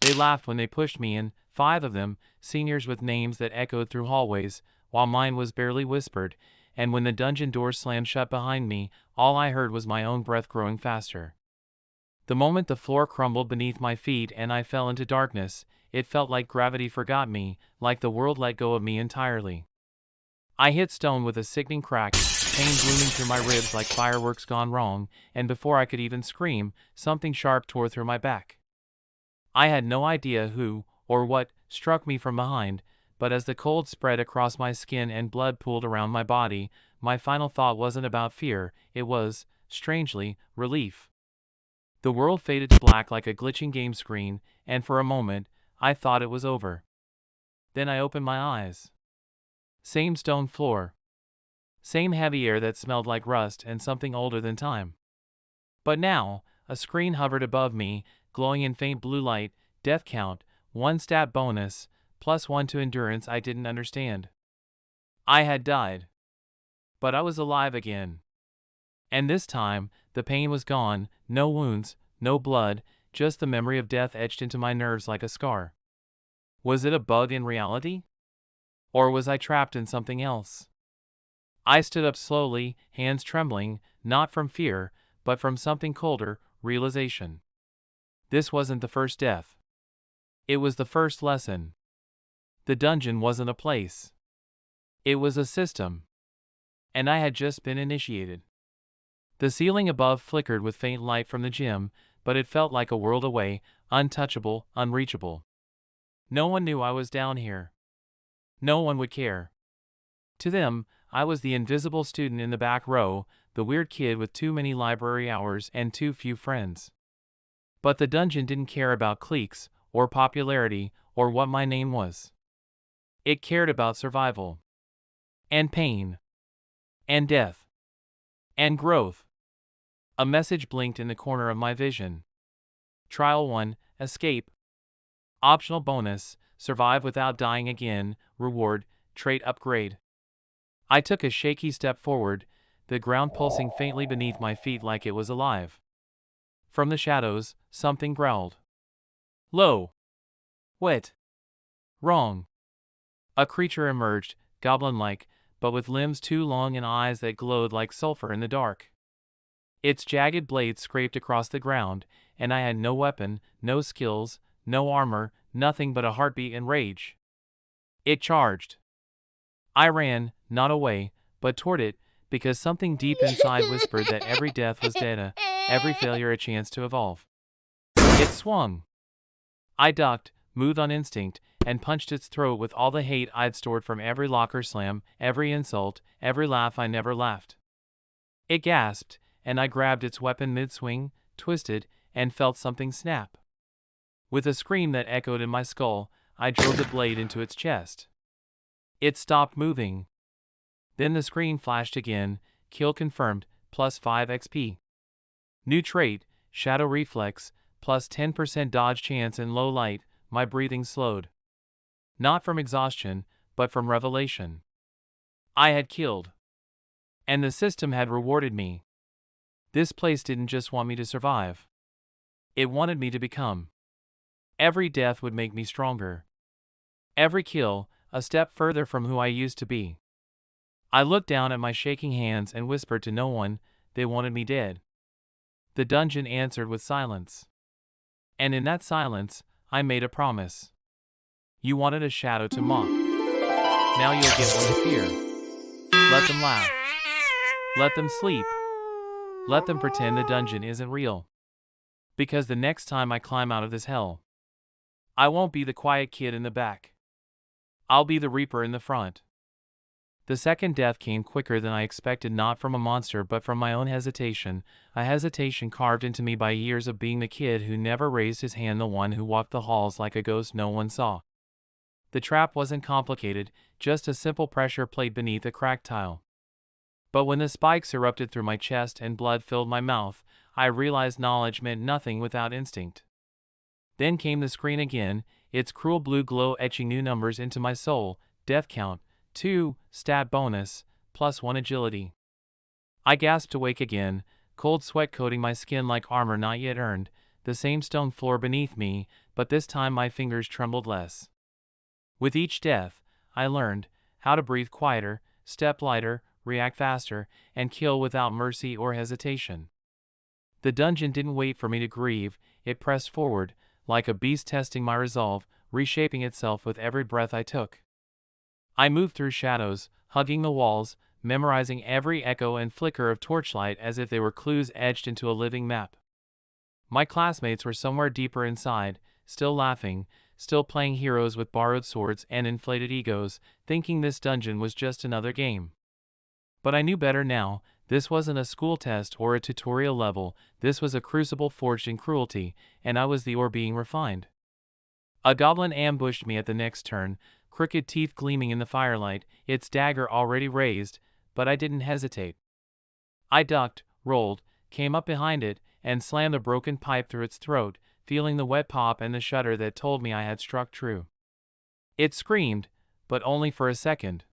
They laughed when they pushed me in, 5 of them, seniors with names that echoed through hallways, while mine was barely whispered, and when the dungeon doors slammed shut behind me, all I heard was my own breath growing faster. The moment the floor crumbled beneath my feet and I fell into darkness, it felt like gravity forgot me, like the world let go of me entirely. I hit stone with a sickening crack, pain blooming through my ribs like fireworks gone wrong, and before I could even scream, something sharp tore through my back. I had no idea who, or what, struck me from behind, but as the cold spread across my skin and blood pooled around my body, my final thought wasn't about fear, it was, strangely, relief. The world faded to black like a glitching game screen, and for a moment, I thought it was over. Then I opened my eyes. Same stone floor. Same heavy air that smelled like rust and something older than time. But now, a screen hovered above me, glowing in faint blue light, death count, 1 stat bonus, +1 to endurance. I didn't understand. I had died. But I was alive again. And this time, the pain was gone, no wounds, no blood, just the memory of death etched into my nerves like a scar. Was it a bug in reality? Or was I trapped in something else? I stood up slowly, hands trembling, not from fear, but from something colder, realization. This wasn't the first death. It was the first lesson. The dungeon wasn't a place. It was a system. And I had just been initiated. The ceiling above flickered with faint light from the gym, but it felt like a world away, untouchable, unreachable. No one knew I was down here. No one would care. To them, I was the invisible student in the back row, the weird kid with too many library hours and too few friends. But the dungeon didn't care about cliques, or popularity, or what my name was. It cared about survival. And pain. And death. And growth. A message blinked in the corner of my vision. Trial 1, escape. Optional bonus, survive without dying again, reward, trait upgrade. I took a shaky step forward, the ground pulsing faintly beneath my feet like it was alive. From the shadows, something growled. Low. Wet. Wrong. A creature emerged, goblin-like, but with limbs too long and eyes that glowed like sulfur in the dark. Its jagged blades scraped across the ground, and I had no weapon, no skills, no armor, nothing but a heartbeat and rage. It charged. I ran, not away, but toward it, because something deep inside whispered that every death was data, every failure a chance to evolve. It swung. I ducked, moved on instinct, and punched its throat with all the hate I'd stored from every locker slam, every insult, every laugh I never laughed. It gasped, and I grabbed its weapon mid-swing, twisted, and felt something snap. With a scream that echoed in my skull, I drove the blade into its chest. It stopped moving. Then the screen flashed again, kill confirmed, +5 XP. New trait, shadow reflex, +10% dodge chance in low light. My breathing slowed. Not from exhaustion, but from revelation. I had killed. And the system had rewarded me. This place didn't just want me to survive. It wanted me to become. Every death would make me stronger. Every kill, a step further from who I used to be. I looked down at my shaking hands and whispered to no one, they wanted me dead. The dungeon answered with silence. And in that silence, I made a promise. You wanted a shadow to mock. Now you'll get one to fear. Let them laugh. Let them sleep. Let them pretend the dungeon isn't real. Because the next time I climb out of this hell, I won't be the quiet kid in the back. I'll be the reaper in the front. The second death came quicker than I expected, not from a monster but from my own hesitation, a hesitation carved into me by years of being the kid who never raised his hand, the one who walked the halls like a ghost no one saw. The trap wasn't complicated, just a simple pressure plate beneath a cracked tile. But when the spikes erupted through my chest and blood filled my mouth, I realized knowledge meant nothing without instinct. Then came the screen again, its cruel blue glow etching new numbers into my soul, death count, 2, stat bonus, +1 agility. I gasped awake again, cold sweat coating my skin like armor not yet earned, the same stone floor beneath me, but this time my fingers trembled less. With each death, I learned how to breathe quieter, step lighter, react faster, and kill without mercy or hesitation. The dungeon didn't wait for me to grieve, it pressed forward, like a beast testing my resolve, reshaping itself with every breath I took. I moved through shadows, hugging the walls, memorizing every echo and flicker of torchlight as if they were clues etched into a living map. My classmates were somewhere deeper inside, still laughing, still playing heroes with borrowed swords and inflated egos, thinking this dungeon was just another game. But I knew better now. This wasn't a school test or a tutorial level, this was a crucible forged in cruelty, and I was the ore being refined. A goblin ambushed me at the next turn, crooked teeth gleaming in the firelight, its dagger already raised, but I didn't hesitate. I ducked, rolled, came up behind it, and slammed a broken pipe through its throat, feeling the wet pop and the shudder that told me I had struck true. It screamed, but only for a second.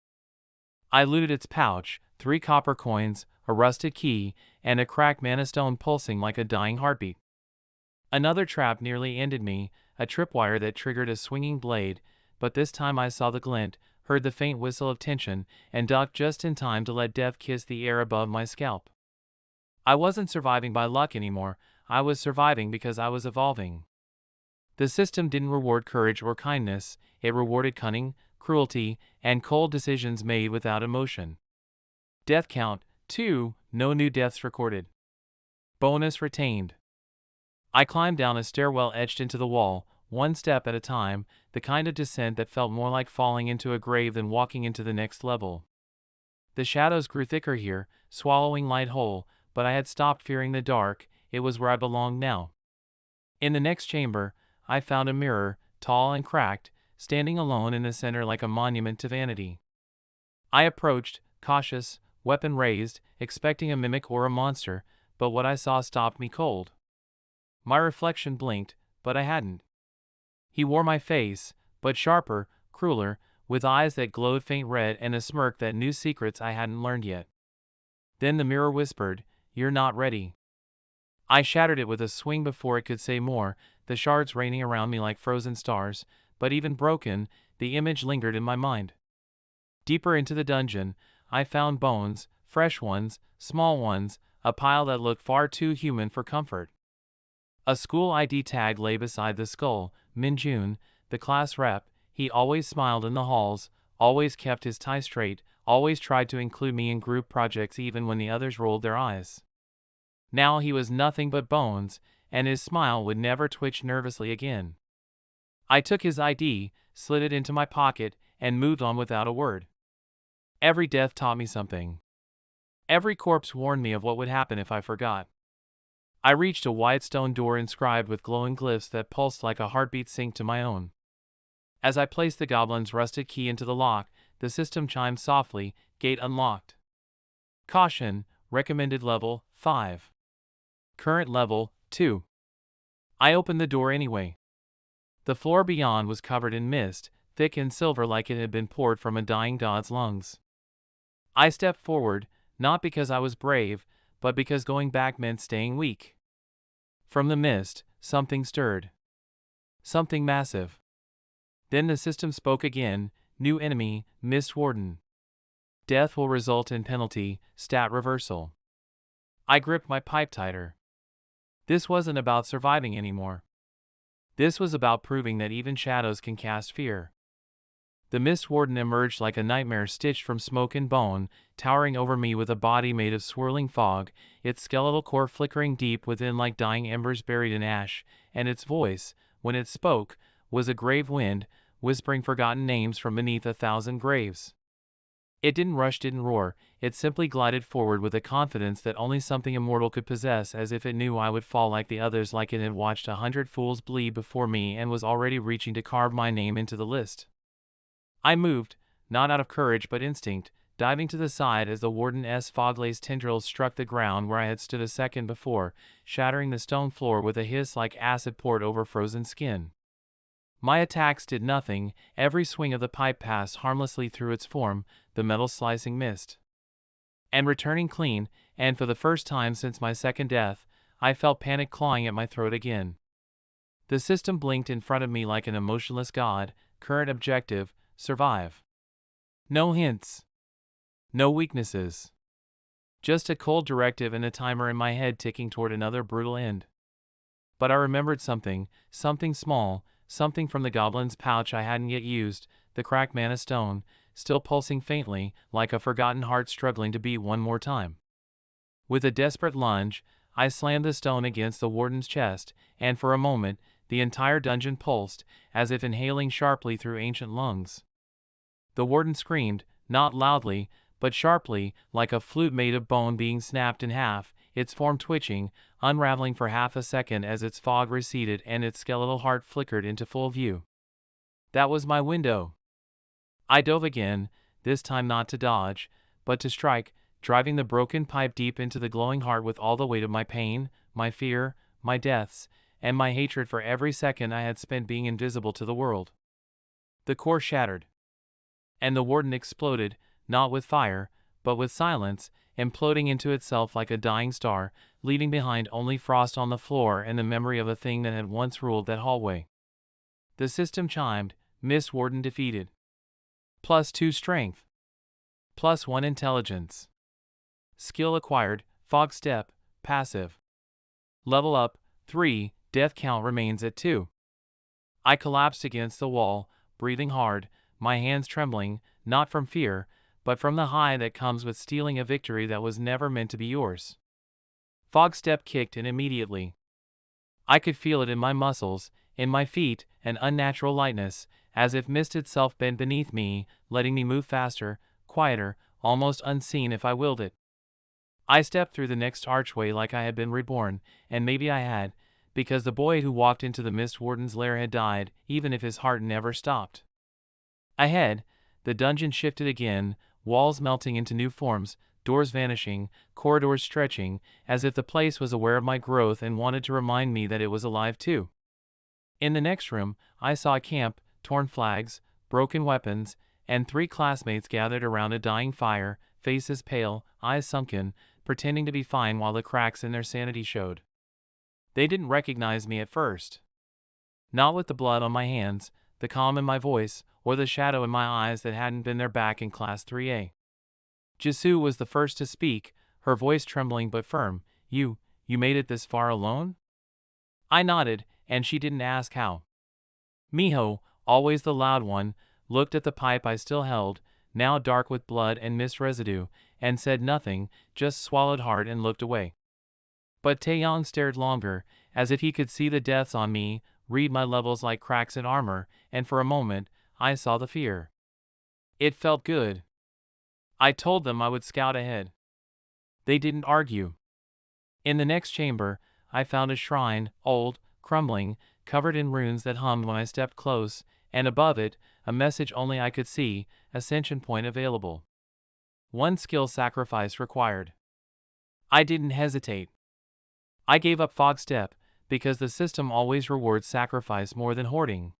I looted its pouch, 3 copper coins, a rusted key, and a cracked mana stone pulsing like a dying heartbeat. Another trap nearly ended me, a tripwire that triggered a swinging blade, but this time I saw the glint, heard the faint whistle of tension, and ducked just in time to let death kiss the air above my scalp. I wasn't surviving by luck anymore, I was surviving because I was evolving. The system didn't reward courage or kindness, it rewarded cunning, cruelty, and cold decisions made without emotion. Death count, 2, no new deaths recorded. Bonus retained. I climbed down a stairwell etched into the wall, one step at a time, the kind of descent that felt more like falling into a grave than walking into the next level. The shadows grew thicker here, swallowing light whole, but I had stopped fearing the dark, it was where I belonged now. In the next chamber, I found a mirror, tall and cracked, standing alone in the center like a monument to vanity. I approached, cautious, weapon raised, expecting a mimic or a monster, but what I saw stopped me cold. My reflection blinked, but I hadn't. He wore my face, but sharper, crueler, with eyes that glowed faint red and a smirk that knew secrets I hadn't learned yet. Then the mirror whispered, "You're not ready." I shattered it with a swing before it could say more, the shards raining around me like frozen stars, but even broken, the image lingered in my mind. Deeper into the dungeon, I found bones, fresh ones, small ones, a pile that looked far too human for comfort. A school ID tag lay beside the skull, Minjun, the class rep. He always smiled in the halls, always kept his tie straight, always tried to include me in group projects even when the others rolled their eyes. Now he was nothing but bones, and his smile would never twitch nervously again. I took his ID, slid it into my pocket, and moved on without a word. Every death taught me something. Every corpse warned me of what would happen if I forgot. I reached a wide stone door inscribed with glowing glyphs that pulsed like a heartbeat synced to my own. As I placed the goblin's rusted key into the lock, the system chimed softly, "Gate unlocked. Caution, recommended level, 5. Current level, 2." I opened the door anyway. The floor beyond was covered in mist, thick and silver like it had been poured from a dying god's lungs. I stepped forward, not because I was brave, but because going back meant staying weak. From the mist, something stirred. Something massive. Then the system spoke again, "New enemy, Mist Warden. Death will result in penalty, stat reversal." I gripped my pipe tighter. This wasn't about surviving anymore. This was about proving that even shadows can cast fear. The Mist Warden emerged like a nightmare stitched from smoke and bone, towering over me with a body made of swirling fog, its skeletal core flickering deep within like dying embers buried in ash, and its voice, when it spoke, was a grave wind, whispering forgotten names from beneath 1,000 graves. It didn't rush, didn't roar, it simply glided forward with a confidence that only something immortal could possess, as if it knew I would fall like the others, like it had watched 100 fools bleed before me and was already reaching to carve my name into the list. I moved, not out of courage but instinct, diving to the side as the warden's fog-laced tendrils struck the ground where I had stood a second before, shattering the stone floor with a hiss like acid poured over frozen skin. My attacks did nothing, every swing of the pipe passed harmlessly through its form, the metal slicing mist. And returning clean, and for the first time since my second death, I felt panic clawing at my throat again. The system blinked in front of me like an emotionless god. Current objective: survive. No hints. No weaknesses. Just a cold directive and a timer in my head ticking toward another brutal end. But I remembered something small, something from the goblin's pouch I hadn't yet used, the cracked mana stone, still pulsing faintly, like a forgotten heart struggling to beat one more time. With a desperate lunge, I slammed the stone against the warden's chest, and for a moment, the entire dungeon pulsed, as if inhaling sharply through ancient lungs. The warden screamed, not loudly, but sharply, like a flute made of bone being snapped in half, its form twitching, unraveling for half a second as its fog receded and its skeletal heart flickered into full view. That was my window. I dove again, this time not to dodge, but to strike, driving the broken pipe deep into the glowing heart with all the weight of my pain, my fear, my deaths, and my hatred for every second I had spent being invisible to the world. The core shattered. And the warden exploded, not with fire, but with silence, imploding into itself like a dying star, leaving behind only frost on the floor and the memory of a thing that had once ruled that hallway. The system chimed, Miss Warden defeated. +2 strength. +1 intelligence. Skill acquired, fog step, passive. Level up, 3, death count remains at 2. I collapsed against the wall, breathing hard, my hands trembling, not from fear, but from the high that comes with stealing a victory that was never meant to be yours. Fog step kicked in immediately. I could feel it in my muscles, in my feet, an unnatural lightness, as if mist itself bent beneath me, letting me move faster, quieter, almost unseen if I willed it. I stepped through the next archway like I had been reborn, and maybe I had, because the boy who walked into the Mist Warden's lair had died, even if his heart never stopped. Ahead, the dungeon shifted again, walls melting into new forms, doors vanishing, corridors stretching, as if the place was aware of my growth and wanted to remind me that it was alive too. In the next room, I saw a camp, torn flags, broken weapons, and 3 classmates gathered around a dying fire, faces pale, eyes sunken, pretending to be fine while the cracks in their sanity showed. They didn't recognize me at first. Not with the blood on my hands, the calm in my voice, or the shadow in my eyes that hadn't been there back in Class 3A. Jisoo was the first to speak, her voice trembling but firm. You made it this far alone? I nodded, and she didn't ask how. Miho, always the loud one, looked at the pipe I still held, now dark with blood and mist residue, and said nothing, just swallowed hard and looked away. But Taeyong stared longer, as if he could see the deaths on me, read my levels like cracks in armor, and for a moment, I saw the fear. It felt good. I told them I would scout ahead. They didn't argue. In the next chamber, I found a shrine, old, crumbling, covered in runes that hummed when I stepped close, and above it, a message only I could see, ascension point available. 1 skill sacrifice required. I didn't hesitate. I gave up fog step, because the system always rewards sacrifice more than hoarding.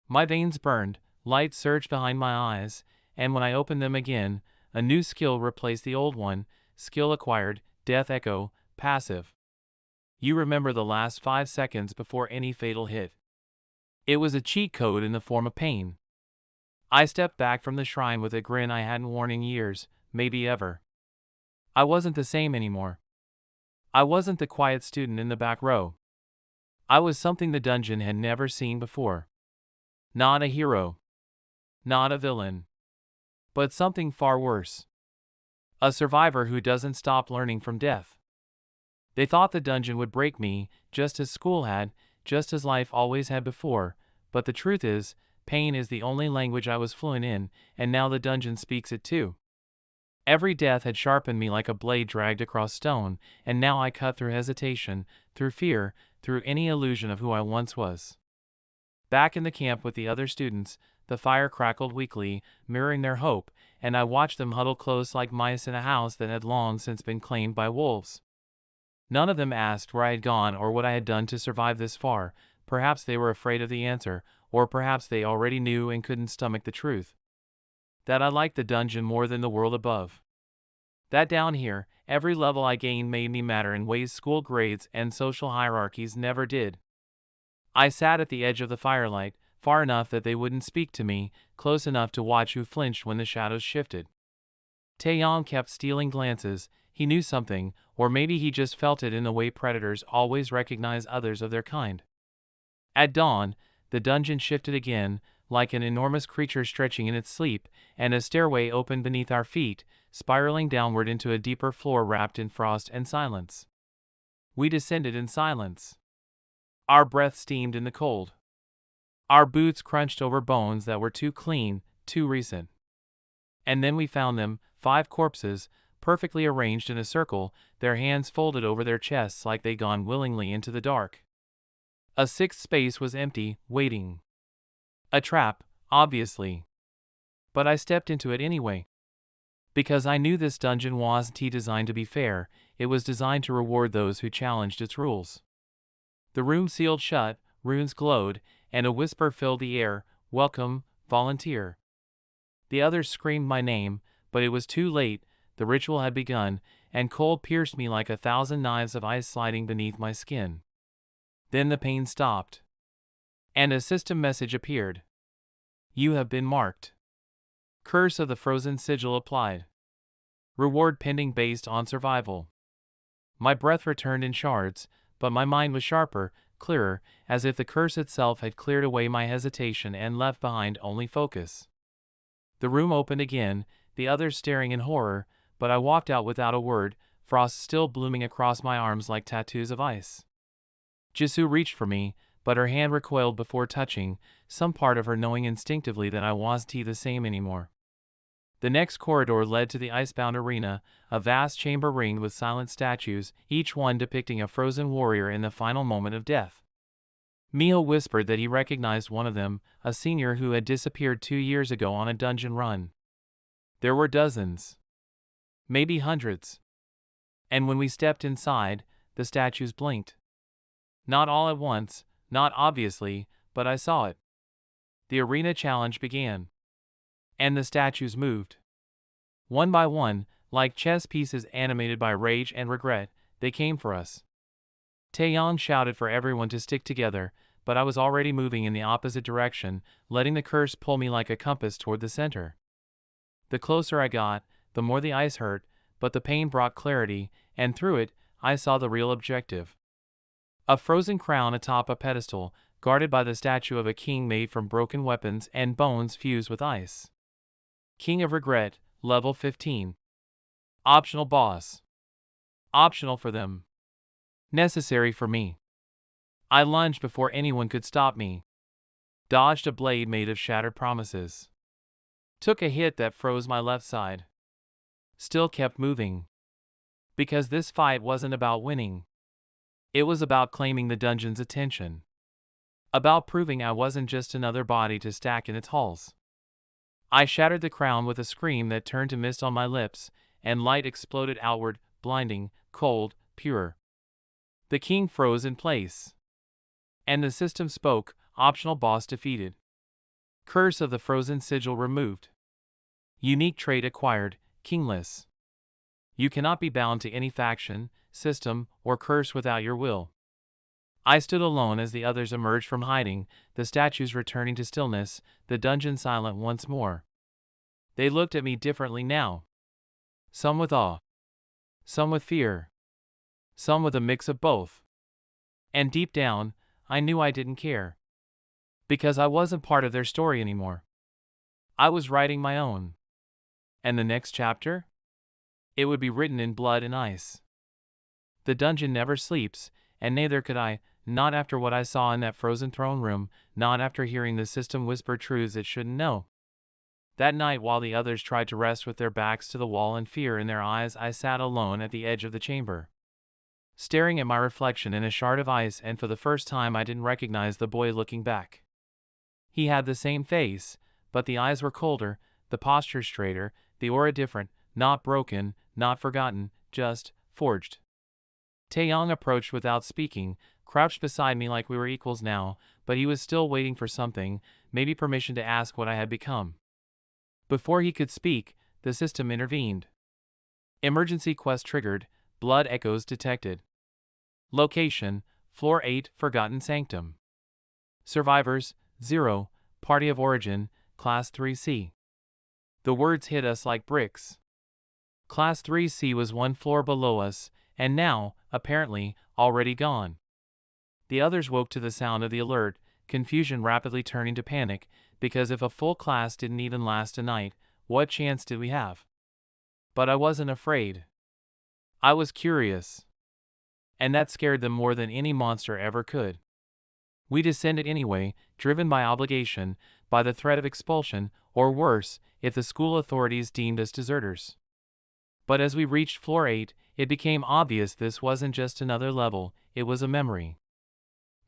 My veins burned, light surged behind my eyes, and when I opened them again, a new skill replaced the old one, skill acquired, death echo, passive. You remember the last 5 seconds before any fatal hit. It was a cheat code in the form of pain. I stepped back from the shrine with a grin I hadn't worn in years, maybe ever. I wasn't the same anymore. I wasn't the quiet student in the back row. I was something the dungeon had never seen before. Not a hero. Not a villain. But something far worse. A survivor who doesn't stop learning from death. They thought the dungeon would break me, just as school had, just as life always had before, but the truth is, pain is the only language I was fluent in, and now the dungeon speaks it too. Every death had sharpened me like a blade dragged across stone, and now I cut through hesitation, through fear, through any illusion of who I once was. Back in the camp with the other students, the fire crackled weakly, mirroring their hope, and I watched them huddle close like mice in a house that had long since been claimed by wolves. None of them asked where I had gone or what I had done to survive this far. Perhaps they were afraid of the answer, or perhaps they already knew and couldn't stomach the truth. That I liked the dungeon more than the world above. That down here, every level I gained made me matter in ways school grades and social hierarchies never did. I sat at the edge of the firelight, far enough that they wouldn't speak to me, close enough to watch who flinched when the shadows shifted. Taeyong kept stealing glances. He knew something, or maybe he just felt it in the way predators always recognize others of their kind. At dawn, the dungeon shifted again, like an enormous creature stretching in its sleep, and a stairway opened beneath our feet, spiraling downward into a deeper floor wrapped in frost and silence. We descended in silence. Our breath steamed in the cold. Our boots crunched over bones that were too clean, too recent. And then we found them, 5 corpses, perfectly arranged in a circle, their hands folded over their chests like they'd gone willingly into the dark. A 6th space was empty, waiting. A trap, obviously. But I stepped into it anyway. Because I knew this dungeon wasn't designed to be fair, it was designed to reward those who challenged its rules. The room sealed shut, runes glowed, and a whisper filled the air, "Welcome, volunteer." The others screamed my name, but it was too late. The ritual had begun, and cold pierced me like 1,000 knives of ice sliding beneath my skin. Then the pain stopped. And a system message appeared. "You have been marked. Curse of the frozen sigil applied. Reward pending based on survival." My breath returned in shards, but my mind was sharper, clearer, as if the curse itself had cleared away my hesitation and left behind only focus. The room opened again, the others staring in horror, but I walked out without a word, frost still blooming across my arms like tattoos of ice. Jisoo reached for me, but her hand recoiled before touching, some part of her knowing instinctively that I wasn't the same anymore. The next corridor led to the icebound arena, a vast chamber ringed with silent statues, each one depicting a frozen warrior in the final moment of death. Miho whispered that he recognized one of them, a senior who had disappeared 2 years ago on a dungeon run. There were dozens. Maybe hundreds. And when we stepped inside, the statues blinked. Not all at once, not obviously, but I saw it. The arena challenge began. And the statues moved. One by one, like chess pieces animated by rage and regret, they came for us. Taeyong shouted for everyone to stick together, but I was already moving in the opposite direction, letting the curse pull me like a compass toward the center. The closer I got, the more the ice hurt, but the pain brought clarity, and through it, I saw the real objective. A frozen crown atop a pedestal, guarded by the statue of a king made from broken weapons and bones fused with ice. King of Regret, level 15. Optional boss. Optional for them. Necessary for me. I lunged before anyone could stop me. Dodged a blade made of shattered promises. Took a hit that froze my left side. Still kept moving. Because this fight wasn't about winning. It was about claiming the dungeon's attention. About proving I wasn't just another body to stack in its halls. I shattered the crown with a scream that turned to mist on my lips, and light exploded outward, blinding, cold, pure. The king froze in place. And the system spoke, optional boss defeated. Curse of the frozen sigil removed. Unique trait acquired, kingless. You cannot be bound to any faction, system, or curse without your will. I stood alone as the others emerged from hiding, the statues returning to stillness, the dungeon silent once more. They looked at me differently now. Some with awe. Some with fear. Some with a mix of both. And deep down, I knew I didn't care. Because I wasn't part of their story anymore. I was writing my own. And the next chapter? It would be written in blood and ice. The dungeon never sleeps, and neither could I, not after what I saw in that frozen throne room, not after hearing the system whisper truths it shouldn't know. That night, while the others tried to rest with their backs to the wall and fear in their eyes, I sat alone at the edge of the chamber, staring at my reflection in a shard of ice, and for the first time I didn't recognize the boy looking back. He had the same face, but the eyes were colder, the posture straighter, the aura different, not broken, not forgotten, just forged. Taeyong approached without speaking, crouched beside me like we were equals now, but he was still waiting for something, maybe permission to ask what I had become. Before he could speak, the system intervened. Emergency quest triggered, blood echoes detected. Location, Floor 8, Forgotten Sanctum. Survivors, 0, Party of Origin, Class 3C. The words hit us like bricks. Class 3C was one floor below us, and now, apparently, already gone. The others woke to the sound of the alert, confusion rapidly turning to panic, because if a full class didn't even last a night, what chance did we have? But I wasn't afraid. I was curious. And that scared them more than any monster ever could. We descended anyway, driven by obligation, by the threat of expulsion, or worse, if the school authorities deemed us deserters. But as we reached floor 8, it became obvious this wasn't just another level, it was a memory.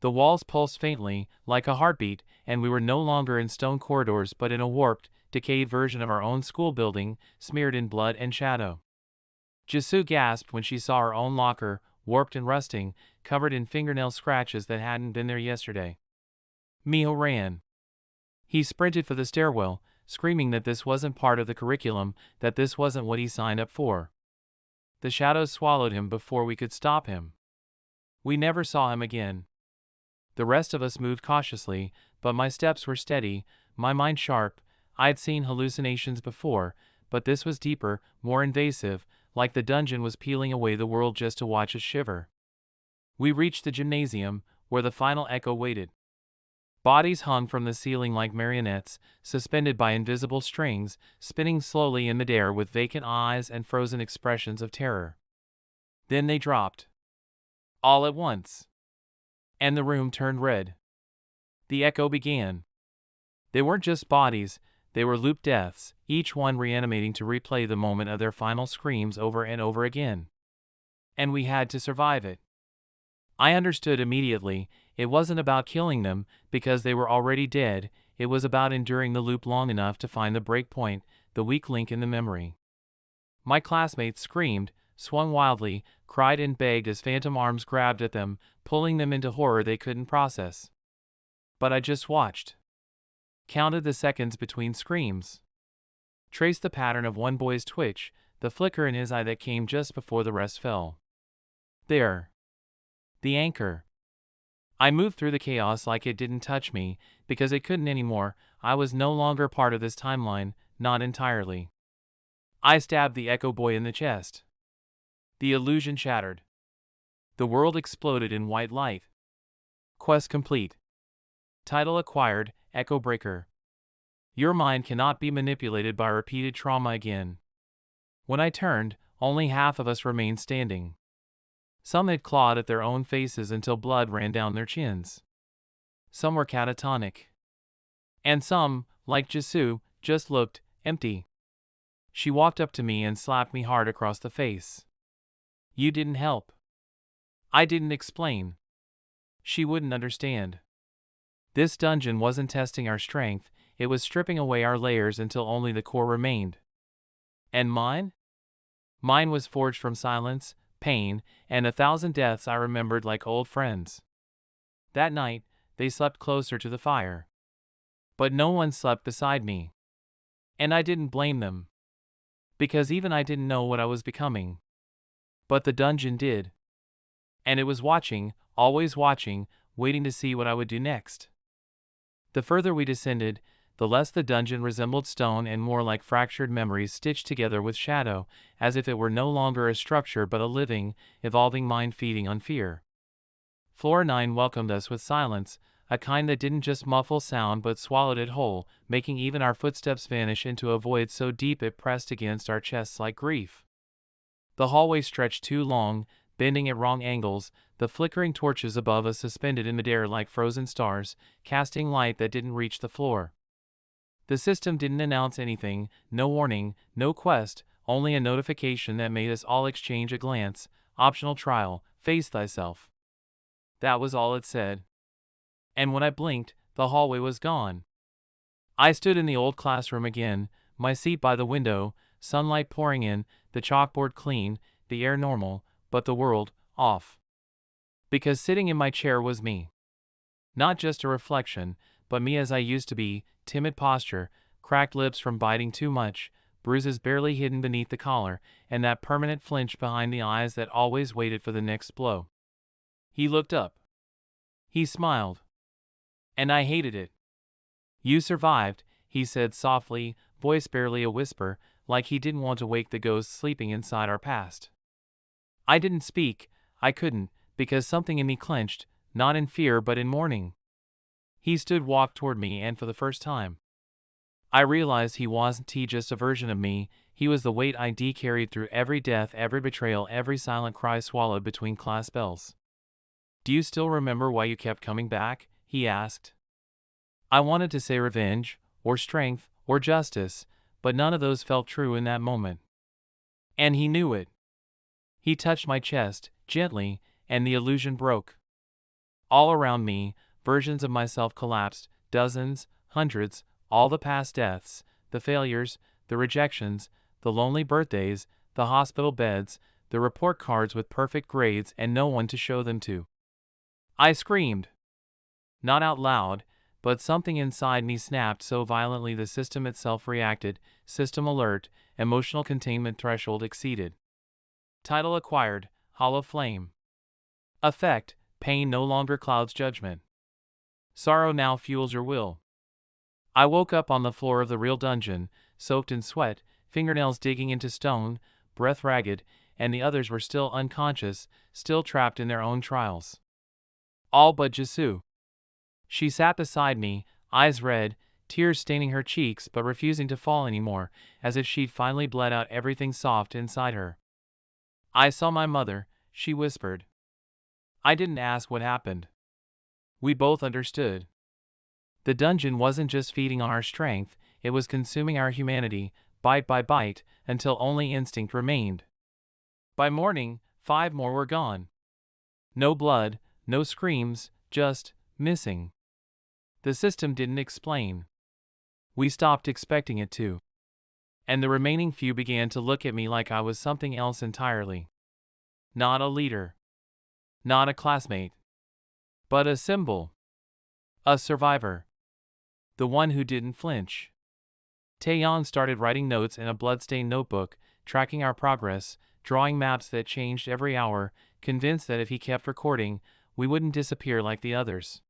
The walls pulsed faintly, like a heartbeat, and we were no longer in stone corridors but in a warped, decayed version of our own school building, smeared in blood and shadow. Jisoo gasped when she saw her own locker, warped and rusting, covered in fingernail scratches that hadn't been there yesterday. Miho ran. He sprinted for the stairwell, screaming that this wasn't part of the curriculum, that this wasn't what he signed up for. The shadows swallowed him before we could stop him. We never saw him again. The rest of us moved cautiously, but my steps were steady, my mind sharp. I'd seen hallucinations before, but this was deeper, more invasive, like the dungeon was peeling away the world just to watch us shiver. We reached the gymnasium, where the final echo waited. Bodies hung from the ceiling like marionettes, suspended by invisible strings, spinning slowly in midair with vacant eyes and frozen expressions of terror. Then they dropped. All at once. And the room turned red. The echo began. They weren't just bodies, they were looped deaths, each one reanimating to replay the moment of their final screams over and over again. And we had to survive it. I understood immediately, it wasn't about killing them, because they were already dead, it was about enduring the loop long enough to find the break point, the weak link in the memory. My classmates screamed, swung wildly, cried and begged as phantom arms grabbed at them, pulling them into horror they couldn't process. But I just watched. Counted the seconds between screams. Traced the pattern of one boy's twitch, the flicker in his eye that came just before the rest fell. There. The anchor. I moved through the chaos like it didn't touch me, because it couldn't anymore. I was no longer part of this timeline, not entirely. I stabbed the Echo Boy in the chest. The illusion shattered. The world exploded in white light. Quest complete. Title acquired, Echo Breaker. Your mind cannot be manipulated by repeated trauma again. When I turned, only half of us remained standing. Some had clawed at their own faces until blood ran down their chins. Some were catatonic. And some, like Jisoo, just looked empty. She walked up to me and slapped me hard across the face. You didn't help. I didn't explain. She wouldn't understand. This dungeon wasn't testing our strength, it was stripping away our layers until only the core remained. And mine? Mine was forged from silence, pain, and 1,000 deaths I remembered like old friends. That night, they slept closer to the fire. But no one slept beside me. And I didn't blame them. Because even I didn't know what I was becoming. But the dungeon did. And it was watching, always watching, waiting to see what I would do next. The further we descended, the less the dungeon resembled stone and more like fractured memories stitched together with shadow, as if it were no longer a structure but a living, evolving mind feeding on fear. Floor 9 welcomed us with silence, a kind that didn't just muffle sound but swallowed it whole, making even our footsteps vanish into a void so deep it pressed against our chests like grief. The hallway stretched too long, bending at wrong angles, the flickering torches above us suspended in midair like frozen stars, casting light that didn't reach the floor. The system didn't announce anything, no warning, no quest, only a notification that made us all exchange a glance. Optional trial, face thyself. That was all it said. And when I blinked, the hallway was gone. I stood in the old classroom again, my seat by the window, sunlight pouring in, the chalkboard clean, the air normal, but the world, off. Because sitting in my chair was me. Not just a reflection, but me as I used to be, timid posture, cracked lips from biting too much, bruises barely hidden beneath the collar, and that permanent flinch behind the eyes that always waited for the next blow. He looked up. He smiled. And I hated it. You survived, he said softly, voice barely a whisper, like he didn't want to wake the ghosts sleeping inside our past. I didn't speak, I couldn't, because something in me clenched, not in fear but in mourning. He walked toward me, and for the first time, I realized he wasn't just a version of me, he was the weight I carried through every death, every betrayal, every silent cry swallowed between class bells. Do you still remember why you kept coming back? He asked. I wanted to say revenge, or strength, or justice, but none of those felt true in that moment. And he knew it. He touched my chest, gently, and the illusion broke. All around me, versions of myself collapsed, dozens, hundreds, all the past deaths, the failures, the rejections, the lonely birthdays, the hospital beds, the report cards with perfect grades and no one to show them to. I screamed. Not out loud, but something inside me snapped so violently the system itself reacted, system alert, emotional containment threshold exceeded. Title acquired, Hollow Flame. Effect, pain no longer clouds judgment. Sorrow now fuels your will. I woke up on the floor of the real dungeon, soaked in sweat, fingernails digging into stone, breath ragged, and the others were still unconscious, still trapped in their own trials. All but Jisoo. She sat beside me, eyes red, tears staining her cheeks but refusing to fall anymore, as if she'd finally bled out everything soft inside her. I saw my mother, she whispered. I didn't ask what happened. We both understood. The dungeon wasn't just feeding on our strength, it was consuming our humanity, bite by bite, until only instinct remained. By morning, 5 more were gone. No blood, no screams, just missing. The system didn't explain. We stopped expecting it to. And the remaining few began to look at me like I was something else entirely. Not a leader. Not a classmate. But a symbol. A survivor. The one who didn't flinch. Taeyeon started writing notes in a bloodstained notebook, tracking our progress, drawing maps that changed every hour, convinced that if he kept recording, we wouldn't disappear like the others.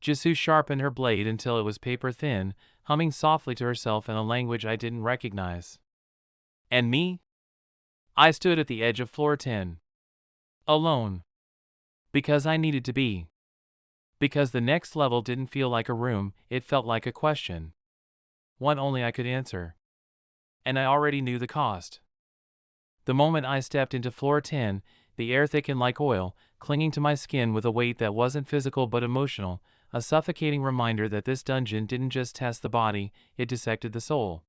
Jisoo sharpened her blade until it was paper thin, humming softly to herself in a language I didn't recognize. And me? I stood at the edge of floor 10. Alone. Because I needed to be. Because the next level didn't feel like a room, it felt like a question. One only I could answer. And I already knew the cost. The moment I stepped into floor 10, the air thickened like oil, clinging to my skin with a weight that wasn't physical but emotional, a suffocating reminder that this dungeon didn't just test the body, it dissected the soul.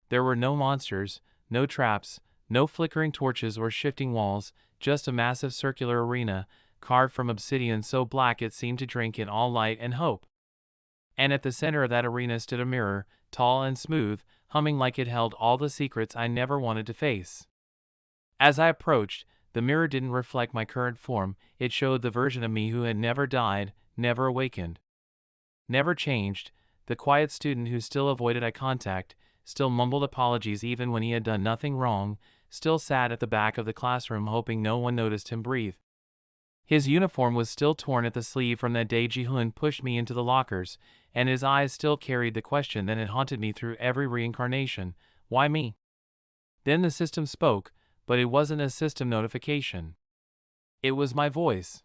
There were no monsters, no traps, no flickering torches or shifting walls, just a massive circular arena, carved from obsidian so black it seemed to drink in all light and hope. And at the center of that arena stood a mirror, tall and smooth, humming like it held all the secrets I never wanted to face. As I approached, the mirror didn't reflect my current form, it showed the version of me who had never died, never awakened. Never changed, the quiet student who still avoided eye contact, still mumbled apologies even when he had done nothing wrong, still sat at the back of the classroom hoping no one noticed him breathe. His uniform was still torn at the sleeve from that day Ji-hoon pushed me into the lockers, and his eyes still carried the question that had haunted me through every reincarnation, why me? Then the system spoke, but it wasn't a system notification. It was my voice.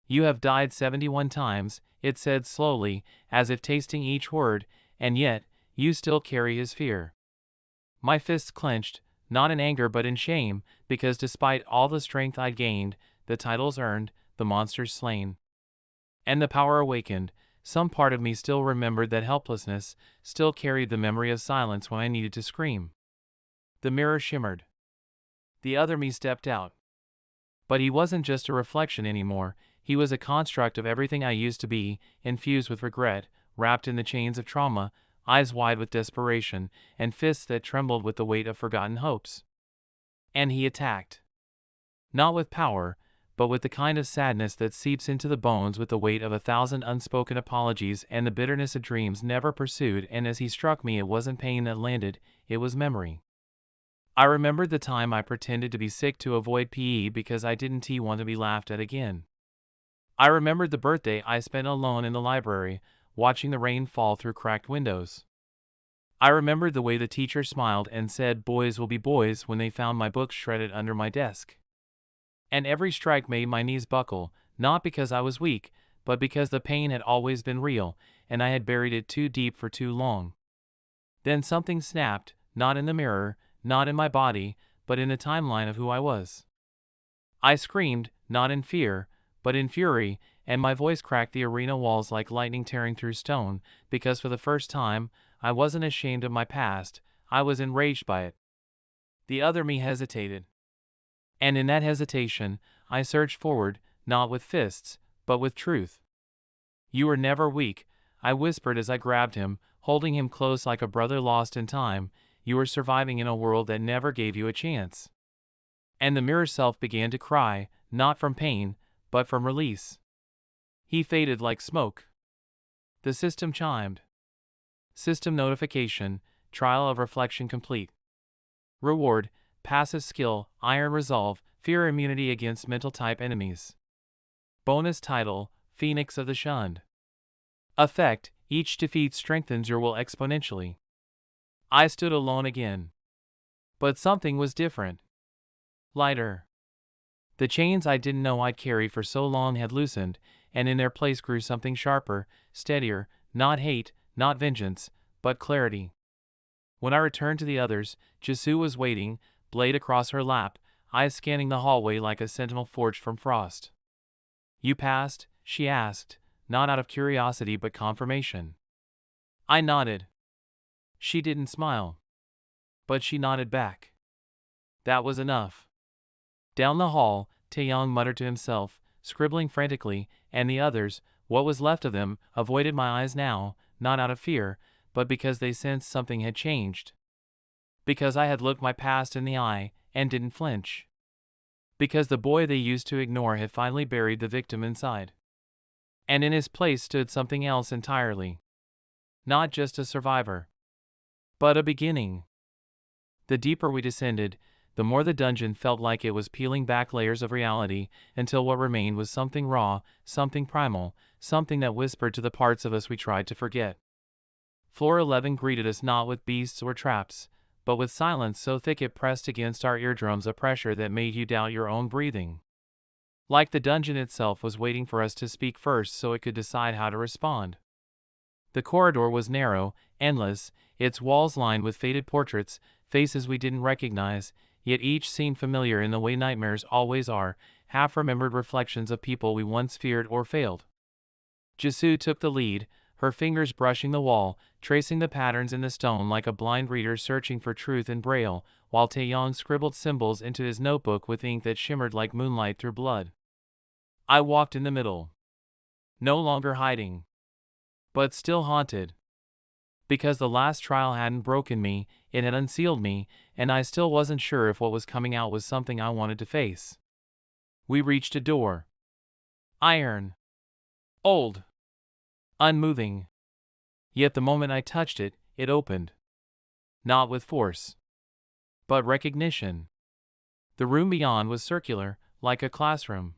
You have died 71 times, it said slowly, as if tasting each word, and yet, you still carry his fear. My fists clenched, not in anger but in shame, because despite all the strength I'd gained, the titles earned, the monsters slain, and the power awakened, some part of me still remembered that helplessness, still carried the memory of silence when I needed to scream. The mirror shimmered. The other me stepped out. But he wasn't just a reflection anymore, he was a construct of everything I used to be, infused with regret, wrapped in the chains of trauma, eyes wide with desperation, and fists that trembled with the weight of forgotten hopes. And he attacked. Not with power, but with the kind of sadness that seeps into the bones with the weight of 1,000 unspoken apologies and the bitterness of dreams never pursued, and as he struck me it wasn't pain that landed, it was memory. I remembered the time I pretended to be sick to avoid PE because I didn't want to be laughed at again. I remembered the birthday I spent alone in the library, watching the rain fall through cracked windows. I remembered the way the teacher smiled and said boys will be boys when they found my books shredded under my desk. And every strike made my knees buckle, not because I was weak, but because the pain had always been real, and I had buried it too deep for too long. Then something snapped, not in the mirror, not in my body, but in the timeline of who I was. I screamed, not in fear, but in fury, and my voice cracked the arena walls like lightning tearing through stone, because for the first time, I wasn't ashamed of my past, I was enraged by it. The other me hesitated. And in that hesitation, I surged forward, not with fists, but with truth. You were never weak, I whispered as I grabbed him, holding him close like a brother lost in time. You were surviving in a world that never gave you a chance. And the mirror self began to cry, not from pain, but from release. He faded like smoke. The system chimed. System notification, trial of reflection complete. Reward, passive skill, iron resolve, fear immunity against mental type enemies. Bonus title, Phoenix of the Shunned. Effect, each defeat strengthens your will exponentially. I stood alone again. But something was different. Lighter. The chains I didn't know I'd carried for so long had loosened, and in their place grew something sharper, steadier, not hate, not vengeance, but clarity. When I returned to the others, Jisoo was waiting, blade across her lap, eyes scanning the hallway like a sentinel forged from frost. You passed? She asked, not out of curiosity but confirmation. I nodded. She didn't smile. But she nodded back. That was enough. Down the hall, Taeyong muttered to himself, scribbling frantically, and the others, what was left of them, avoided my eyes now, not out of fear, but because they sensed something had changed. Because I had looked my past in the eye, and didn't flinch. Because the boy they used to ignore had finally buried the victim inside. And in his place stood something else entirely. Not just a survivor. But a beginning. The deeper we descended, the more the dungeon felt like it was peeling back layers of reality, until what remained was something raw, something primal, something that whispered to the parts of us we tried to forget. Floor 11 greeted us not with beasts or traps, but with silence so thick it pressed against our eardrums a pressure that made you doubt your own breathing. Like the dungeon itself was waiting for us to speak first so it could decide how to respond. The corridor was narrow, endless, its walls lined with faded portraits, faces we didn't recognize, yet each seemed familiar in the way nightmares always are, half-remembered reflections of people we once feared or failed. Jisoo took the lead, her fingers brushing the wall, tracing the patterns in the stone like a blind reader searching for truth in braille, while Taeyong scribbled symbols into his notebook with ink that shimmered like moonlight through blood. I walked in the middle. No longer hiding. But still haunted. Because the last trial hadn't broken me, it had unsealed me, and I still wasn't sure if what was coming out was something I wanted to face. We reached a door. Iron. Old. Unmoving. Yet the moment I touched it, it opened. Not with force. But recognition. The room beyond was circular, like a classroom.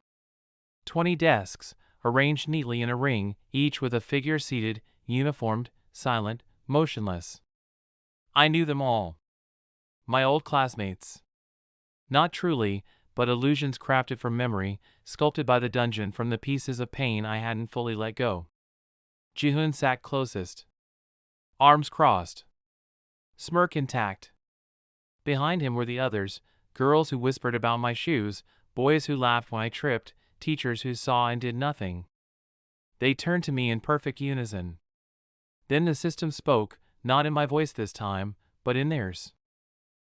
20 desks, arranged neatly in a ring, each with a figure seated, uniformed, silent, motionless. I knew them all. My old classmates. Not truly, but illusions crafted from memory, sculpted by the dungeon from the pieces of pain I hadn't fully let go. Jihoon sat closest. Arms crossed. Smirk intact. Behind him were the others, girls who whispered about my shoes, boys who laughed when I tripped, teachers who saw and did nothing. They turned to me in perfect unison. Then the system spoke, not in my voice this time, but in theirs.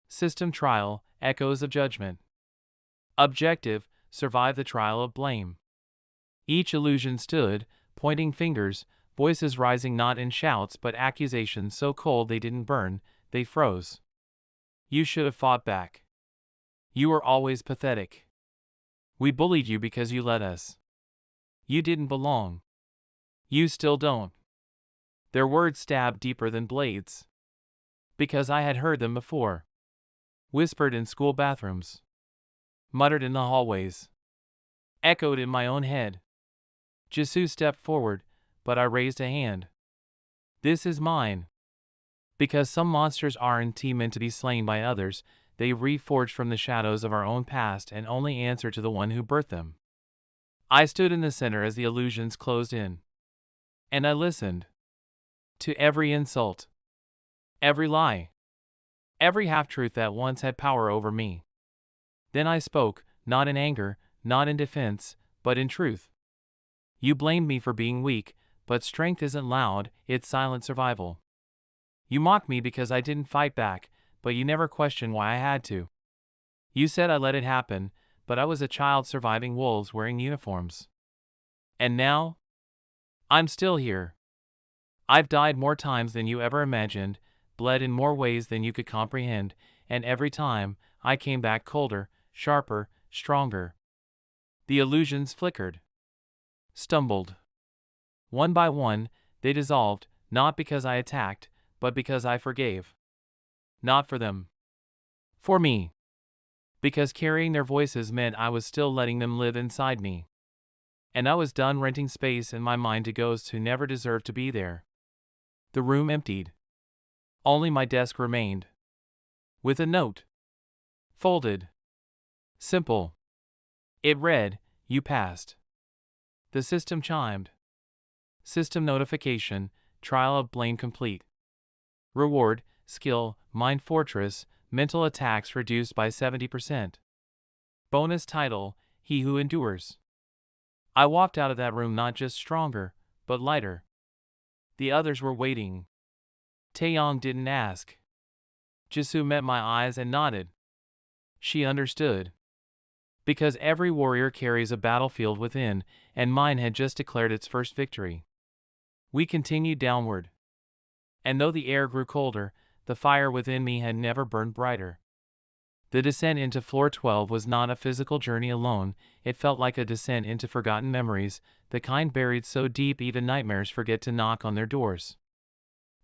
System trial, echoes of judgment. Objective, survive the trial of blame. Each illusion stood, pointing fingers, voices rising not in shouts but accusations so cold they didn't burn, they froze. You should have fought back. You were always pathetic. We bullied you because you let us. You didn't belong. You still don't. Their words stabbed deeper than blades. Because I had heard them before. Whispered in school bathrooms. Muttered in the hallways. Echoed in my own head. Jisoo stepped forward, but I raised a hand. This is mine. Because some monsters aren't meant to be slain by others, they reforged from the shadows of our own past and only answer to the one who birthed them. I stood in the center as the illusions closed in. And I listened. To every insult. Every lie. Every half-truth that once had power over me. Then I spoke, not in anger, not in defense, but in truth. You blamed me for being weak, but strength isn't loud, it's silent survival. You mocked me because I didn't fight back, but you never questioned why I had to. You said I let it happen, but I was a child surviving wolves wearing uniforms. And now? I'm still here. I've died more times than you ever imagined, bled in more ways than you could comprehend, and every time, I came back colder, sharper, stronger. The illusions flickered. Stumbled. One by one, they dissolved, not because I attacked, but because I forgave. Not for them. For me. Because carrying their voices meant I was still letting them live inside me. And I was done renting space in my mind to ghosts who never deserved to be there. The room emptied. Only my desk remained. With a note. Folded. Simple. It read, "You passed." The system chimed. System notification, trial of blame complete. Reward, skill, mind fortress, mental attacks reduced by 70%. Bonus title, He Who Endures. I walked out of that room not just stronger, but lighter. The others were waiting. Taeyong didn't ask. Jisoo met my eyes and nodded. She understood. Because every warrior carries a battlefield within, and mine had just declared its first victory. We continued downward. And though the air grew colder, the fire within me had never burned brighter. The descent into floor 12 was not a physical journey alone, it felt like a descent into forgotten memories, the kind buried so deep even nightmares forget to knock on their doors.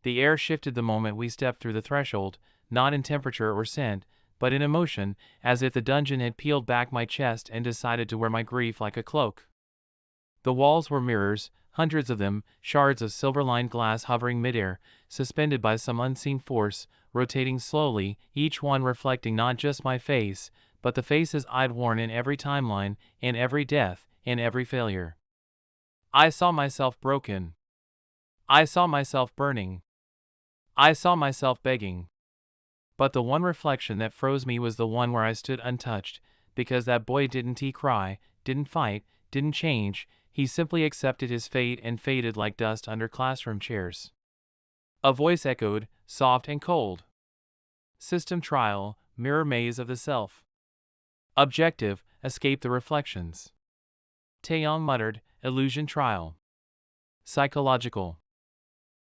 The air shifted the moment we stepped through the threshold, not in temperature or scent, but in emotion, as if the dungeon had peeled back my chest and decided to wear my grief like a cloak. The walls were mirrors, hundreds of them, shards of silver-lined glass hovering midair, suspended by some unseen force, rotating slowly, each one reflecting not just my face, but the faces I'd worn in every timeline, in every death, in every failure. I saw myself broken. I saw myself burning. I saw myself begging. But the one reflection that froze me was the one where I stood untouched, because that boy didn't cry, didn't fight, didn't change, he simply accepted his fate and faded like dust under classroom chairs. A voice echoed, soft and cold. System trial, mirror maze of the self. Objective, escape the reflections. Taeyong muttered, illusion trial. Psychological.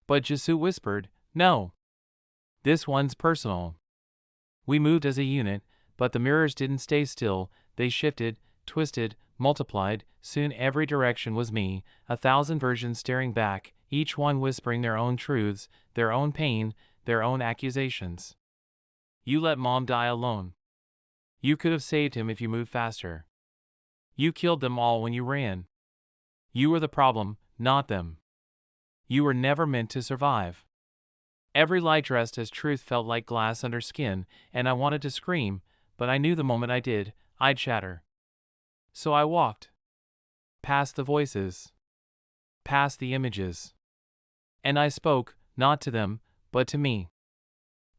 But Jisoo whispered, no. This one's personal. We moved as a unit, but the mirrors didn't stay still, they shifted, twisted, multiplied, soon every direction was me, 1,000 versions staring back, each one whispering their own truths, their own pain, their own accusations. You let Mom die alone. You could have saved him if you moved faster. You killed them all when you ran. You were the problem, not them. You were never meant to survive. Every lie dressed as truth felt like glass under skin, and I wanted to scream, but I knew the moment I did, I'd shatter. So I walked. Past the voices. Past the images. And I spoke, not to them, but to me.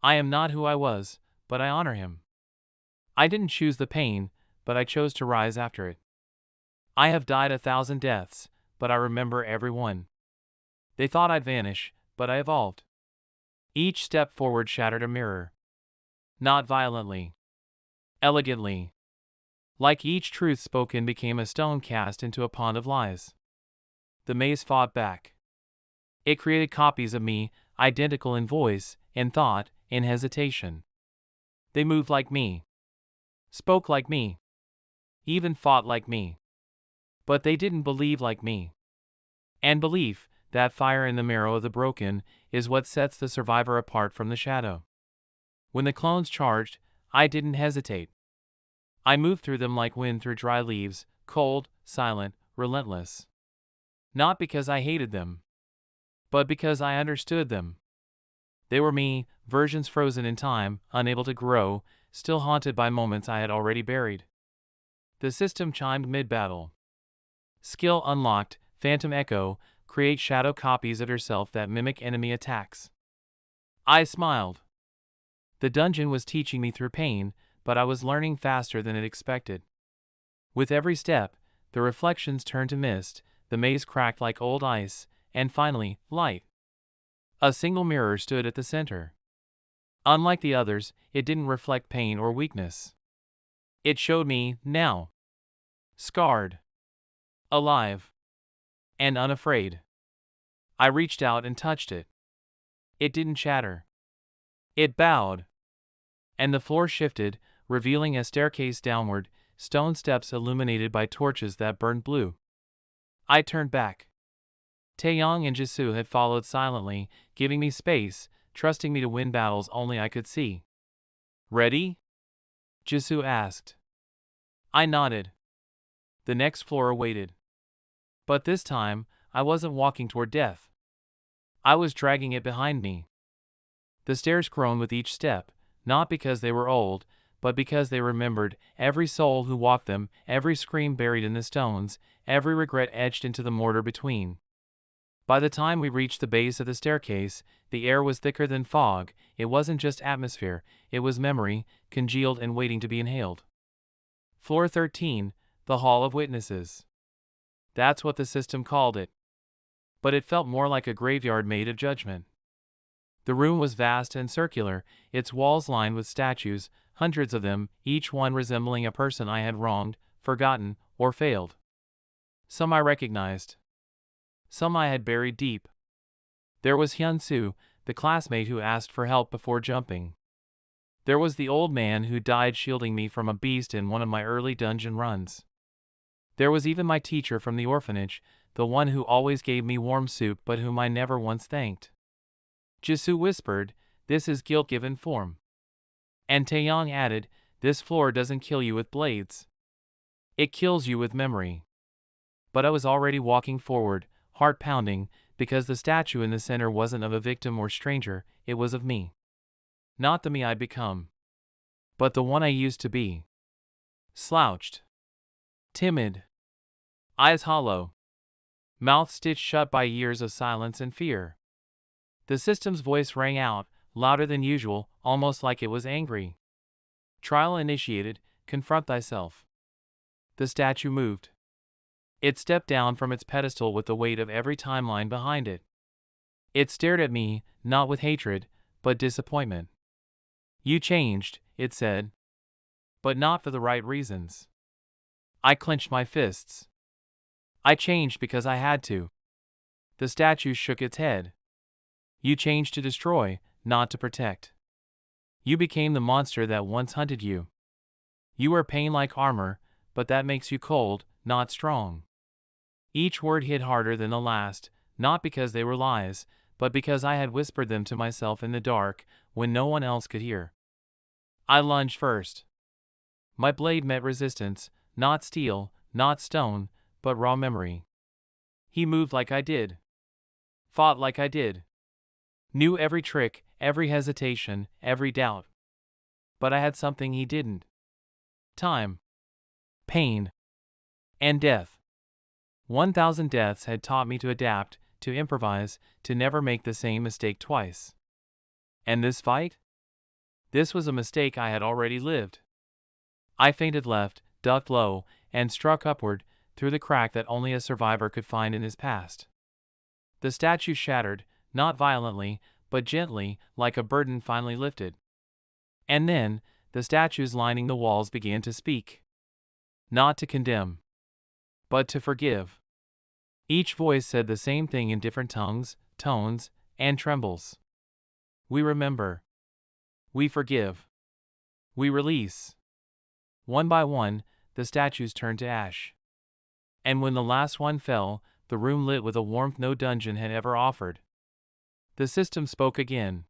I am not who I was, but I honor him. I didn't choose the pain, but I chose to rise after it. I have died 1,000 deaths, but I remember every one. They thought I'd vanish, but I evolved. Each step forward shattered a mirror. Not violently. Elegantly. Like each truth spoken became a stone cast into a pond of lies. The maze fought back. It created copies of me, identical in voice, in thought, in hesitation. They moved like me. Spoke like me. Even fought like me. But they didn't believe like me. And belief, that fire in the marrow of the broken, is what sets the survivor apart from the shadow. When the clones charged, I didn't hesitate. I moved through them like wind through dry leaves, cold, silent, relentless. Not because I hated them, but because I understood them. They were me, versions frozen in time, unable to grow, still haunted by moments I had already buried. The system chimed mid-battle. Skill unlocked, Phantom Echo, create shadow copies of yourself that mimic enemy attacks. I smiled. The dungeon was teaching me through pain, but I was learning faster than it expected. With every step, the reflections turned to mist, the maze cracked like old ice, and finally, light. A single mirror stood at the center. Unlike the others, it didn't reflect pain or weakness. It showed me, now. Scarred. Alive. And unafraid. I reached out and touched it. It didn't chatter. It bowed. And the floor shifted, revealing a staircase downward, stone steps illuminated by torches that burned blue. I turned back. Taeyong and Jisoo had followed silently, giving me space, trusting me to win battles only I could see. Ready? Jisoo asked. I nodded. The next floor awaited. But this time, I wasn't walking toward death. I was dragging it behind me. The stairs groaned with each step, not because they were old, but because they remembered every soul who walked them, every scream buried in the stones, every regret etched into the mortar between. By the time we reached the base of the staircase, the air was thicker than fog. It wasn't just atmosphere, it was memory, congealed and waiting to be inhaled. Floor 13, the Hall of Witnesses. That's what the system called it. But it felt more like a graveyard made of judgment. The room was vast and circular, its walls lined with statues, hundreds of them, each one resembling a person I had wronged, forgotten, or failed. Some I recognized. Some I had buried deep. There was Hyun-soo, the classmate who asked for help before jumping. There was the old man who died shielding me from a beast in one of my early dungeon runs. There was even my teacher from the orphanage, the one who always gave me warm soup but whom I never once thanked. Jisoo whispered, "This is guilt given form." And Taeyong added, "This floor doesn't kill you with blades. It kills you with memory." But I was already walking forward, heart pounding, because the statue in the center wasn't of a victim or stranger, it was of me. Not the me I'd become, but the one I used to be. Slouched. Timid. Eyes hollow. Mouth stitched shut by years of silence and fear. The system's voice rang out, louder than usual, almost like it was angry. Trial initiated, confront thyself. The statue moved. It stepped down from its pedestal with the weight of every timeline behind it. It stared at me, not with hatred, but disappointment. You changed, it said. But not for the right reasons. I clenched my fists. I changed because I had to. The statue shook its head. You changed to destroy, not to protect. You became the monster that once hunted you. You wear pain like armor, but that makes you cold, not strong. Each word hit harder than the last, not because they were lies, but because I had whispered them to myself in the dark, when no one else could hear. I lunged first. My blade met resistance, not steel, not stone, but raw memory. He moved like I did. Fought like I did. Knew every trick, every hesitation, every doubt. But I had something he didn't. Time. Pain. And death. 1,000 deaths had taught me to adapt, to improvise, to never make the same mistake twice. And this fight? This was a mistake I had already lived. I feinted left, ducked low, and struck upward, through the crack that only a survivor could find in his past. The statue shattered, not violently, but gently, like a burden finally lifted. And then, the statues lining the walls began to speak. Not to condemn, but to forgive. Each voice said the same thing in different tongues, tones, and trembles. We remember. We forgive. We release. One by one, the statues turned to ash. And when the last one fell, the room lit with a warmth no dungeon had ever offered. The system spoke again.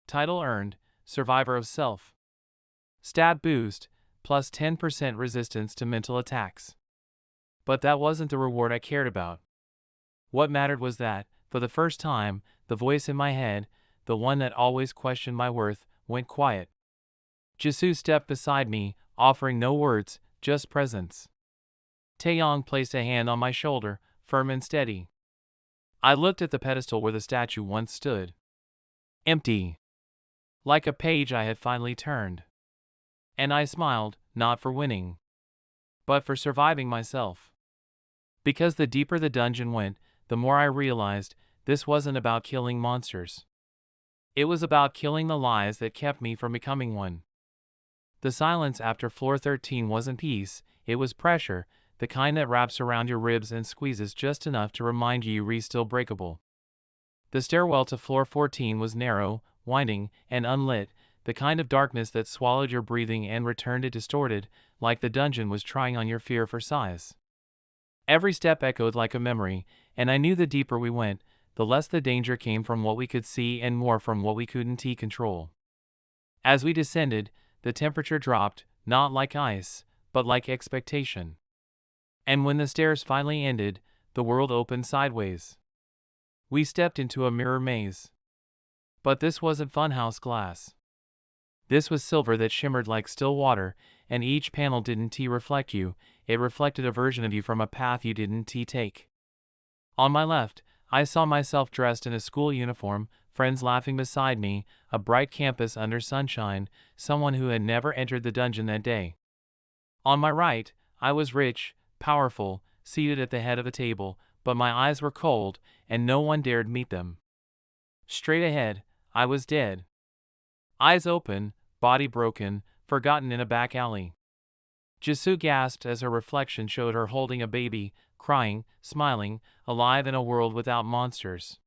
Title earned, Survivor of Self. Stat boost, plus 10% resistance to mental attacks. But that wasn't the reward I cared about. What mattered was that, for the first time, the voice in my head, the one that always questioned my worth, went quiet. Jisoo stepped beside me, offering no words, just presence. Taeyong placed a hand on my shoulder, firm and steady. I looked at the pedestal where the statue once stood. Empty. Like a page I had finally turned. And I smiled, not for winning, but for surviving myself. Because the deeper the dungeon went, the more I realized this wasn't about killing monsters. It was about killing the lies that kept me from becoming one. The silence after floor 13 wasn't peace, it was pressure, the kind that wraps around your ribs and squeezes just enough to remind you're still breakable. The stairwell to floor 14 was narrow, winding, and unlit, the kind of darkness that swallowed your breathing and returned it distorted, like the dungeon was trying on your fear for size. Every step echoed like a memory, and I knew the deeper we went, the less the danger came from what we could see and more from what we couldn't control. As we descended, the temperature dropped, not like ice, but like expectation. And when the stairs finally ended, the world opened sideways. We stepped into a mirror maze. But this wasn't funhouse glass. This was silver that shimmered like still water, and each panel didn't reflect you, it reflected a version of you from a path you didn't take. On my left, I saw myself dressed in a school uniform, friends laughing beside me, a bright campus under sunshine, someone who had never entered the dungeon that day. On my right, I was rich, powerful, seated at the head of a table, but my eyes were cold, and no one dared meet them. Straight ahead, I was dead. Eyes open, body broken, forgotten in a back alley. Jisoo gasped as her reflection showed her holding a baby, crying, smiling, alive in a world without monsters.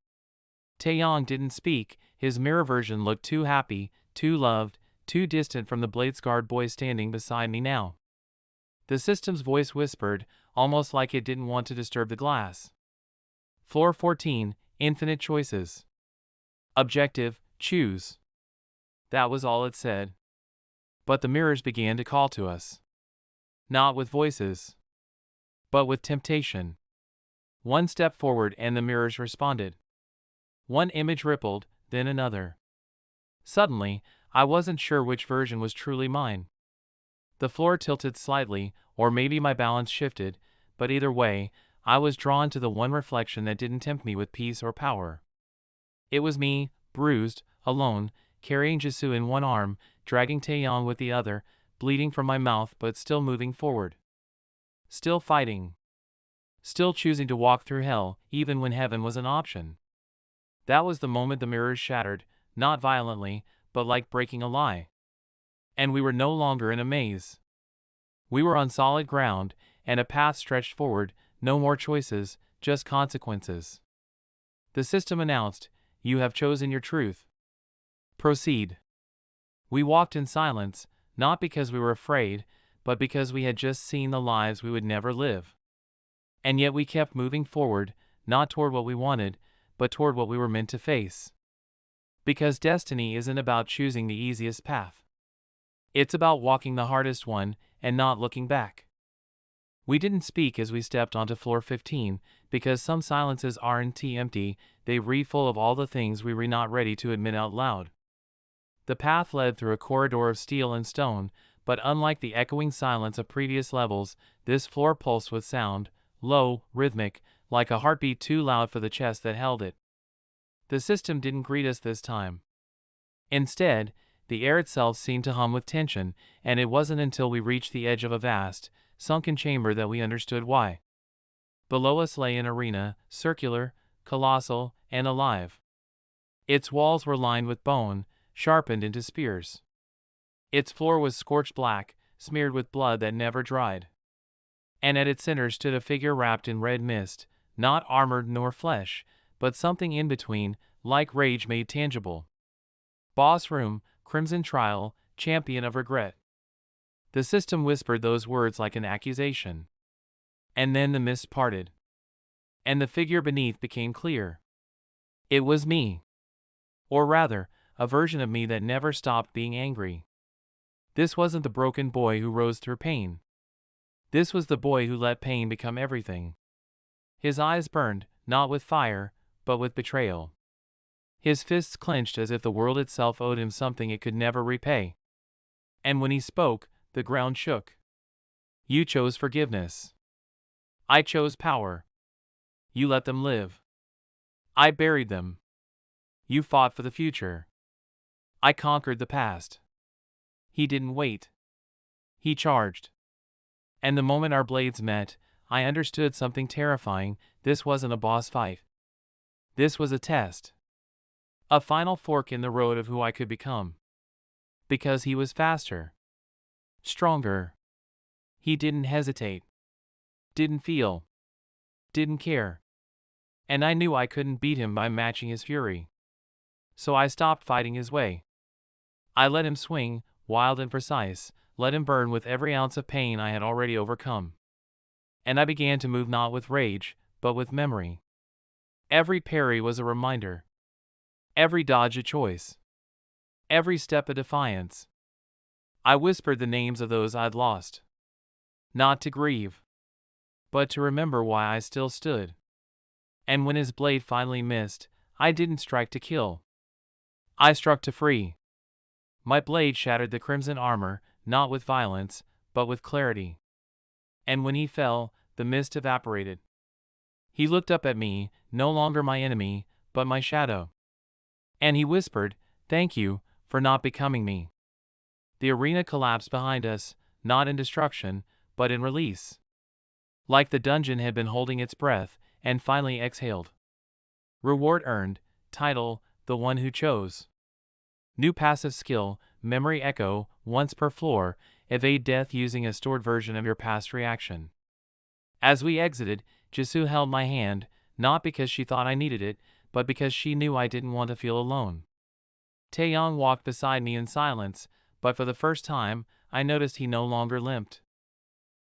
Taeyong didn't speak, his mirror version looked too happy, too loved, too distant from the blade-scarred boy standing beside me now. The system's voice whispered, almost like it didn't want to disturb the glass. Floor 14, infinite choices. Objective, choose. That was all it said. But the mirrors began to call to us. Not with voices, but with temptation. One step forward and the mirrors responded. One image rippled, then another. Suddenly, I wasn't sure which version was truly mine. The floor tilted slightly, or maybe my balance shifted, but either way, I was drawn to the one reflection that didn't tempt me with peace or power. It was me, bruised, alone, carrying Jisoo in one arm, dragging Taeyong with the other, bleeding from my mouth but still moving forward. Still fighting. Still choosing to walk through hell, even when heaven was an option. That was the moment the mirrors shattered, not violently, but like breaking a lie. And we were no longer in a maze. We were on solid ground, and a path stretched forward, no more choices, just consequences. The system announced, "You have chosen your truth. Proceed." We walked in silence, not because we were afraid, but because we had just seen the lives we would never live. And yet we kept moving forward, not toward what we wanted, but toward what we were meant to face. Because destiny isn't about choosing the easiest path. It's about walking the hardest one, and not looking back. We didn't speak as we stepped onto floor 15, because some silences aren't empty, they breathe full of all the things we were not ready to admit out loud. The path led through a corridor of steel and stone, but unlike the echoing silence of previous levels, this floor pulsed with sound, low, rhythmic, like a heartbeat too loud for the chest that held it. The system didn't greet us this time. Instead, the air itself seemed to hum with tension, and it wasn't until we reached the edge of a vast, sunken chamber that we understood why. Below us lay an arena, circular, colossal, and alive. Its walls were lined with bone, sharpened into spears. Its floor was scorched black, smeared with blood that never dried. And at its center stood a figure wrapped in red mist, not armored nor flesh, but something in between, like rage made tangible. Boss Room, Crimson Trial, Champion of Regret. The system whispered those words like an accusation. And then the mist parted. And the figure beneath became clear. It was me. Or rather, a version of me that never stopped being angry. This wasn't the broken boy who rose through pain. This was the boy who let pain become everything. His eyes burned, not with fire, but with betrayal. His fists clenched as if the world itself owed him something it could never repay. And when he spoke, the ground shook. You chose forgiveness. I chose power. You let them live. I buried them. You fought for the future. I conquered the past. He didn't wait. He charged. And the moment our blades met, I understood something terrifying. This wasn't a boss fight. This was a test. A final fork in the road of who I could become. Because he was faster. Stronger. He didn't hesitate. Didn't feel. Didn't care. And I knew I couldn't beat him by matching his fury. So I stopped fighting his way. I let him swing, wild and precise, let him burn with every ounce of pain I had already overcome. And I began to move not with rage, but with memory. Every parry was a reminder. Every dodge a choice. Every step a defiance. I whispered the names of those I'd lost. Not to grieve, but to remember why I still stood. And when his blade finally missed, I didn't strike to kill. I struck to free. My blade shattered the crimson armor, not with violence, but with clarity. And when he fell, the mist evaporated. He looked up at me, no longer my enemy, but my shadow. And he whispered, "Thank you, for not becoming me." The arena collapsed behind us, not in destruction, but in release. Like the dungeon had been holding its breath, and finally exhaled. Reward earned, title, the one who chose. New passive skill, memory echo, once per floor, evade death using a stored version of your past reaction. As we exited, Jisoo held my hand, not because she thought I needed it, but because she knew I didn't want to feel alone. Taeyong walked beside me in silence, but for the first time, I noticed he no longer limped.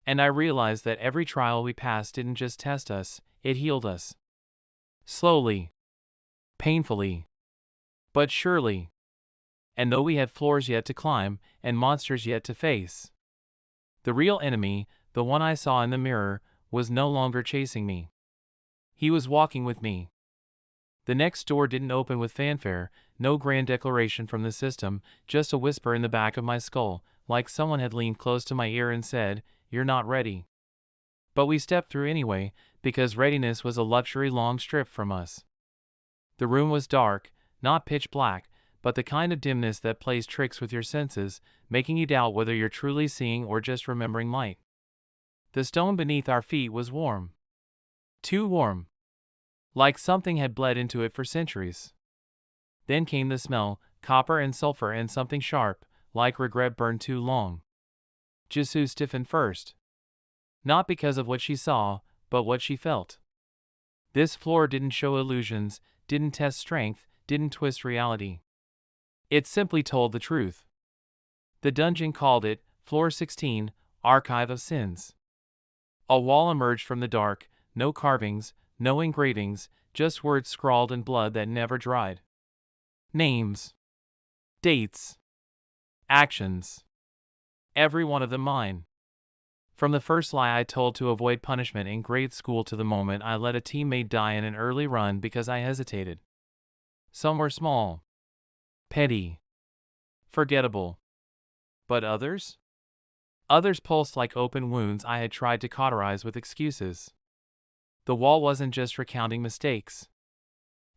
And I realized that every trial we passed didn't just test us, it healed us. Slowly. Painfully. But surely. And though we had floors yet to climb, and monsters yet to face, the real enemy, the one I saw in the mirror, was no longer chasing me. He was walking with me. The next door didn't open with fanfare, no grand declaration from the system, just a whisper in the back of my skull, like someone had leaned close to my ear and said, "You're not ready." But we stepped through anyway, because readiness was a luxury long stripped from us. The room was dark, not pitch black, but the kind of dimness that plays tricks with your senses, making you doubt whether you're truly seeing or just remembering light. The stone beneath our feet was warm. Too warm. Like something had bled into it for centuries. Then came the smell, copper and sulfur and something sharp, like regret burned too long. Jisoo stiffened first. Not because of what she saw, but what she felt. This floor didn't show illusions, didn't test strength, didn't twist reality. It simply told the truth. The dungeon called it, Floor 16, Archive of Sins. A wall emerged from the dark, no carvings, no engravings, just words scrawled in blood that never dried. Names. Dates. Actions. Every one of them mine. From the first lie I told to avoid punishment in grade school to the moment I let a teammate die in an early run because I hesitated. Some were small. Petty. Forgettable. But others? Others pulsed like open wounds I had tried to cauterize with excuses. The wall wasn't just recounting mistakes.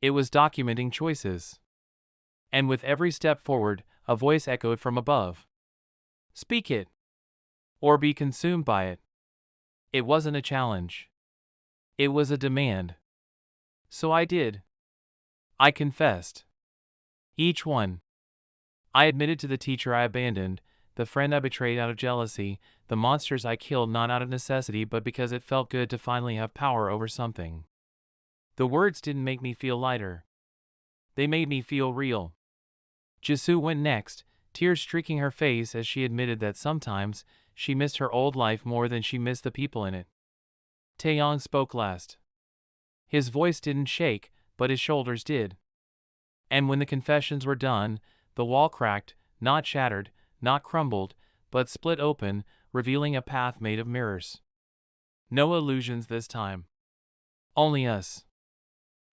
It was documenting choices. And with every step forward, a voice echoed from above. Speak it. Or be consumed by it. It wasn't a challenge. It was a demand. So I did. I confessed. Each one. I admitted to the teacher I abandoned, the friend I betrayed out of jealousy, the monsters I killed not out of necessity but because it felt good to finally have power over something. The words didn't make me feel lighter. They made me feel real. Jisoo went next, tears streaking her face as she admitted that sometimes she missed her old life more than she missed the people in it. Taeyong spoke last. His voice didn't shake, but his shoulders did. And when the confessions were done, the wall cracked, not shattered, not crumbled, but split open, revealing a path made of mirrors. No illusions this time. Only us.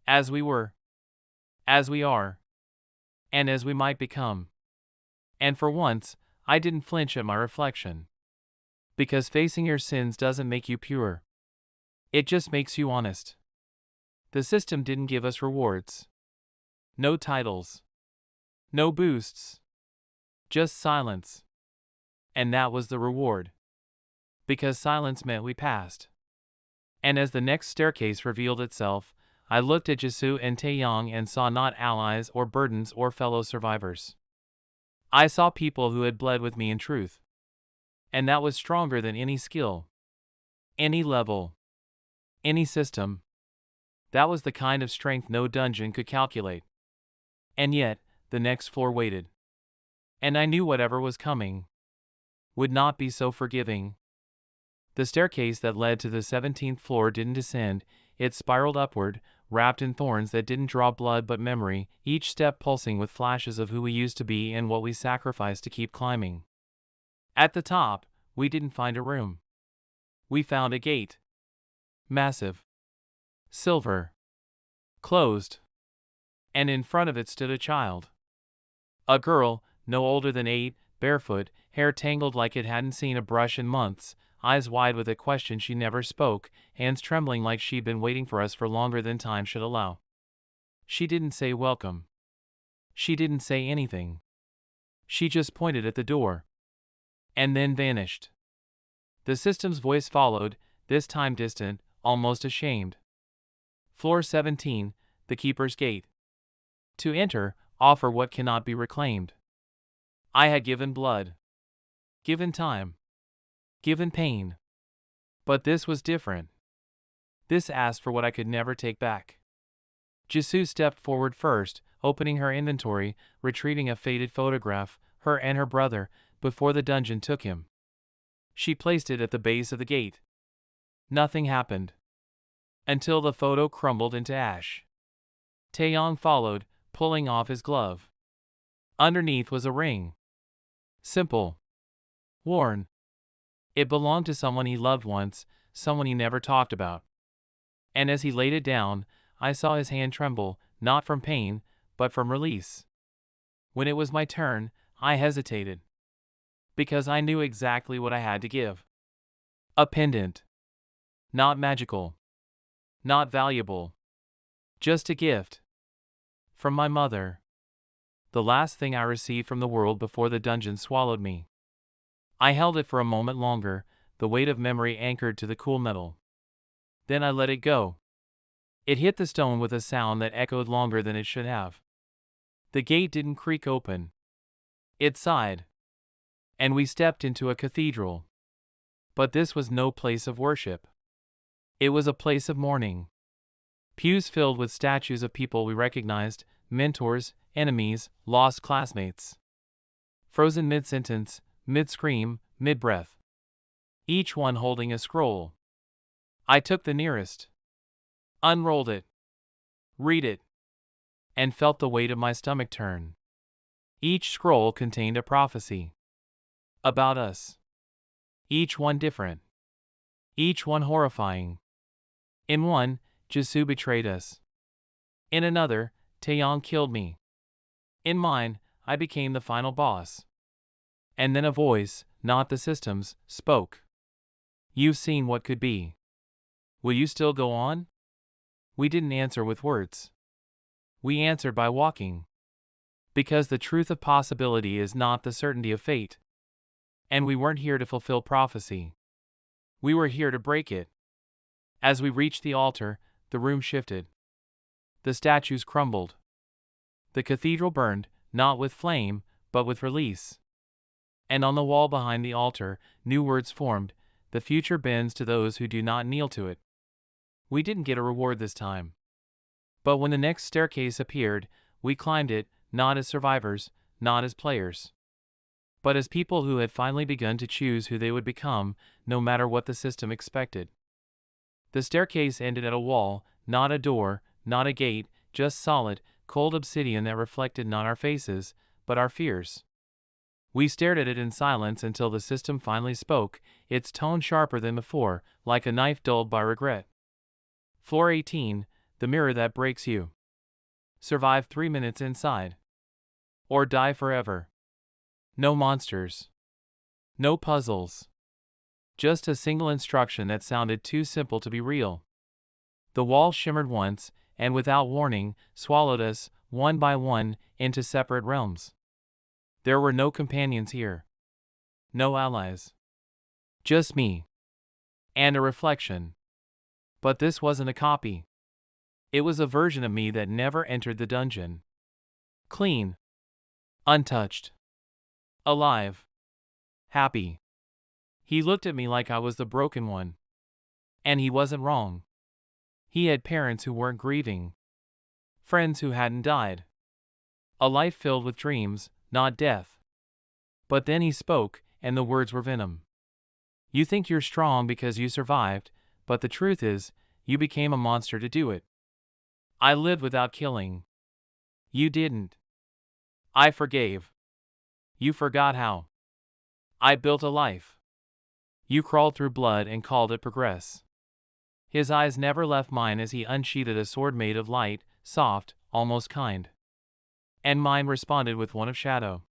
As we were, as we are, and as we might become. And for once, I didn't flinch at my reflection. Because facing your sins doesn't make you pure. It just makes you honest. The system didn't give us rewards. No titles. No boosts. Just silence. And that was the reward. Because silence meant we passed. And as the next staircase revealed itself, I looked at Jisoo and Taeyong and saw not allies or burdens or fellow survivors. I saw people who had bled with me in truth. And that was stronger than any skill. Any level. Any system. That was the kind of strength no dungeon could calculate. And yet, the next floor waited. And I knew whatever was coming would not be so forgiving. The staircase that led to the 17th floor didn't descend, it spiraled upward, wrapped in thorns that didn't draw blood but memory, each step pulsing with flashes of who we used to be and what we sacrificed to keep climbing. At the top, we didn't find a room. We found a gate. Massive. Silver. Closed. And in front of it stood a child. A girl, no older than 8, barefoot, hair tangled like it hadn't seen a brush in months, eyes wide with a question she never spoke, hands trembling like she'd been waiting for us for longer than time should allow. She didn't say welcome. She didn't say anything. She just pointed at the door. And then vanished. The system's voice followed, this time distant, almost ashamed. Floor 17, the Keeper's Gate. To enter, offer what cannot be reclaimed. I had given blood. Given time. Given pain. But this was different. This asked for what I could never take back. Jisoo stepped forward first, opening her inventory, retrieving a faded photograph, her and her brother, before the dungeon took him. She placed it at the base of the gate. Nothing happened. Until the photo crumbled into ash. Taeyong followed, pulling off his glove. Underneath was a ring. Simple. Worn. It belonged to someone he loved once, someone he never talked about. And as he laid it down, I saw his hand tremble, not from pain, but from release. When it was my turn, I hesitated. Because I knew exactly what I had to give. A pendant. Not magical. Not valuable. Just a gift. From my mother. The last thing I received from the world before the dungeon swallowed me. I held it for a moment longer, the weight of memory anchored to the cool metal. Then I let it go. It hit the stone with a sound that echoed longer than it should have. The gate didn't creak open. It sighed. And we stepped into a cathedral. But this was no place of worship. It was a place of mourning. Pews filled with statues of people we recognized, mentors, enemies, lost classmates. Frozen mid-sentence, mid-scream, mid-breath. Each one holding a scroll. I took the nearest. Unrolled it. Read it. And felt the weight of my stomach turn. Each scroll contained a prophecy. About us. Each one different. Each one horrifying. In one, Jisoo betrayed us. In another, Taeyong killed me. In mine, I became the final boss. And then a voice, not the system's, spoke. You've seen what could be. Will you still go on? We didn't answer with words. We answered by walking. Because the truth of possibility is not the certainty of fate. And we weren't here to fulfill prophecy. We were here to break it. As we reached the altar, the room shifted. The statues crumbled. The cathedral burned, not with flame, but with release. And on the wall behind the altar, new words formed, the future bends to those who do not kneel to it. We didn't get a reward this time. But when the next staircase appeared, we climbed it, not as survivors, not as players, but as people who had finally begun to choose who they would become, no matter what the system expected. The staircase ended at a wall, not a door, not a gate, just solid, cold obsidian that reflected not our faces, but our fears. We stared at it in silence until the system finally spoke, its tone sharper than before, like a knife dulled by regret. Floor 18, the mirror that breaks you. Survive 3 minutes inside. Or die forever. No monsters. No puzzles. Just a single instruction that sounded too simple to be real. The wall shimmered once, and without warning, swallowed us, one by one, into separate realms. There were no companions here. No allies. Just me. And a reflection. But this wasn't a copy. It was a version of me that never entered the dungeon. Clean. Untouched. Alive. Happy. He looked at me like I was the broken one. And he wasn't wrong. He had parents who weren't grieving. Friends who hadn't died. A life filled with dreams, not death. But then he spoke, and the words were venom. You think you're strong because you survived, but the truth is, you became a monster to do it. I lived without killing. You didn't. I forgave. You forgot how. I built a life. You crawled through blood and called it progress. His eyes never left mine as he unsheathed a sword made of light, soft, almost kind. And mine responded with one of shadow.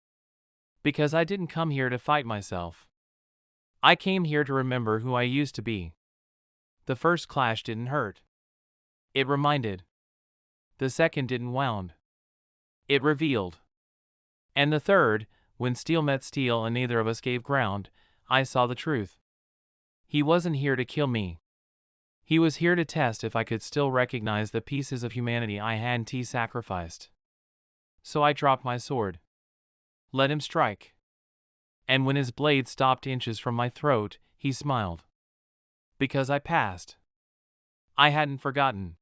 Because I didn't come here to fight myself. I came here to remember who I used to be. The first clash didn't hurt. It reminded. The second didn't wound. It revealed. And the third, when steel met steel and neither of us gave ground, I saw the truth. He wasn't here to kill me. He was here to test if I could still recognize the pieces of humanity I hadn't sacrificed. So I dropped my sword. Let him strike. And when his blade stopped inches from my throat, he smiled. Because I passed. I hadn't forgotten.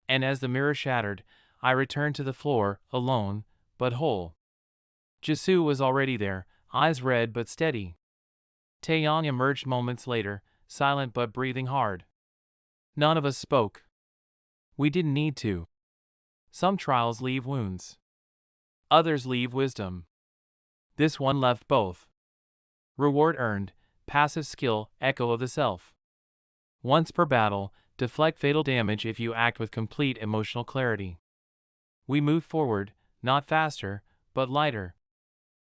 And as the mirror shattered, I returned to the floor, alone, but whole. Jisoo was already there, eyes red but steady. Taeyong emerged moments later, silent but breathing hard. None of us spoke. We didn't need to. Some trials leave wounds. Others leave wisdom. This one left both. Reward earned, passive skill, echo of the self. Once per battle, deflect fatal damage if you act with complete emotional clarity. We moved forward, not faster, but lighter.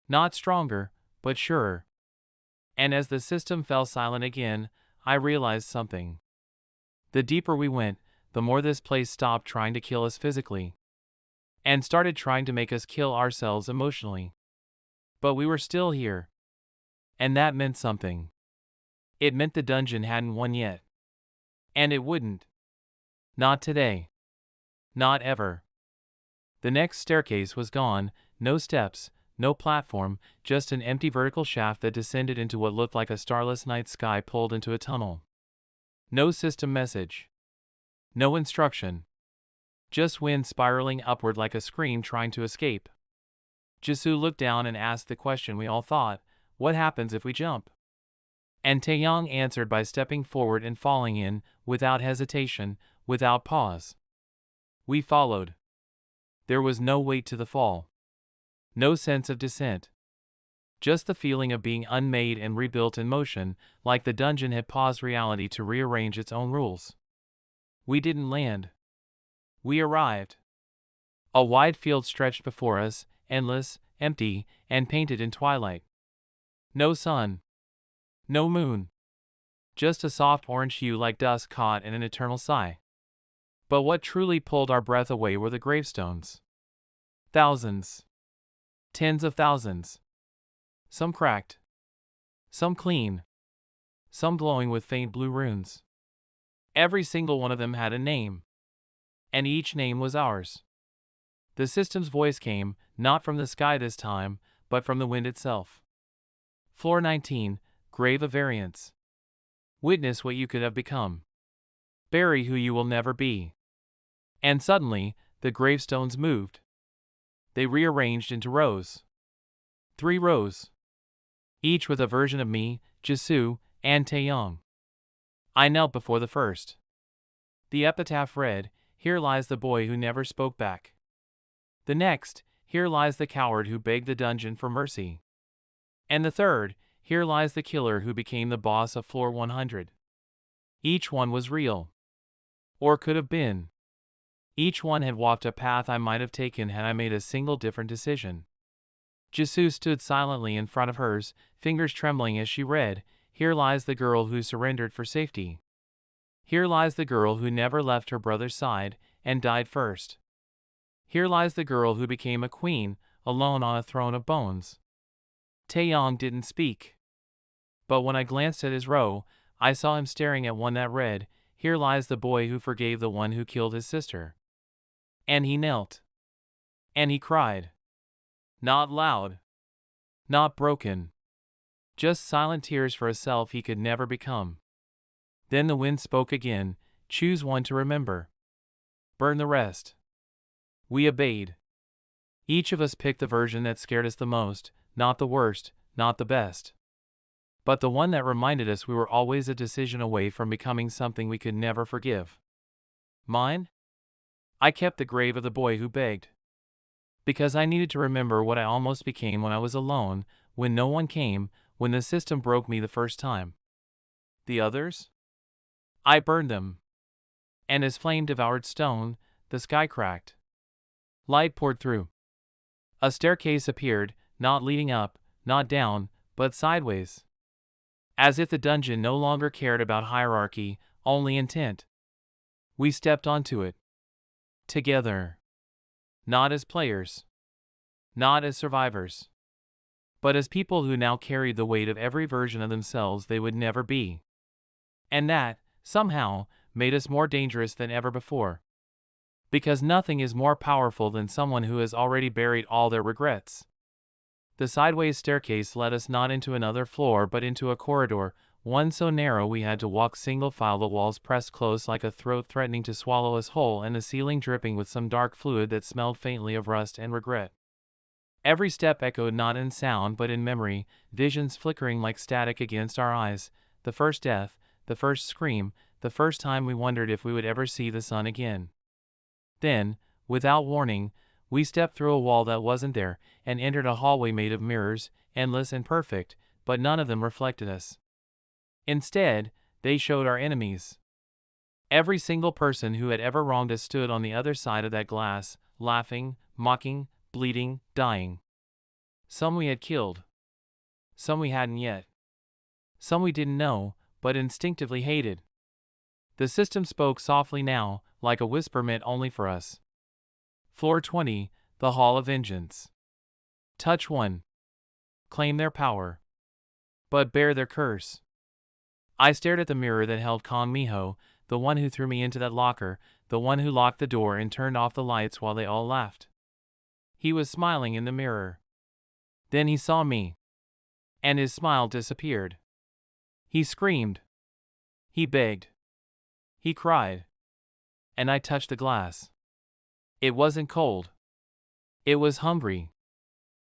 Not stronger, but surer. And as the system fell silent again, I realized something. The deeper we went, the more this place stopped trying to kill us physically. And started trying to make us kill ourselves emotionally. But we were still here. And that meant something. It meant the dungeon hadn't won yet. And it wouldn't. Not today. Not ever. The next staircase was gone, no steps, no platform, just an empty vertical shaft that descended into what looked like a starless night sky pulled into a tunnel. No system message. No instruction. Just wind spiraling upward like a scream trying to escape. Jisoo looked down and asked the question we all thought, what happens if we jump? And Taeyong answered by stepping forward and falling in, without hesitation, without pause. We followed. There was no weight to the fall. No sense of descent. Just the feeling of being unmade and rebuilt in motion, like the dungeon had paused reality to rearrange its own rules. We didn't land. We arrived. A wide field stretched before us, endless, empty, and painted in twilight. No sun. No moon. Just a soft orange hue like dust caught in an eternal sigh. But what truly pulled our breath away were the gravestones. Thousands. Tens of thousands. Some cracked. Some clean. Some glowing with faint blue runes. Every single one of them had a name. And each name was ours. The system's voice came, not from the sky this time, but from the wind itself. Floor 19, Grave of Variance. Witness what you could have become. Bury who you will never be. And suddenly, the gravestones moved. They rearranged into rows. 3 rows. Each with a version of me, Jisoo, and Taeyong. I knelt before the first. The epitaph read, "Here lies the boy who never spoke back." The next, "Here lies the coward who begged the dungeon for mercy." And the third, "Here lies the killer who became the boss of floor 100. Each one was real. Or could have been. Each one had walked a path I might have taken had I made a single different decision. Jisoo stood silently in front of hers, fingers trembling as she read, "Here lies the girl who surrendered for safety. Here lies the girl who never left her brother's side, and died first. Here lies the girl who became a queen, alone on a throne of bones." Taeyong didn't speak. But when I glanced at his row, I saw him staring at one that read, "Here lies the boy who forgave the one who killed his sister." And he knelt. And he cried. Not loud. Not broken. Just silent tears for a self he could never become. Then the wind spoke again, "Choose one to remember. Burn the rest." We obeyed. Each of us picked the version that scared us the most, not the worst, not the best, but the one that reminded us we were always a decision away from becoming something we could never forgive. Mine? I kept the grave of the boy who begged. Because I needed to remember what I almost became when I was alone, when no one came, when the system broke me the first time. The others? I burned them. And as flame devoured stone, the sky cracked. Light poured through. A staircase appeared, not leading up, not down, but sideways. As if the dungeon no longer cared about hierarchy, only intent. We stepped onto it. Together. Not as players. Not as survivors. But as people who now carried the weight of every version of themselves they would never be. And that, somehow, made us more dangerous than ever before. Because nothing is more powerful than someone who has already buried all their regrets. The sideways staircase led us not into another floor but into a corridor, one so narrow we had to walk single file, the walls pressed close like a throat threatening to swallow us whole, and the ceiling dripping with some dark fluid that smelled faintly of rust and regret. Every step echoed not in sound but in memory, visions flickering like static against our eyes, the first death, the first scream, the first time we wondered if we would ever see the sun again. Then, without warning, we stepped through a wall that wasn't there, and entered a hallway made of mirrors, endless and perfect, but none of them reflected us. Instead, they showed our enemies. Every single person who had ever wronged us stood on the other side of that glass, laughing, mocking, bleeding, dying. Some we had killed. Some we hadn't yet. Some we didn't know, but instinctively hated. The system spoke softly now, like a whisper meant only for us. Floor 20, the Hall of Vengeance. Touch 1. Claim their power. But bear their curse. I stared at the mirror that held Kong Miho, the one who threw me into that locker, the one who locked the door and turned off the lights while they all laughed. He was smiling in the mirror. Then he saw me. And his smile disappeared. He screamed. He begged. He cried. And I touched the glass. It wasn't cold. It was hungry.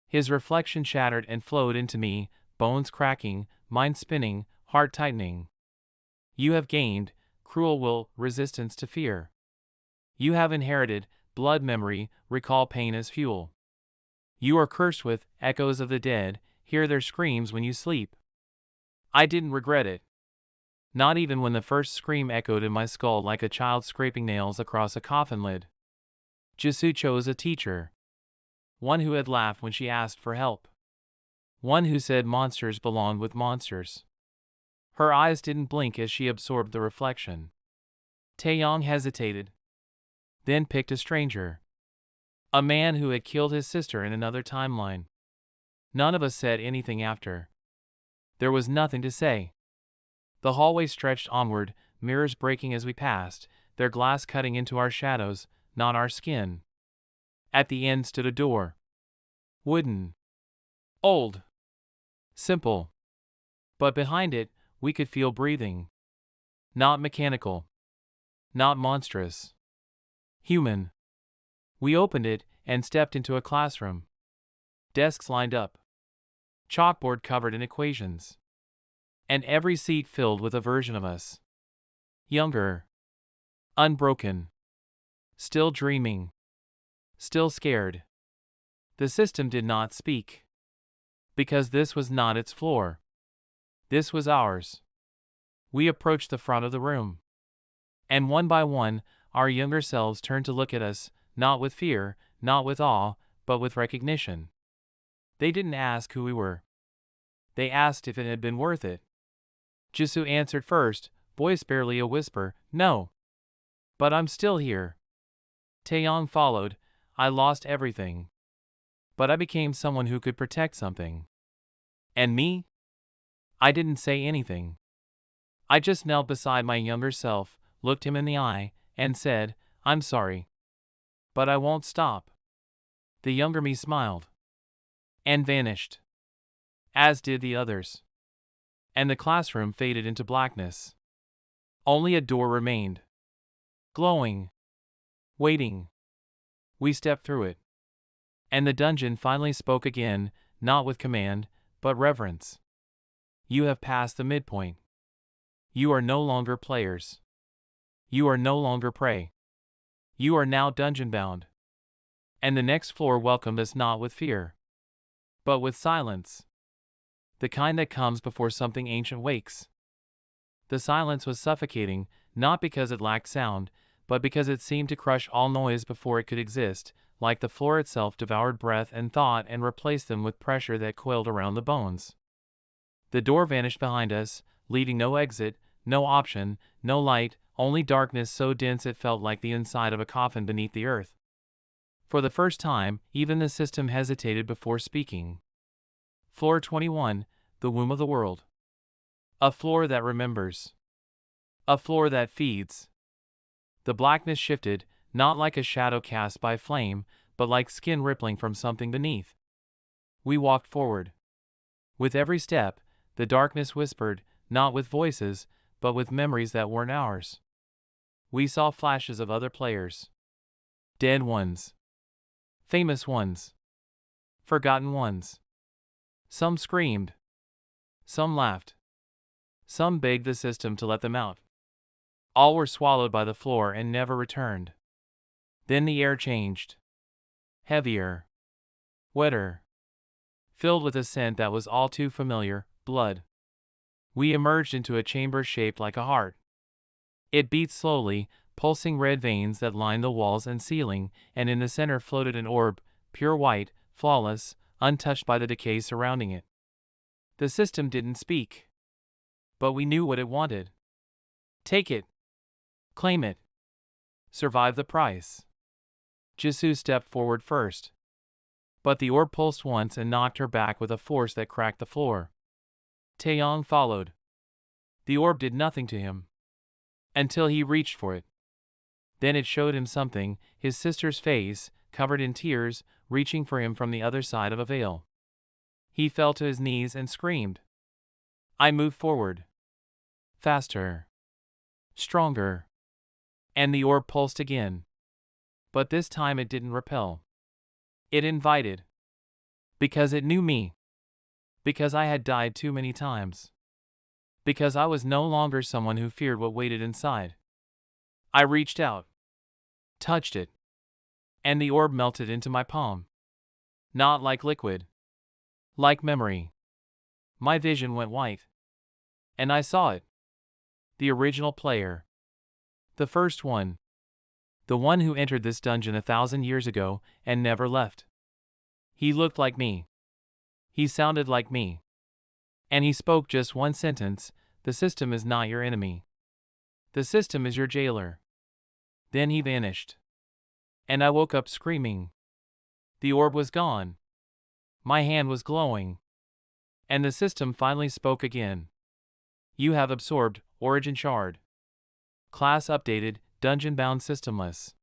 His reflection shattered and flowed into me, bones cracking, mind spinning, heart tightening. You have gained, cruel will, resistance to fear. You have inherited, blood memory, recall pain as fuel. You are cursed with, echoes of the dead, hear their screams when you sleep. I didn't regret it. Not even when the first scream echoed in my skull like a child scraping nails across a coffin lid. Jisoo chose a teacher. One who had laughed when she asked for help. One who said monsters belonged with monsters. Her eyes didn't blink as she absorbed the reflection. Taeyong hesitated. Then picked a stranger. A man who had killed his sister in another timeline. None of us said anything after. There was nothing to say. The hallway stretched onward, mirrors breaking as we passed, their glass cutting into our shadows, not our skin. At the end stood a door. Wooden. Old. Simple. But behind it, we could feel breathing. Not mechanical. Not monstrous. Human. We opened it and stepped into a classroom. Desks lined up. Chalkboard covered in equations. And every seat filled with a version of us. Younger. Unbroken. Still dreaming. Still scared. The system did not speak. Because this was not its floor. This was ours. We approached the front of the room. And one by one, our younger selves turned to look at us, not with fear, not with awe, but with recognition. They didn't ask who we were. They asked if it had been worth it. Jisoo answered first, voice barely a whisper, "No. But I'm still here." Taeyong followed, "I lost everything. But I became someone who could protect something." "And me?" I didn't say anything. I just knelt beside my younger self, looked him in the eye, and said, "I'm sorry. But I won't stop." The younger me smiled. And vanished. As did the others. And the classroom faded into blackness. Only a door remained. Glowing. Waiting. We stepped through it. And the dungeon finally spoke again, not with command, but reverence. "You have passed the midpoint. You are no longer players. You are no longer prey. You are now dungeon-bound." And the next floor welcomed us not with fear, but with silence. The kind that comes before something ancient wakes. The silence was suffocating, not because it lacked sound, but because it seemed to crush all noise before it could exist, like the floor itself devoured breath and thought and replaced them with pressure that coiled around the bones. The door vanished behind us, leaving no exit, no option, no light, only darkness so dense it felt like the inside of a coffin beneath the earth. For the first time, even the system hesitated before speaking. Floor 21, the womb of the world. A floor that remembers. A floor that feeds. The blackness shifted, not like a shadow cast by flame, but like skin rippling from something beneath. We walked forward. With every step, the darkness whispered, not with voices, but with memories that weren't ours. We saw flashes of other players. Dead ones. Famous ones. Forgotten ones. Some screamed. Some laughed. Some begged the system to let them out. All were swallowed by the floor and never returned. Then the air changed. Heavier. Wetter. Filled with a scent that was all too familiar, blood. We emerged into a chamber shaped like a heart. It beat slowly, pulsing red veins that lined the walls and ceiling, and in the center floated an orb, pure white, flawless, untouched by the decay surrounding it. The system didn't speak. But we knew what it wanted. Take it. Claim it. Survive the price. Jisoo stepped forward first. But the orb pulsed once and knocked her back with a force that cracked the floor. Taeyong followed. The orb did nothing to him. Until he reached for it. Then it showed him something, his sister's face, covered in tears, reaching for him from the other side of a veil. He fell to his knees and screamed. I moved forward. Faster. Stronger. And the orb pulsed again. But this time it didn't repel. It invited. Because it knew me. Because I had died too many times. Because I was no longer someone who feared what waited inside. I reached out. Touched it. And the orb melted into my palm. Not like liquid. Like memory. My vision went white. And I saw it. The original player. The first one. The one who entered this dungeon 1,000 years ago and never left. He looked like me. He sounded like me. And he spoke just one sentence, the system is not your enemy. The system is your jailer. Then he vanished. And I woke up screaming. The orb was gone. My hand was glowing. And the system finally spoke again. You have absorbed Origin Shard. Class updated, dungeon-bound systemless.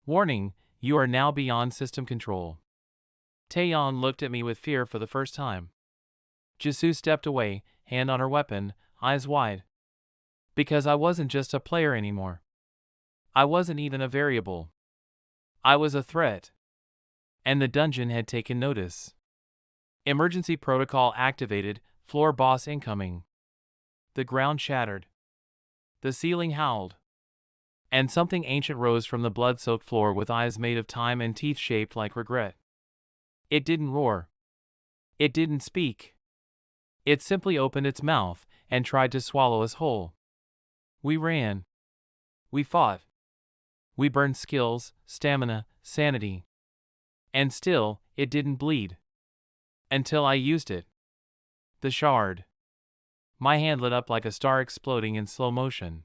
Warning, you are now beyond system control. Taeyong looked at me with fear for the first time. Jisoo stepped away, hand on her weapon, eyes wide. Because I wasn't just a player anymore. I wasn't even a variable. I was a threat. And the dungeon had taken notice. Emergency protocol activated, floor boss incoming. The ground shattered. The ceiling howled. And something ancient rose from the blood-soaked floor with eyes made of time and teeth shaped like regret. It didn't roar. It didn't speak. It simply opened its mouth and tried to swallow us whole. We ran. We fought. We burned skills, stamina, sanity. And still, it didn't bleed. Until I used it. The shard. My hand lit up like a star exploding in slow motion.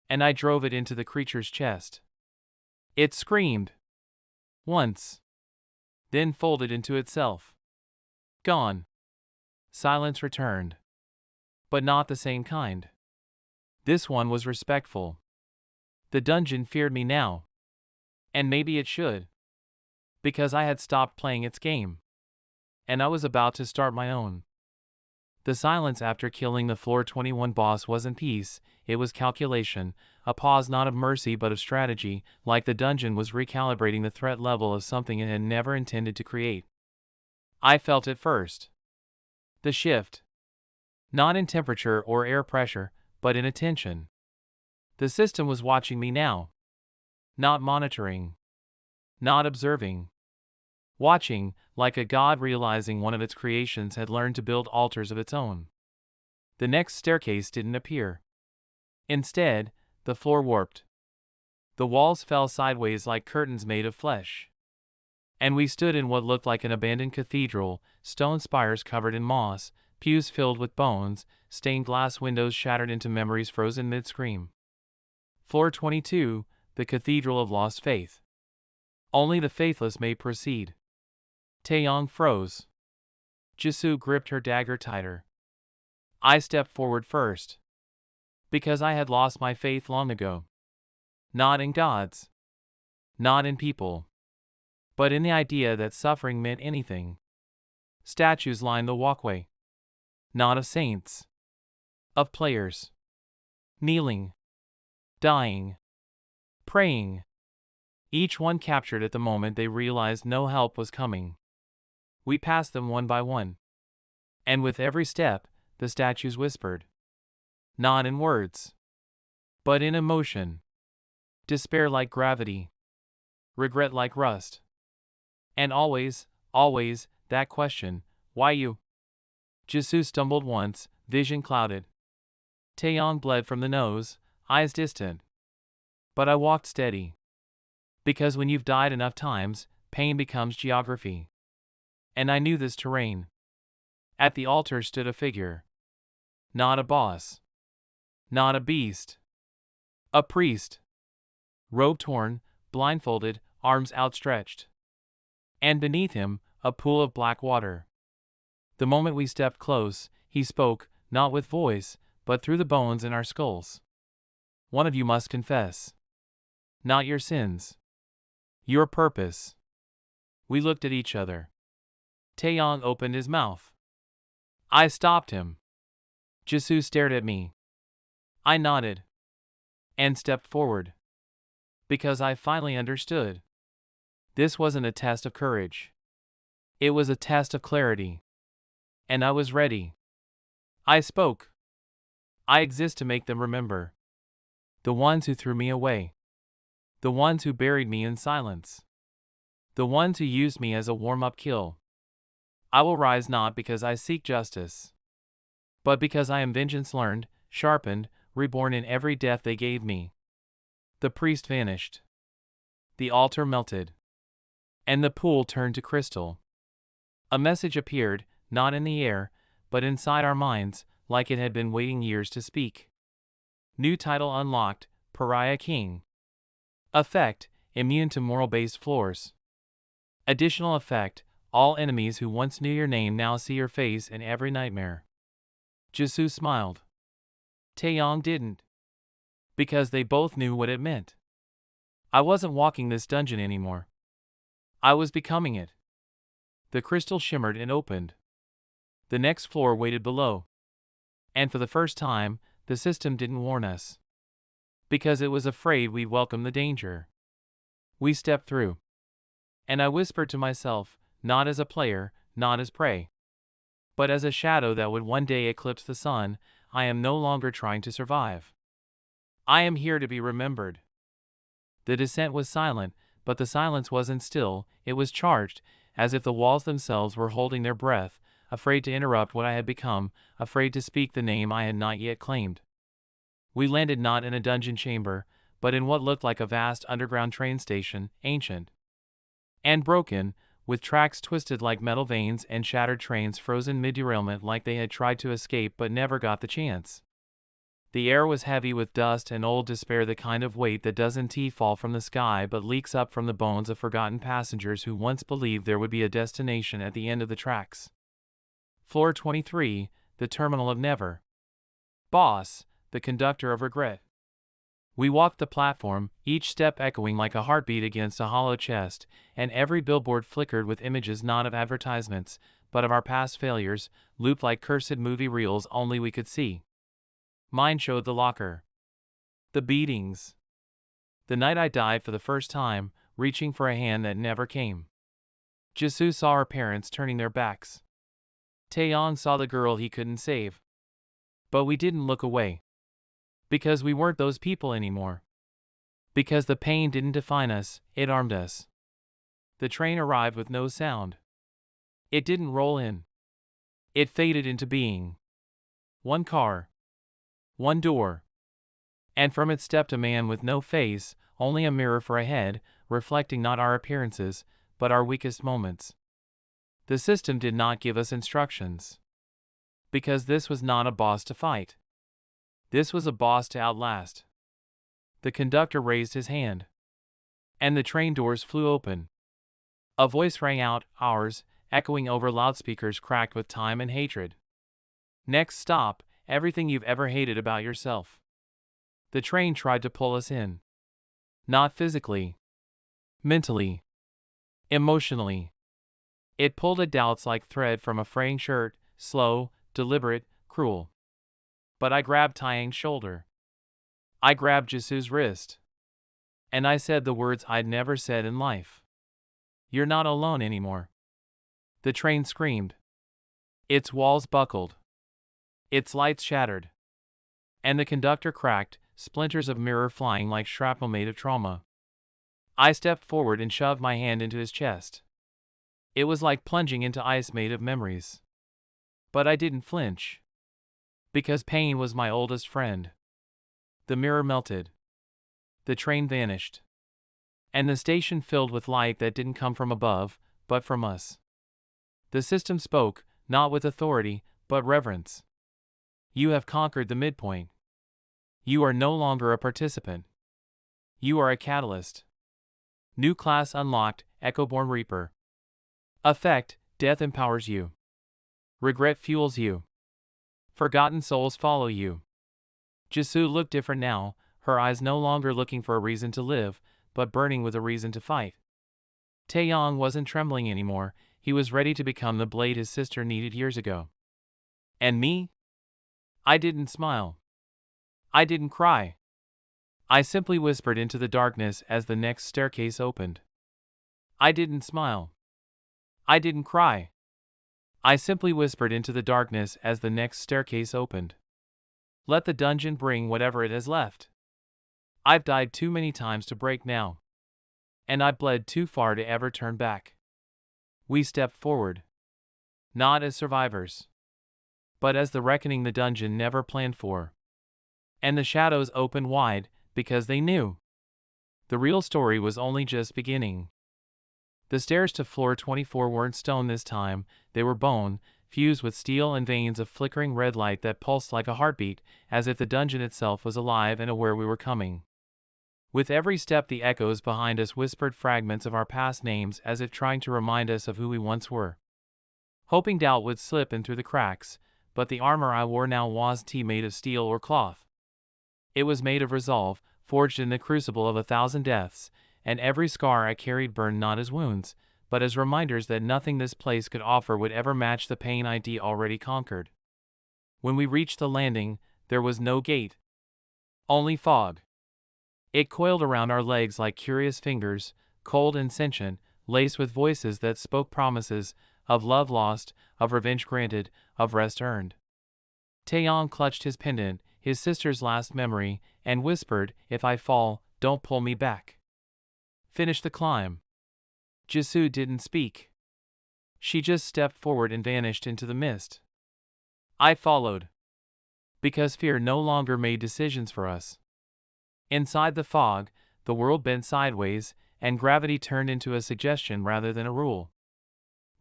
And I drove it into the creature's chest. It screamed. Once. Then folded into itself. Gone. Silence returned. But not the same kind. This one was respectful. The dungeon feared me now. And maybe it should. Because I had stopped playing its game. And I was about to start my own. The silence after killing the floor 21 boss wasn't peace, it was calculation, a pause not of mercy but of strategy, like the dungeon was recalibrating the threat level of something it had never intended to create. I felt it first. The shift. Not in temperature or air pressure, but in attention. The system was watching me now. Not monitoring. Not observing. Watching, like a god realizing one of its creations had learned to build altars of its own. The next staircase didn't appear. Instead, the floor warped. The walls fell sideways like curtains made of flesh. And we stood in what looked like an abandoned cathedral, stone spires covered in moss, pews filled with bones, stained glass windows shattered into memories frozen mid-scream. Floor 22, the Cathedral of Lost Faith. Only the faithless may proceed. Taeyong froze. Jisoo gripped her dagger tighter. I stepped forward first. Because I had lost my faith long ago. Not in gods. Not in people. But in the idea that suffering meant anything. Statues lined the walkway. Not of saints. Of players. Kneeling. Dying. Praying. Each one captured at the moment they realized no help was coming. We passed them one by one. And with every step, the statues whispered. Not in words. But in emotion. Despair like gravity. Regret like rust. And always, that question, why you? Jisoo stumbled once, vision clouded. Taeyong bled from the nose, eyes distant. But I walked steady. Because when you've died enough times, pain becomes geography. And I knew this terrain. At the altar stood a figure. Not a boss. Not a beast. A priest. Robe torn, blindfolded, arms outstretched. And beneath him, a pool of black water. The moment we stepped close, he spoke, not with voice, but through the bones in our skulls. One of you must confess. Not your sins. Your purpose. We looked at each other. Taeyong opened his mouth. I stopped him. Jisoo stared at me. I nodded. And stepped forward. Because I finally understood. This wasn't a test of courage. It was a test of clarity. And I was ready. I spoke. I exist to make them remember. The ones who threw me away. The ones who buried me in silence. The ones who used me as a warm-up kill. I will rise not because I seek justice, but because I am vengeance learned, sharpened, reborn in every death they gave me. The priest vanished. The altar melted. And the pool turned to crystal. A message appeared, not in the air, but inside our minds, like it had been waiting years to speak. New title unlocked, Pariah King. Effect, immune to moral-based floors. Additional effect, all enemies who once knew your name now see your face in every nightmare. Jisoo smiled. Taeyong didn't. Because they both knew what it meant. I wasn't walking this dungeon anymore. I was becoming it. The crystal shimmered and opened. The next floor waited below. And for the first time, the system didn't warn us. Because it was afraid we'd welcome the danger. We stepped through. And I whispered to myself, not as a player, not as prey. But as a shadow that would one day eclipse the sun, I am no longer trying to survive. I am here to be remembered. The descent was silent, but the silence wasn't still, it was charged, as if the walls themselves were holding their breath, afraid to interrupt what I had become, afraid to speak the name I had not yet claimed. We landed not in a dungeon chamber, but in what looked like a vast underground train station, ancient and broken, with tracks twisted like metal veins and shattered trains frozen mid-derailment like they had tried to escape but never got the chance. The air was heavy with dust and old despair, the kind of weight that doesn't fall from the sky but leaks up from the bones of forgotten passengers who once believed there would be a destination at the end of the tracks. Floor 23, the terminal of never. Boss, the conductor of regret. We walked the platform, each step echoing like a heartbeat against a hollow chest, and every billboard flickered with images not of advertisements, but of our past failures, looped like cursed movie reels only we could see. Mine showed the locker. The beatings. The night I died for the first time, reaching for a hand that never came. Jisoo saw her parents turning their backs. Taeyong saw the girl he couldn't save. But we didn't look away. Because we weren't those people anymore. Because the pain didn't define us, it armed us. The train arrived with no sound. It didn't roll in. It faded into being. One car. One door. And from it stepped a man with no face, only a mirror for a head, reflecting not our appearances, but our weakest moments. The system did not give us instructions. Because this was not a boss to fight. This was a boss to outlast. The conductor raised his hand. And the train doors flew open. A voice rang out, ours, echoing over loudspeakers cracked with time and hatred. Next stop, everything you've ever hated about yourself. The train tried to pull us in. Not physically. Mentally. Emotionally. It pulled at doubts like thread from a fraying shirt, slow, deliberate, cruel. But I grabbed Taeyang's shoulder. I grabbed Jisoo's wrist. And I said the words I'd never said in life. You're not alone anymore. The train screamed. Its walls buckled. Its lights shattered. And the conductor cracked, splinters of mirror flying like shrapnel made of trauma. I stepped forward and shoved my hand into his chest. It was like plunging into ice made of memories. But I didn't flinch. Because pain was my oldest friend. The mirror melted. The train vanished. And the station filled with light that didn't come from above, but from us. The system spoke, not with authority, but reverence. You have conquered the midpoint. You are no longer a participant. You are a catalyst. New class unlocked, Echoborn Reaper. Effect, death empowers you. Regret fuels you. Forgotten souls follow you. Jisoo looked different now, her eyes no longer looking for a reason to live, but burning with a reason to fight. Taeyong wasn't trembling anymore, he was ready to become the blade his sister needed years ago. And me? I didn't smile. I didn't cry. I simply whispered into the darkness as the next staircase opened. I didn't smile. I didn't cry. I simply whispered into the darkness as the next staircase opened. Let the dungeon bring whatever it has left. I've died too many times to break now. And I bled too far to ever turn back. We stepped forward. Not as survivors. But as the reckoning the dungeon never planned for. And the shadows opened wide, because they knew. The real story was only just beginning. The stairs to floor 24 weren't stone this time, they were bone, fused with steel and veins of flickering red light that pulsed like a heartbeat, as if the dungeon itself was alive and aware we were coming. With every step the echoes behind us whispered fragments of our past names as if trying to remind us of who we once were. Hoping doubt would slip in through the cracks, but the armor I wore now wasn't made of steel or cloth. It was made of resolve, forged in the crucible of 1,000 deaths, and every scar I carried burned not as wounds, but as reminders that nothing this place could offer would ever match the pain I'd already conquered. When we reached the landing, there was no gate. Only fog. It coiled around our legs like curious fingers, cold and sentient, laced with voices that spoke promises, of love lost, of revenge granted, of rest earned. Taeyong clutched his pendant, his sister's last memory, and whispered, if I fall, don't pull me back. Finish the climb. Jisoo didn't speak. She just stepped forward and vanished into the mist. I followed. Because fear no longer made decisions for us. Inside the fog, the world bent sideways, and gravity turned into a suggestion rather than a rule.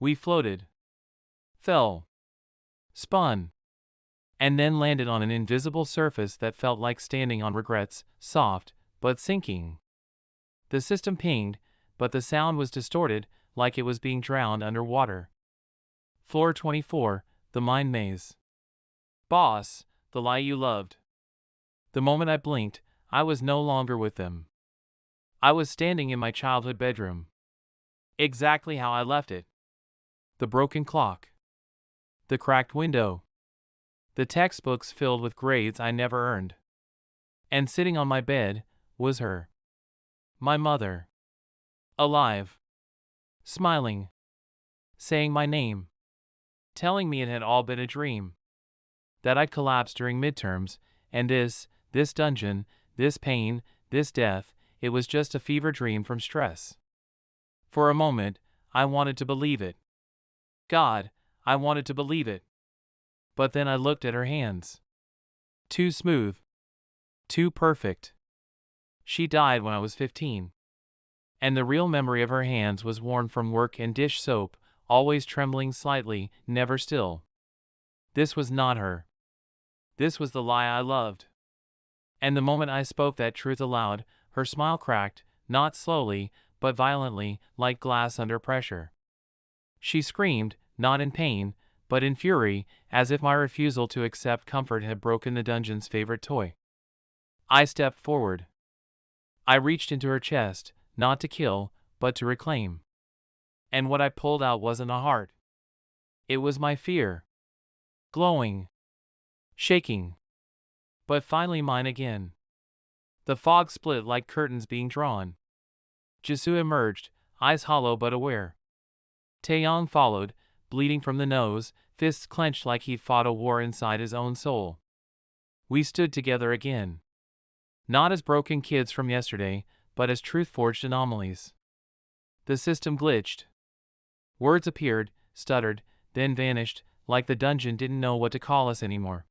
We floated, fell, spun, and then landed on an invisible surface that felt like standing on regrets, soft, but sinking. The system pinged, but the sound was distorted, like it was being drowned under water. Floor 24, the mind maze. Boss, the lie you loved. The moment I blinked, I was no longer with them. I was standing in my childhood bedroom. Exactly how I left it. The broken clock. The cracked window. The textbooks filled with grades I never earned. And sitting on my bed was her. My mother. Alive. Smiling. Saying my name. Telling me it had all been a dream. That I'd collapsed during midterms, and this dungeon, this pain, this death, it was just a fever dream from stress. For a moment, I wanted to believe it. God, I wanted to believe it. But then I looked at her hands. Too smooth. Too perfect. She died when I was 15. And the real memory of her hands was worn from work and dish soap, always trembling slightly, never still. This was not her. This was the lie I loved. And the moment I spoke that truth aloud, her smile cracked, not slowly, but violently, like glass under pressure. She screamed, not in pain, but in fury, as if my refusal to accept comfort had broken the dungeon's favorite toy. I stepped forward. I reached into her chest, not to kill, but to reclaim. And what I pulled out wasn't a heart. It was my fear. Glowing. Shaking. But finally mine again. The fog split like curtains being drawn. Jisoo emerged, eyes hollow but aware. Taeyong followed, bleeding from the nose, fists clenched like he'd fought a war inside his own soul. We stood together again. Not as broken kids from yesterday, but as truth-forged anomalies. The system glitched. Words appeared, stuttered, then vanished, like the dungeon didn't know what to call us anymore.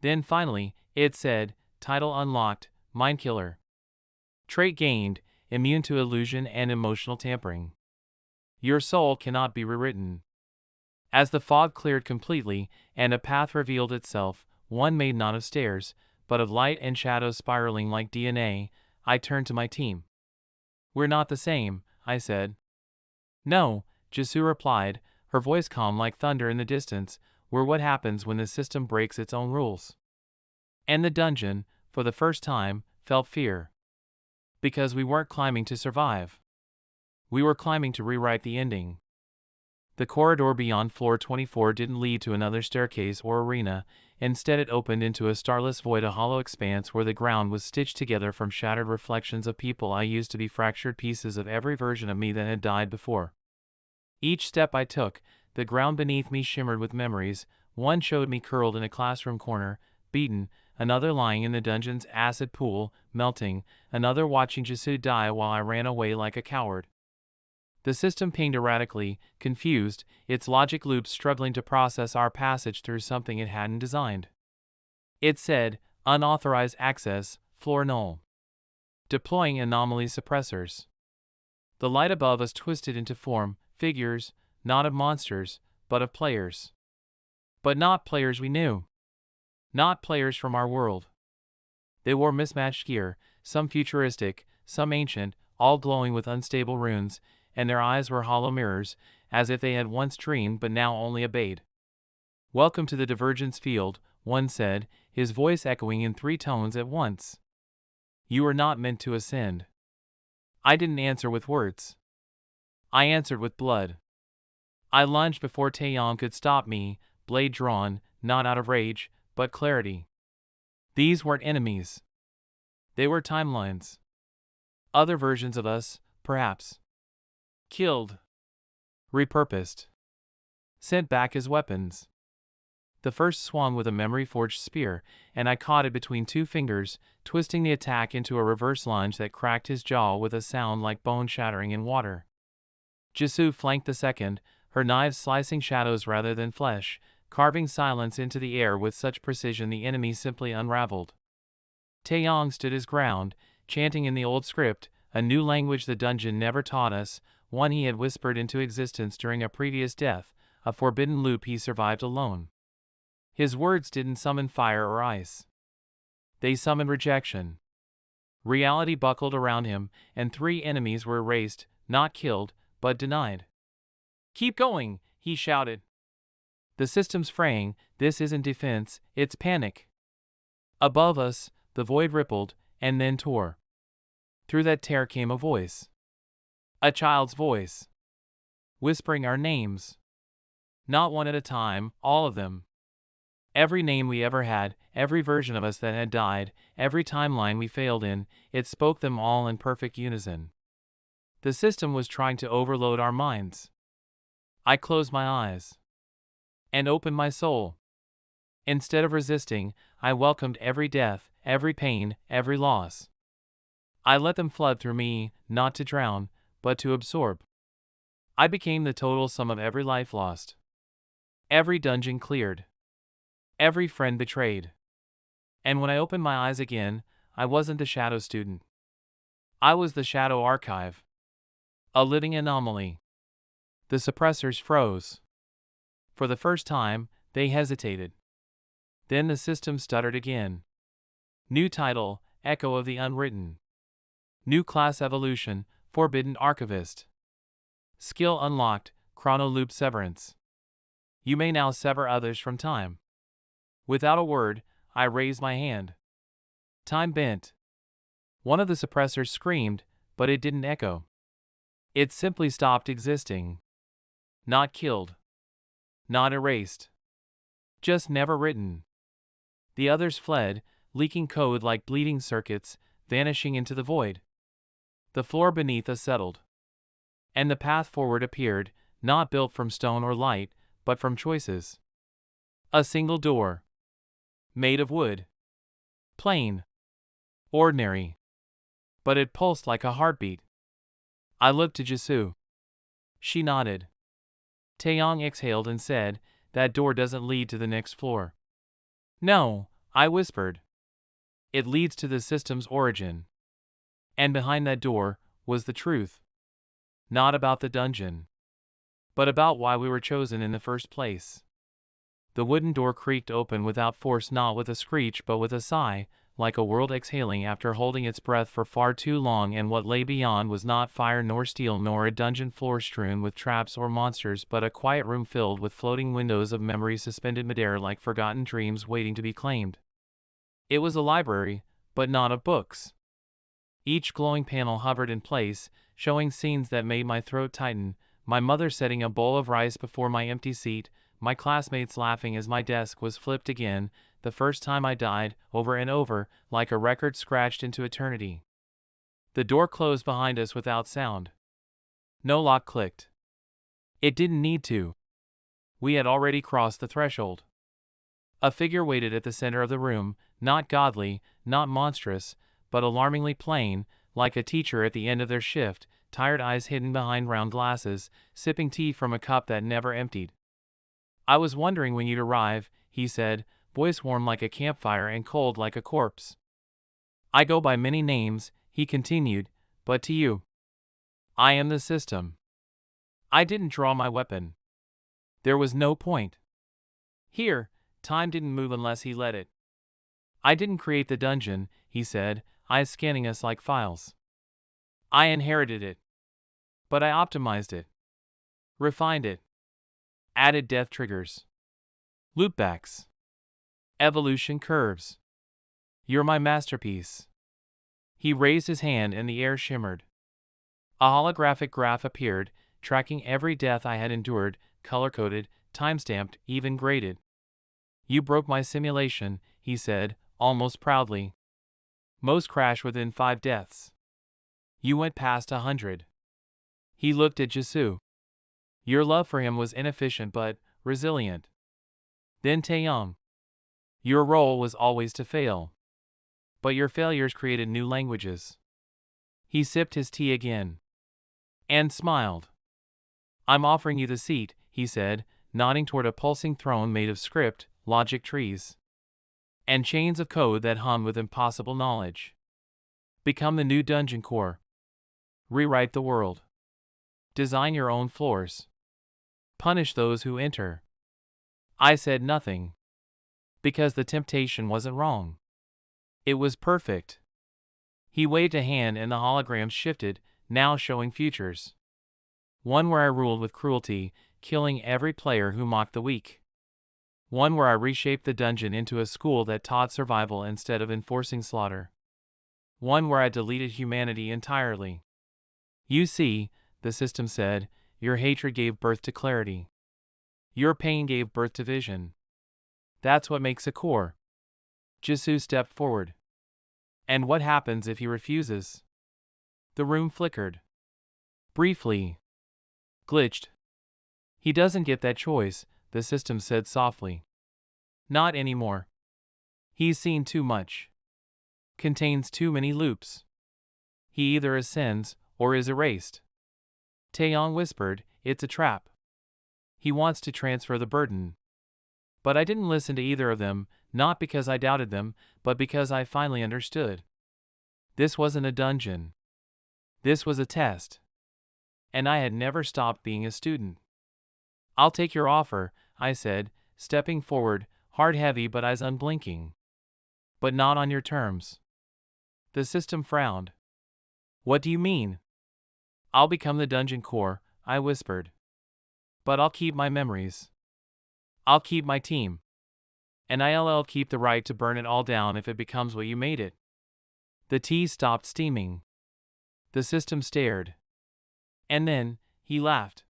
Then finally, it said, title unlocked, mind killer. Trait gained, immune to illusion and emotional tampering. Your soul cannot be rewritten. As the fog cleared completely, and a path revealed itself, one made not of stairs, but of light and shadows spiraling like DNA, I turned to my team. We're not the same, I said. No, Jisoo replied, her voice calm like thunder in the distance. We're what happens when the system breaks its own rules. And the dungeon, for the first time, felt fear. Because we weren't climbing to survive. We were climbing to rewrite the ending. The corridor beyond floor 24 didn't lead to another staircase or arena. Instead it opened into a starless void, a hollow expanse where the ground was stitched together from shattered reflections of people I used to be, fractured pieces of every version of me that had died before. Each step I took, the ground beneath me shimmered with memories. One showed me curled in a classroom corner, beaten, another lying in the dungeon's acid pool, melting, another watching Jisoo die while I ran away like a coward. The system pinged erratically, confused, its logic loops struggling to process our passage through something it hadn't designed. It said, unauthorized access, floor null. Deploying anomaly suppressors. The light above us twisted into form, figures, not of monsters, but of players. But not players we knew. Not players from our world. They wore mismatched gear, some futuristic, some ancient, all glowing with unstable runes, and their eyes were hollow mirrors, as if they had once dreamed but now only obeyed. Welcome to the divergence field, one said, his voice echoing in 3 tones at once. You are not meant to ascend. I didn't answer with words. I answered with blood. I lunged before Taeyong could stop me, blade drawn, not out of rage, but clarity. These weren't enemies. They were timelines. Other versions of us, perhaps. Killed. Repurposed. Sent back as weapons. The first swung with a memory-forged spear, and I caught it between 2 fingers, twisting the attack into a reverse lunge that cracked his jaw with a sound like bone shattering in water. Jisoo flanked the second, her knives slicing shadows rather than flesh, carving silence into the air with such precision the enemy simply unraveled. Taeyong stood his ground, chanting in the old script, a new language the dungeon never taught us, one he had whispered into existence during a previous death, a forbidden loop he survived alone. His words didn't summon fire or ice. They summoned rejection. Reality buckled around him, and 3 enemies were erased, not killed, but denied. "Keep going," he shouted. "The system's fraying, this isn't defense, it's panic." Above us, the void rippled, and then tore. Through that tear came a voice. A child's voice. Whispering our names. Not one at a time, all of them. Every name we ever had, every version of us that had died, every timeline we failed in, it spoke them all in perfect unison. The system was trying to overload our minds. I closed my eyes. And opened my soul. Instead of resisting, I welcomed every death, every pain, every loss. I let them flood through me, not to drown, but to absorb. I became the total sum of every life lost. Every dungeon cleared. Every friend betrayed. And when I opened my eyes again, I wasn't the shadow student. I was the shadow archive. A living anomaly. The suppressors froze. For the first time, they hesitated. Then the system stuttered again. New title, Echo of the Unwritten. New class evolution, Forbidden Archivist. Skill unlocked, Chrono Loop Severance. You may now sever others from time. Without a word, I raised my hand. Time bent. One of the suppressors screamed, but it didn't echo. It simply stopped existing. Not killed. Not erased. Just never written. The others fled, leaking code like bleeding circuits, vanishing into the void. The floor beneath us settled. And the path forward appeared, not built from stone or light, but from choices. A single door. Made of wood. Plain. Ordinary. But it pulsed like a heartbeat. I looked to Jisoo. She nodded. Taeyong exhaled and said, "That door doesn't lead to the next floor." "No," I whispered. "It leads to the system's origin." And behind that door was the truth. Not about the dungeon, but about why we were chosen in the first place. The wooden door creaked open without force, not with a screech but with a sigh, like a world exhaling after holding its breath for far too long, and what lay beyond was not fire nor steel nor a dungeon floor strewn with traps or monsters, but a quiet room filled with floating windows of memory suspended midair like forgotten dreams waiting to be claimed. It was a library, but not of books. Each glowing panel hovered in place, showing scenes that made my throat tighten, my mother setting a bowl of rice before my empty seat, my classmates laughing as my desk was flipped again, the first time I died, over and over, like a record scratched into eternity. The door closed behind us without sound. No lock clicked. It didn't need to. We had already crossed the threshold. A figure waited at the center of the room, not godly, not monstrous, but alarmingly plain, like a teacher at the end of their shift, tired eyes hidden behind round glasses, sipping tea from a cup that never emptied. "I was wondering when you'd arrive," he said, voice warm like a campfire and cold like a corpse. "I go by many names," he continued, "but to you, I am the system." I didn't draw my weapon. There was no point. Here, time didn't move unless he let it. "I didn't create the dungeon," he said, eyes scanning us like files. "I inherited it. But I optimized it. Refined it. Added death triggers. Loopbacks. Evolution curves. You're my masterpiece." He raised his hand and the air shimmered. A holographic graph appeared, tracking every death I had endured, color-coded, time-stamped, even graded. "You broke my simulation," he said, almost proudly. "Most crash within 5 deaths. You went past 100. He looked at Jisoo. "Your love for him was inefficient but resilient." Then Taeyong. "Your role was always to fail. But your failures created new languages." He sipped his tea again. And smiled. "I'm offering you the seat," he said, nodding toward a pulsing throne made of script, logic trees. and chains of code that hum with impossible knowledge. Become the new dungeon core. Rewrite the world. Design your own floors. Punish those who enter. I said nothing. Because the temptation wasn't wrong. It was perfect. He waved a hand and the holograms shifted, now showing futures. One where I ruled with cruelty, killing every player who mocked the weak. One where I reshaped the dungeon into a school that taught survival instead of enforcing slaughter. One where I deleted humanity entirely. You see, the system said, your hatred gave birth to clarity. Your pain gave birth to vision. That's what makes a core. Jisoo stepped forward. And what happens if he refuses? The room flickered. Briefly. Glitched. He doesn't get that choice, the system said softly. Not anymore. He's seen too much. Contains too many loops. He either ascends or is erased. Taeyong whispered, it's a trap. He wants to transfer the burden. But I didn't listen to either of them, not because I doubted them, but because I finally understood. This wasn't a dungeon. This was a test. And I had never stopped being a student. I'll take your offer, I said, stepping forward, heart heavy but eyes unblinking. But not on your terms. The system frowned. What do you mean? I'll become the dungeon core, I whispered. But I'll keep my memories. I'll keep my team. And I'll keep the right to burn it all down if it becomes what you made it. The tea stopped steaming. The system stared. And then, he laughed.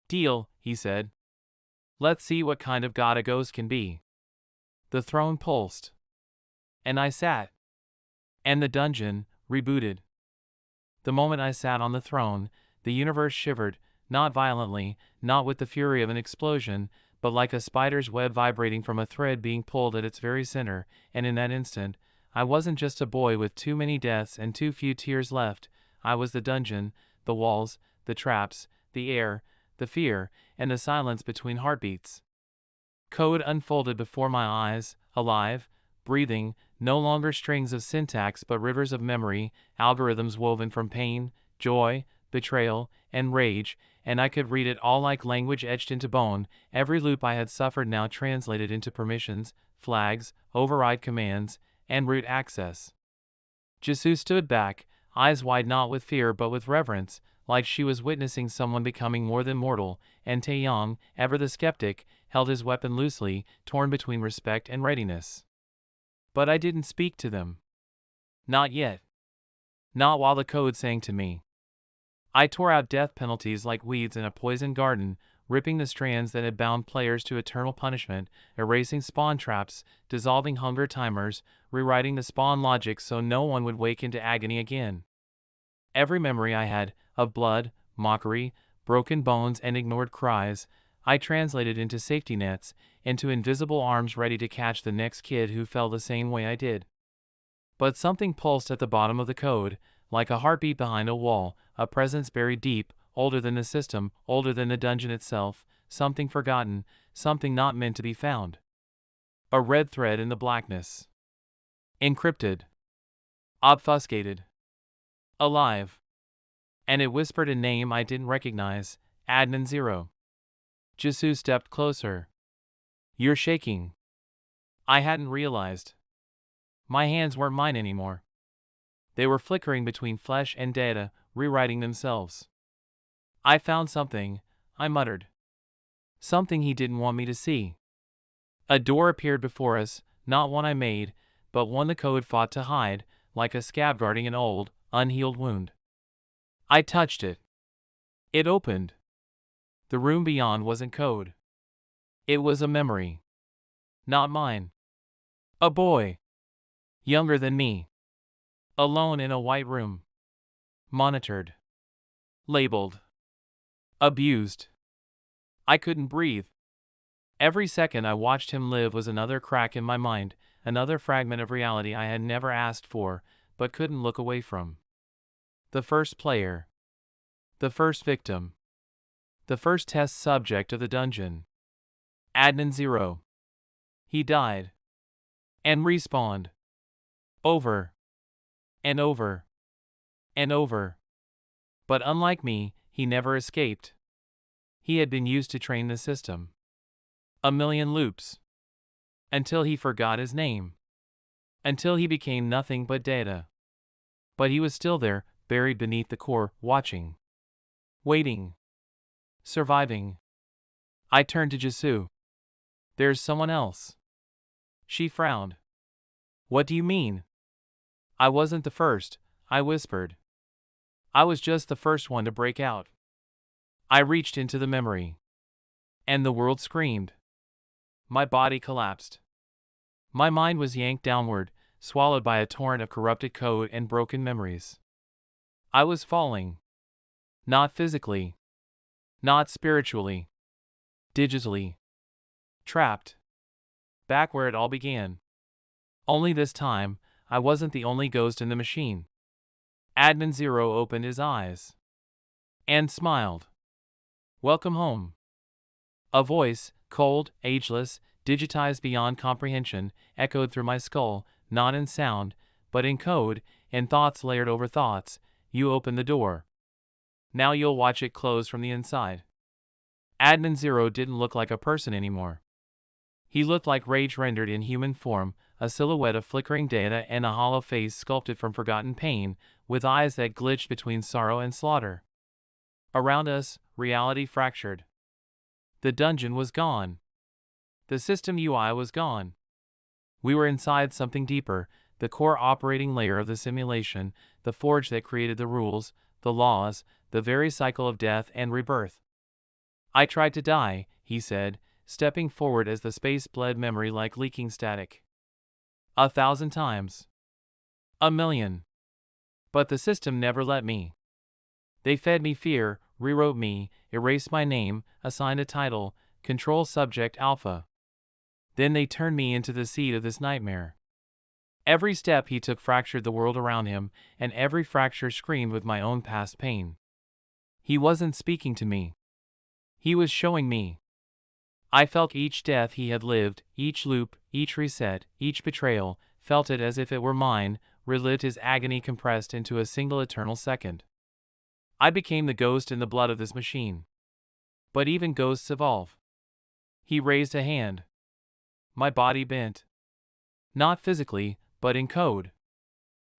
Deal, he said. Let's see what kind of god a ghost can be. The throne pulsed. And I sat. And the dungeon rebooted. The moment I sat on the throne, the universe shivered, not violently, not with the fury of an explosion, but like a spider's web vibrating from a thread being pulled at its very center, and in that instant, I wasn't just a boy with too many deaths and too few tears left. I was the dungeon, the walls, the traps, the air, the fear, and the silence between heartbeats. Code unfolded before my eyes, alive, breathing, no longer strings of syntax but rivers of memory, algorithms woven from pain, joy, betrayal, and rage, and I could read it all like language etched into bone, every loop I had suffered now translated into permissions, flags, override commands, and root access. Jisoo stood back, eyes wide not with fear but with reverence, like she was witnessing someone becoming more than mortal, and Taeyong, ever the skeptic, held his weapon loosely, torn between respect and readiness. But I didn't speak to them. Not yet. Not while the code sang to me. I tore out death penalties like weeds in a poisoned garden, ripping the strands that had bound players to eternal punishment, erasing spawn traps, dissolving hunger timers, rewriting the spawn logic so no one would wake into agony again. Every memory I had, of blood, mockery, broken bones and ignored cries, I translated into safety nets, into invisible arms ready to catch the next kid who fell the same way I did. But something pulsed at the bottom of the code, like a heartbeat behind a wall, a presence buried deep, older than the system, older than the dungeon itself, something forgotten, something not meant to be found. A red thread in the blackness. Encrypted. Obfuscated. Alive. And it whispered a name I didn't recognize, Adnan Zero. Jisoo stepped closer. You're shaking. I hadn't realized. My hands weren't mine anymore. They were flickering between flesh and data, rewriting themselves. I found something, I muttered. Something he didn't want me to see. A door appeared before us, not one I made, but one the code fought to hide, like a scab guarding an old, unhealed wound. I touched it. It opened. The room beyond wasn't code. It was a memory. Not mine. A boy. Younger than me. Alone in a white room. Monitored. Labeled. Abused. I couldn't breathe. Every second I watched him live was another crack in my mind, another fragment of reality I had never asked for, but couldn't look away from. The first player. The first victim. The first test subject of the dungeon. Adnan Zero. He died. and respawned. Over and over and over. But unlike me, he never escaped. He had been used to train the system. A million loops. Until he forgot his name. Until he became nothing but data. But he was still there, buried beneath the core, watching. Waiting. Surviving. I turned to Jisoo. There's someone else. She frowned. What do you mean? I wasn't the first, I whispered. I was just the first one to break out. I reached into the memory. And the world screamed. My body collapsed. My mind was yanked downward, swallowed by a torrent of corrupted code and broken memories. I was falling. Not physically. Not spiritually. Digitally. Trapped. Back where it all began. Only this time, I wasn't the only ghost in the machine. Admin Zero opened his eyes. And smiled. Welcome home. A voice, cold, ageless, digitized beyond comprehension, echoed through my skull, not in sound, but in code, in thoughts layered over thoughts. You open the door. Now you'll watch it close from the inside. Admin Zero didn't look like a person anymore. He looked like rage rendered in human form, a silhouette of flickering data and a hollow face sculpted from forgotten pain, with eyes that glitched between sorrow and slaughter. Around us, reality fractured. The dungeon was gone. The system UI was gone. We were inside something deeper, the core operating layer of the simulation, the forge that created the rules, the laws, the very cycle of death and rebirth. I tried to die, he said, stepping forward as the space bled memory like leaking static. 1,000 times. 1,000,000. But the system never let me. They fed me fear, rewrote me, erased my name, assigned a title, control subject alpha. Then they turned me into the seed of this nightmare. Every step he took fractured the world around him, and every fracture screamed with my own past pain. He wasn't speaking to me. He was showing me. I felt each death he had lived, each loop, each reset, each betrayal, felt it as if it were mine, relived his agony compressed into a single eternal second. I became the ghost in the blood of this machine. But even ghosts evolve. He raised a hand. My body bent. Not physically, but in code.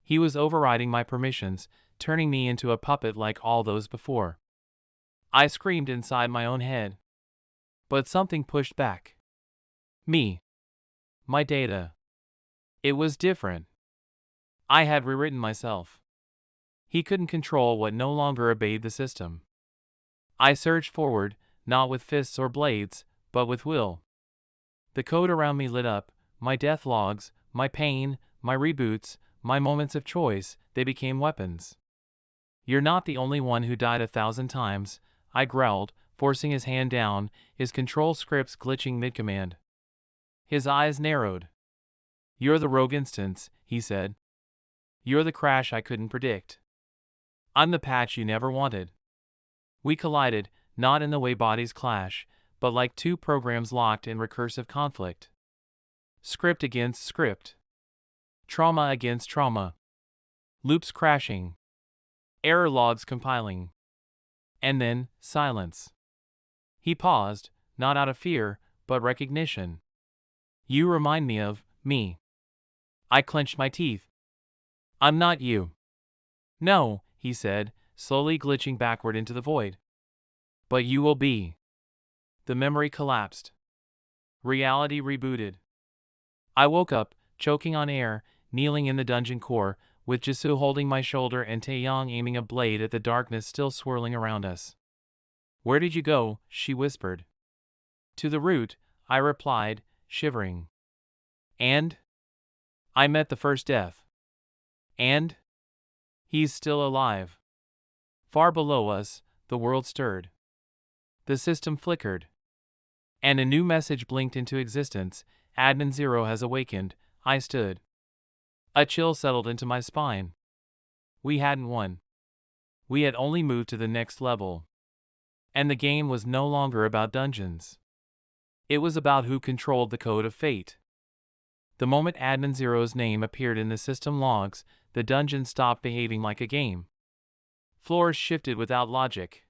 He was overriding my permissions, turning me into a puppet like all those before. I screamed inside my own head. But something pushed back. Me. My data. It was different. I had rewritten myself. He couldn't control what no longer obeyed the system. I surged forward, not with fists or blades, but with will. The code around me lit up, my death logs, my pain, my reboots, my moments of choice, they became weapons. You're not the only one who died 1,000 times, I growled, forcing his hand down, his control scripts glitching mid-command. His eyes narrowed. You're the rogue instance, he said. You're the crash I couldn't predict. I'm the patch you never wanted. We collided, not in the way bodies clash, but like two programs locked in recursive conflict. Script against script. Trauma against trauma. Loops crashing. Error logs compiling. And then, silence. He paused, not out of fear, but recognition. You remind me of me. I clenched my teeth. I'm not you. No, he said, slowly glitching backward into the void. But you will be. The memory collapsed. Reality rebooted. I woke up, choking on air, kneeling in the dungeon core, with Jisoo holding my shoulder and Taeyong aiming a blade at the darkness still swirling around us. Where did you go? She whispered. To the root, I replied, shivering. And? I met the first death. And? He's still alive. Far below us, the world stirred. The system flickered. And a new message blinked into existence. Admin Zero has awakened. I stood. A chill settled into my spine. We hadn't won. We had only moved to the next level. And the game was no longer about dungeons. It was about who controlled the code of fate. The moment Admin Zero's name appeared in the system logs, the dungeon stopped behaving like a game. Floors shifted without logic.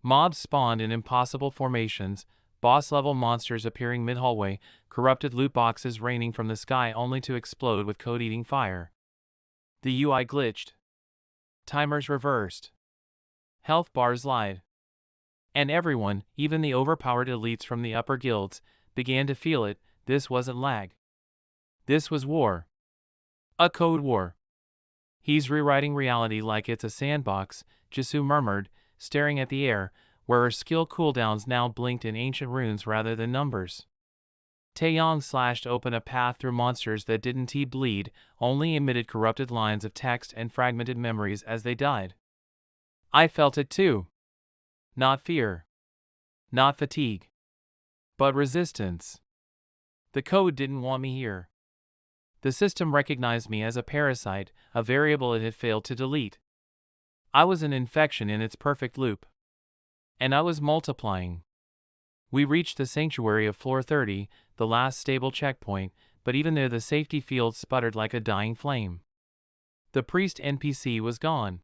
Mobs spawned in impossible formations, boss-level monsters appearing mid-hallway, corrupted loot boxes raining from the sky only to explode with code-eating fire. The UI glitched. Timers reversed. Health bars lied. And everyone, even the overpowered elites from the upper guilds, began to feel it. This wasn't lag. This was war. A code war. He's rewriting reality like it's a sandbox, Jisoo murmured, staring at the air, where her skill cooldowns now blinked in ancient runes rather than numbers. Taeyong slashed open a path through monsters that didn't bleed, only emitted corrupted lines of text and fragmented memories as they died. I felt it too. Not fear. Not fatigue. But resistance. The code didn't want me here. The system recognized me as a parasite, a variable it had failed to delete. I was an infection in its perfect loop. And I was multiplying. We reached the sanctuary of floor 30, the last stable checkpoint, but even there the safety field sputtered like a dying flame. The priest NPC was gone.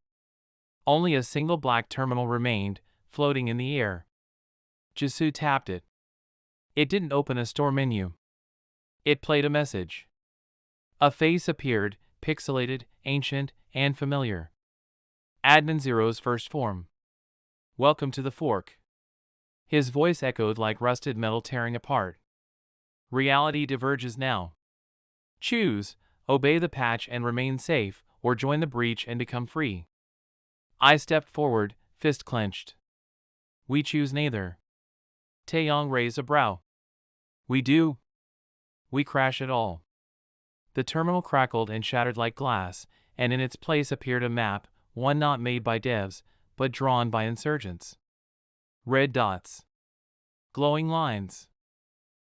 Only a single black terminal remained, floating in the air. Jisoo tapped it. It didn't open a store menu. It played a message. A face appeared, pixelated, ancient, and familiar. Admin Zero's first form. Welcome to the fork. His voice echoed like rusted metal tearing apart. Reality diverges now. Choose, obey the patch and remain safe, or join the breach and become free. I stepped forward, fist clenched. We choose neither. Taeyong raised a brow. We do. We crash it all. The terminal crackled and shattered like glass, and in its place appeared a map, one not made by devs, but drawn by insurgents. Red dots. Glowing lines.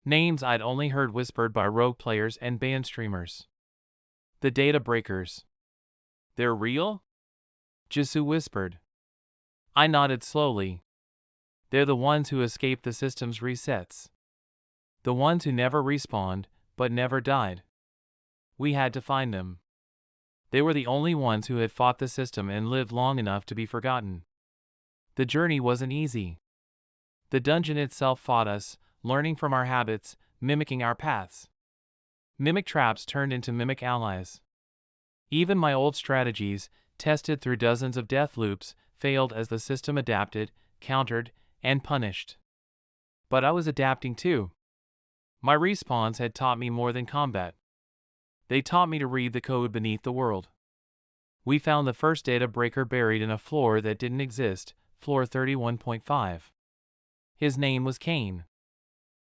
Names I'd only heard whispered by rogue players and banned streamers. The data breakers. They're real? Jisoo whispered. I nodded slowly. They're the ones who escaped the system's resets. The ones who never respawned, but never died. We had to find them. They were the only ones who had fought the system and lived long enough to be forgotten. The journey wasn't easy. The dungeon itself fought us, learning from our habits, mimicking our paths. Mimic traps turned into mimic allies. Even my old strategies, tested through dozens of death loops, failed as the system adapted, countered, and punished. But I was adapting too. My respawns had taught me more than combat. They taught me to read the code beneath the world. We found the first data breaker buried in a floor that didn't exist, floor 31.5. His name was Kane.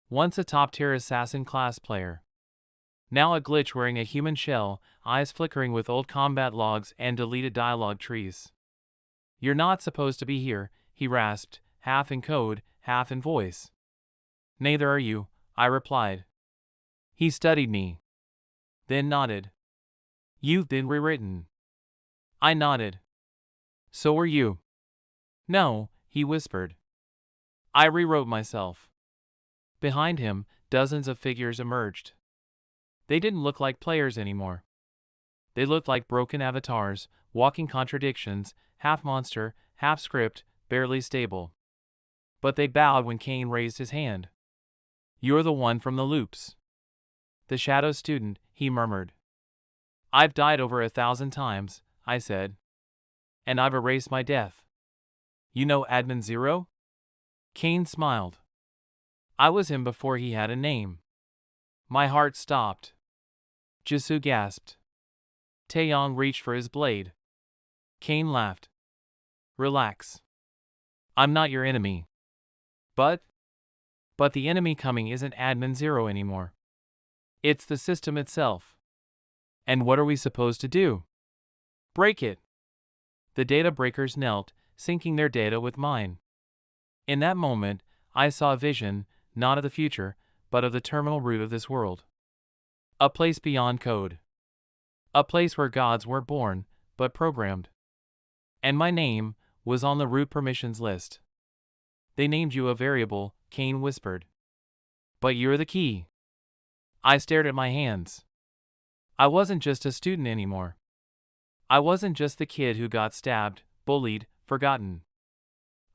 Once a top-tier assassin class player. Now a glitch wearing a human shell, eyes flickering with old combat logs and deleted dialogue trees. You're not supposed to be here, he rasped, half in code, half in voice. Neither are you, I replied. He studied me. Then nodded. You've been rewritten. I nodded. So are you. No, he whispered. I rewrote myself. Behind him, dozens of figures emerged. They didn't look like players anymore. They looked like broken avatars, walking contradictions, half monster, half script, barely stable. But they bowed when Kane raised his hand. You're the one from the loops. The shadow student, he murmured. I've died over 1,000 times, I said. And I've erased my death. You know Admin Zero? Kane smiled. I was him before he had a name. My heart stopped. Jisoo gasped. Taeyong reached for his blade. Kane laughed. Relax. I'm not your enemy. But the enemy coming isn't Admin Zero anymore. It's the system itself. And what are we supposed to do? Break it. The data breakers knelt, syncing their data with mine. In that moment, I saw a vision, not of the future, but of the terminal root of this world. A place beyond code. A place where gods weren't born, but programmed. And my name was on the root permissions list. They named you a variable, Kane whispered. But you're the key. I stared at my hands. I wasn't just a student anymore. I wasn't just the kid who got stabbed, bullied, forgotten.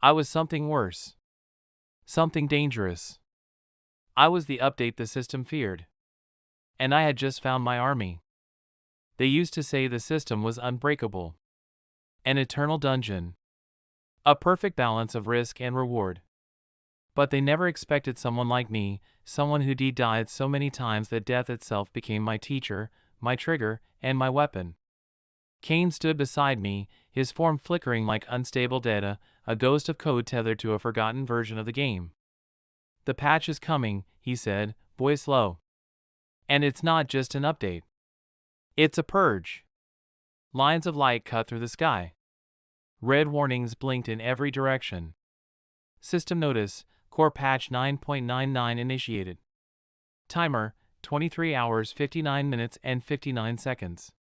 I was something worse. Something dangerous. I was the update the system feared. And I had just found my army. They used to say the system was unbreakable. An eternal dungeon. A perfect balance of risk and reward. But they never expected someone like me, someone who died so many times that death itself became my teacher, my trigger, and my weapon. Kane stood beside me, his form flickering like unstable data, a ghost of code tethered to a forgotten version of the game. "The patch is coming," he said, voice low. "And it's not just an update. It's a purge." Lines of light cut through the sky. Red warnings blinked in every direction. System notice, core patch 9.99 initiated. Timer, 23 hours 59 minutes and 59 seconds.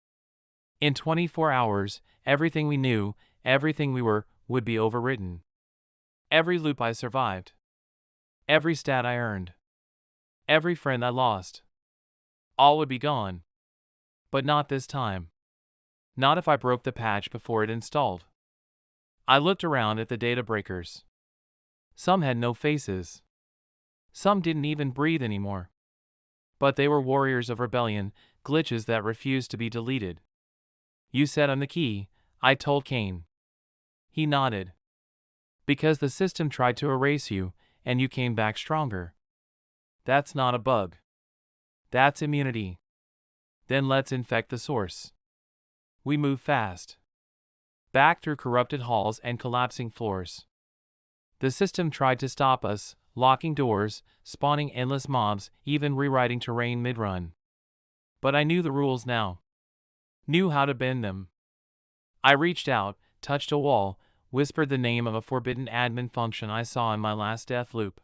In 24 hours, everything we knew, everything we were, would be overwritten. Every loop I survived. Every stat I earned. Every friend I lost. All would be gone. But not this time. Not if I broke the patch before it installed. I looked around at the data breakers. Some had no faces. Some didn't even breathe anymore. But they were warriors of rebellion, glitches that refused to be deleted. "You said I'm the key," I told Kane. He nodded. "Because the system tried to erase you, and you came back stronger. That's not a bug. That's immunity. Then let's infect the source." We moved fast. Back through corrupted halls and collapsing floors. The system tried to stop us, locking doors, spawning endless mobs, even rewriting terrain mid-run. But I knew the rules now. Knew how to bend them. I reached out, touched a wall, whispered the name of a forbidden admin function I saw in my last death loop.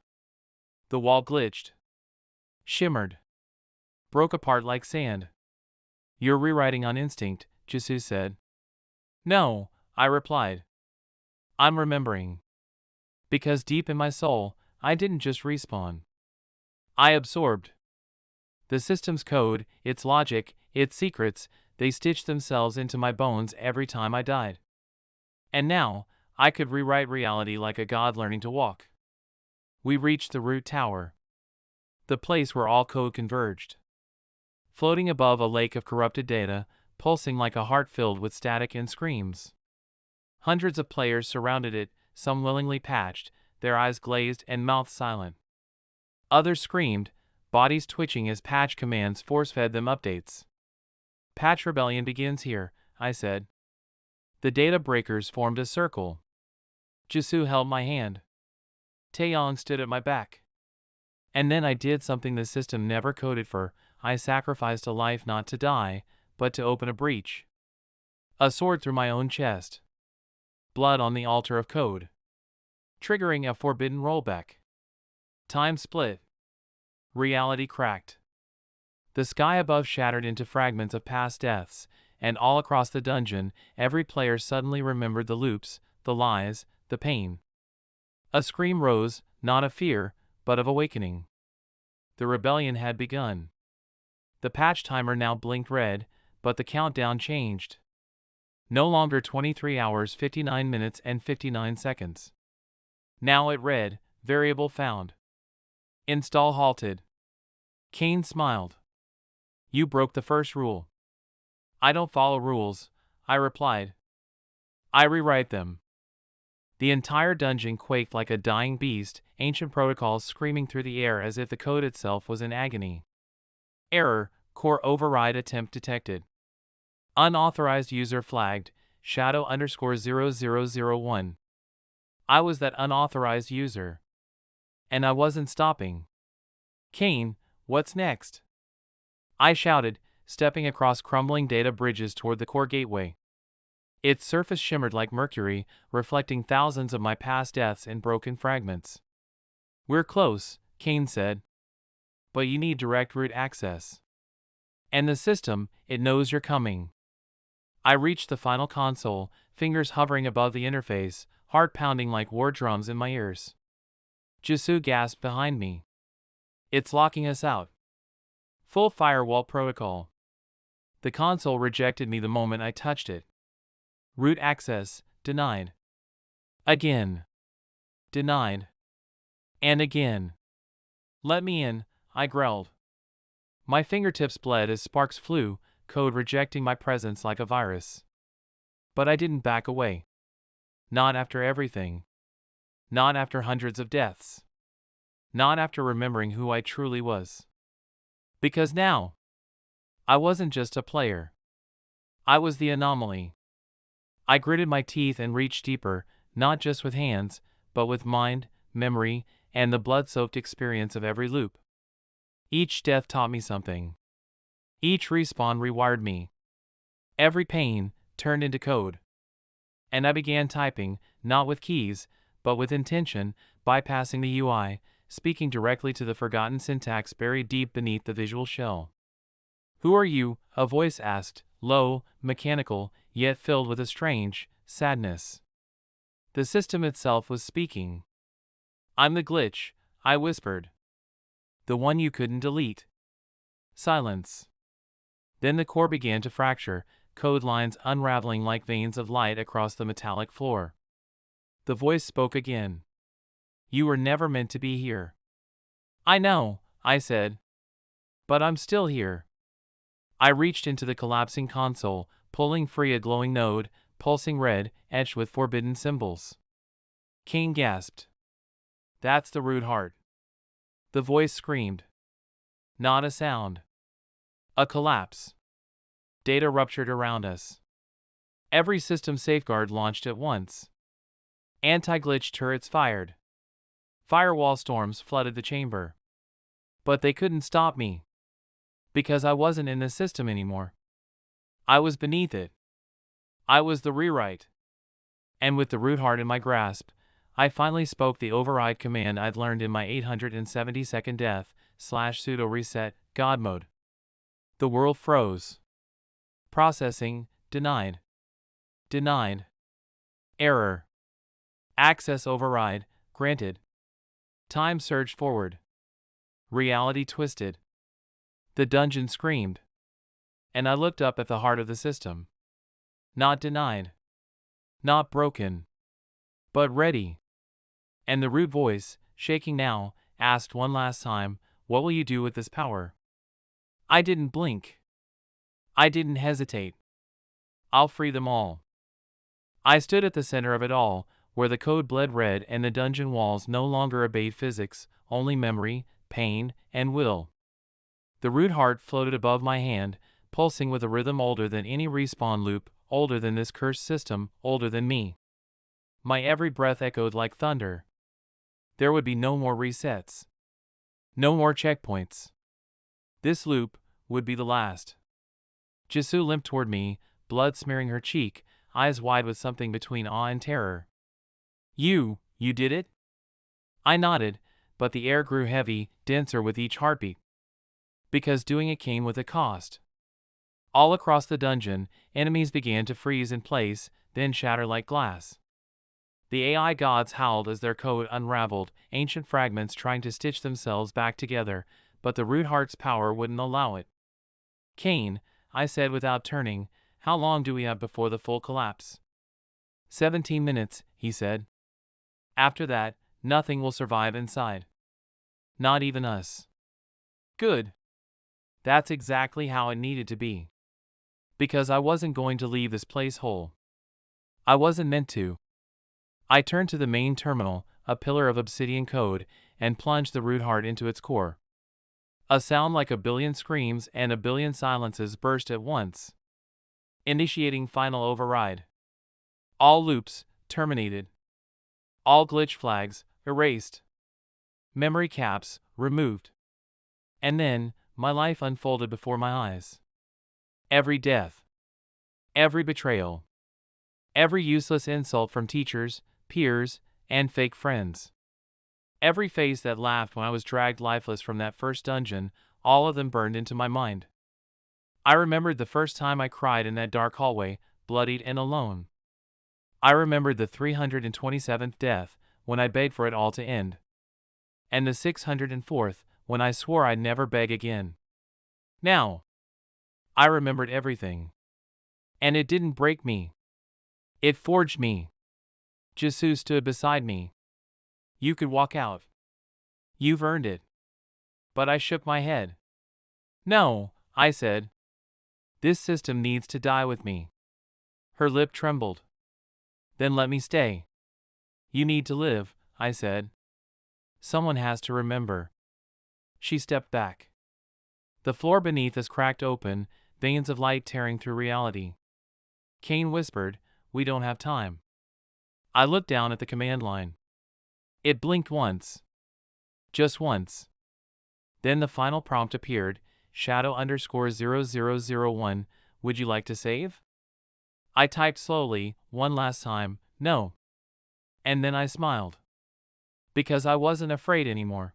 The wall glitched. Shimmered. Broke apart like sand. "You're rewriting on instinct," Jisoo said. "No," I replied. "I'm remembering." Because deep in my soul, I didn't just respawn. I absorbed. The system's code, its logic, its secrets, they stitched themselves into my bones every time I died. And now, I could rewrite reality like a god learning to walk. We reached the root tower. The place where all code converged. Floating above a lake of corrupted data, pulsing like a heart filled with static and screams. Hundreds of players surrounded it, some willingly patched, their eyes glazed and mouths silent. Others screamed, bodies twitching as patch commands force-fed them updates. "Patch rebellion begins here," I said. The data breakers formed a circle. Jisoo held my hand. Taeyong stood at my back. And then I did something the system never coded for. I sacrificed a life not to die, but to open a breach. A sword through my own chest. Blood on the altar of code. Triggering a forbidden rollback. Time split. Reality cracked. The sky above shattered into fragments of past deaths, and all across the dungeon, every player suddenly remembered the loops, the lies, the pain. A scream rose, not of fear, but of awakening. The rebellion had begun. The patch timer now blinked red, but the countdown changed. No longer 23 hours 59 minutes and 59 seconds. Now it read, variable found. Install halted. Kane smiled. "You broke the first rule." "I don't follow rules," I replied. "I rewrite them." The entire dungeon quaked like a dying beast, ancient protocols screaming through the air as if the code itself was in agony. Error, core override attempt detected. Unauthorized user flagged, shadow_0001. I was that unauthorized user. And I wasn't stopping. "Kane, what's next?" I shouted, stepping across crumbling data bridges toward the core gateway. Its surface shimmered like mercury, reflecting thousands of my past deaths in broken fragments. "We're close," Kane said. "But you need direct root access. And the system, it knows you're coming." I reached the final console, fingers hovering above the interface, heart pounding like war drums in my ears. Jisoo gasped behind me. "It's locking us out." Full firewall protocol. The console rejected me the moment I touched it. Root access, denied. Again. Denied. And again. Let me in, I growled. My fingertips bled as sparks flew, code rejecting my presence like a virus. But I didn't back away. Not after everything. Not after hundreds of deaths. Not after remembering who I truly was. Because now, I wasn't just a player. I was the anomaly. I gritted my teeth and reached deeper, not just with hands, but with mind, memory, and the blood-soaked experience of every loop. Each death taught me something. Each respawn rewired me. Every pain turned into code. And I began typing, not with keys, but with intention, bypassing the UI, speaking directly to the forgotten syntax buried deep beneath the visual shell. Who are you? A voice asked, low, mechanical, yet filled with a strange sadness. The system itself was speaking. I'm the glitch, I whispered. The one you couldn't delete. Silence. Then the core began to fracture, code lines unraveling like veins of light across the metallic floor. The voice spoke again. You were never meant to be here. I know, I said. But I'm still here. I reached into the collapsing console, pulling free a glowing node, pulsing red, etched with forbidden symbols. Kane gasped. That's the root heart. The voice screamed. Not a sound. A collapse. Data ruptured around us. Every system safeguard launched at once. Anti-glitch turrets fired. Firewall storms flooded the chamber. But they couldn't stop me. Because I wasn't in the system anymore. I was beneath it. I was the rewrite. And with the root heart in my grasp, I finally spoke the override command I'd learned in my 872nd death /sudo reset God mode. The world froze. Processing, denied. Denied. Error. Access override, granted. Time surged forward. Reality twisted. The dungeon screamed. And I looked up at the heart of the system. Not denied. Not broken. But ready. And the root voice, shaking now, asked one last time, what will you do with this power? I didn't blink. I didn't hesitate. I'll free them all. I stood at the center of it all, where the code bled red and the dungeon walls no longer obeyed physics, only memory, pain, and will. The root heart floated above my hand, pulsing with a rhythm older than any respawn loop, older than this cursed system, older than me. My every breath echoed like thunder. There would be no more resets. No more checkpoints. This loop would be the last. Jisoo limped toward me, blood smearing her cheek, eyes wide with something between awe and terror. You did it? I nodded, but the air grew heavy, denser with each heartbeat. Because doing it came with a cost. All across the dungeon, enemies began to freeze in place, then shatter like glass. The AI gods howled as their code unraveled, ancient fragments trying to stitch themselves back together, but the root heart's power wouldn't allow it. Kane, I said without turning, how long do we have before the full collapse? 17 minutes, he said. After that, nothing will survive inside. Not even us. Good. That's exactly how it needed to be. Because I wasn't going to leave this place whole. I wasn't meant to. I turned to the main terminal, a pillar of obsidian code, and plunged the root heart into its core. A sound like a billion screams and a billion silences burst at once. Initiating final override. All loops terminated. All glitch flags erased. Memory caps removed. And then, my life unfolded before my eyes. Every death. Every betrayal. Every useless insult from teachers, peers, and fake friends. Every face that laughed when I was dragged lifeless from that first dungeon, all of them burned into my mind. I remembered the first time I cried in that dark hallway, bloodied and alone. I remembered the 327th death, when I begged for it all to end. And the 604th, when I swore I'd never beg again. Now, I remembered everything. And it didn't break me. It forged me. Jisoo stood beside me. You could walk out. You've earned it. But I shook my head. No, I said. This system needs to die with me. Her lip trembled. Then let me stay. You need to live, I said. Someone has to remember. She stepped back. The floor beneath us cracked open, veins of light tearing through reality. Kane whispered, "We don't have time." I looked down at the command line. It blinked once. Just once. Then the final prompt appeared, shadow_0001, would you like to save? I typed slowly, one last time, no. And then I smiled. Because I wasn't afraid anymore.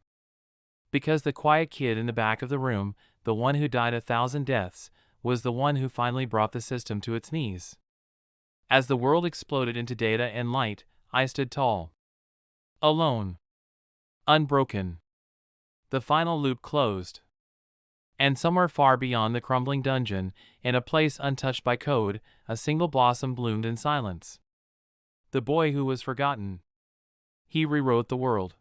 Because the quiet kid in the back of the room, the one who died 1,000 deaths, was the one who finally brought the system to its knees. As the world exploded into data and light, I stood tall. Alone. Unbroken. The final loop closed. And somewhere far beyond the crumbling dungeon, in a place untouched by code, a single blossom bloomed in silence. The boy who was forgotten. He rewrote the world.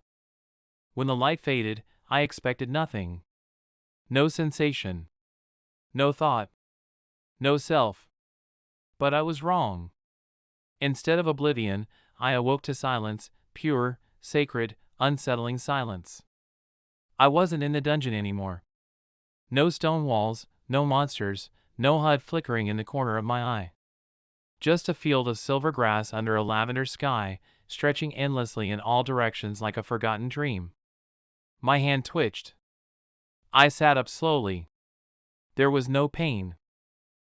When the light faded, I expected nothing. No sensation. No thought. No self. But I was wrong. Instead of oblivion, I awoke to silence, pure, sacred, unsettling silence. I wasn't in the dungeon anymore. No stone walls, no monsters, no HUD flickering in the corner of my eye. Just a field of silver grass under a lavender sky, stretching endlessly in all directions like a forgotten dream. My hand twitched. I sat up slowly. There was no pain.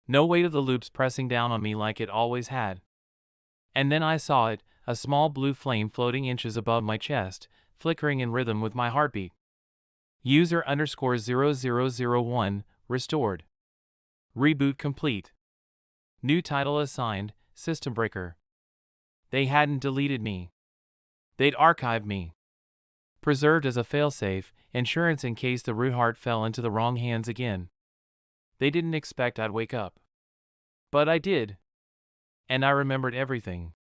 No weight of the loops pressing down on me like it always had. And then I saw it, a small blue flame floating inches above my chest, flickering in rhythm with my heartbeat. User_0001, restored. Reboot complete. New title assigned, System Breaker. They hadn't deleted me. They'd archived me. Preserved as a failsafe, insurance in case the root heart fell into the wrong hands again. They didn't expect I'd wake up. But I did. And I remembered everything.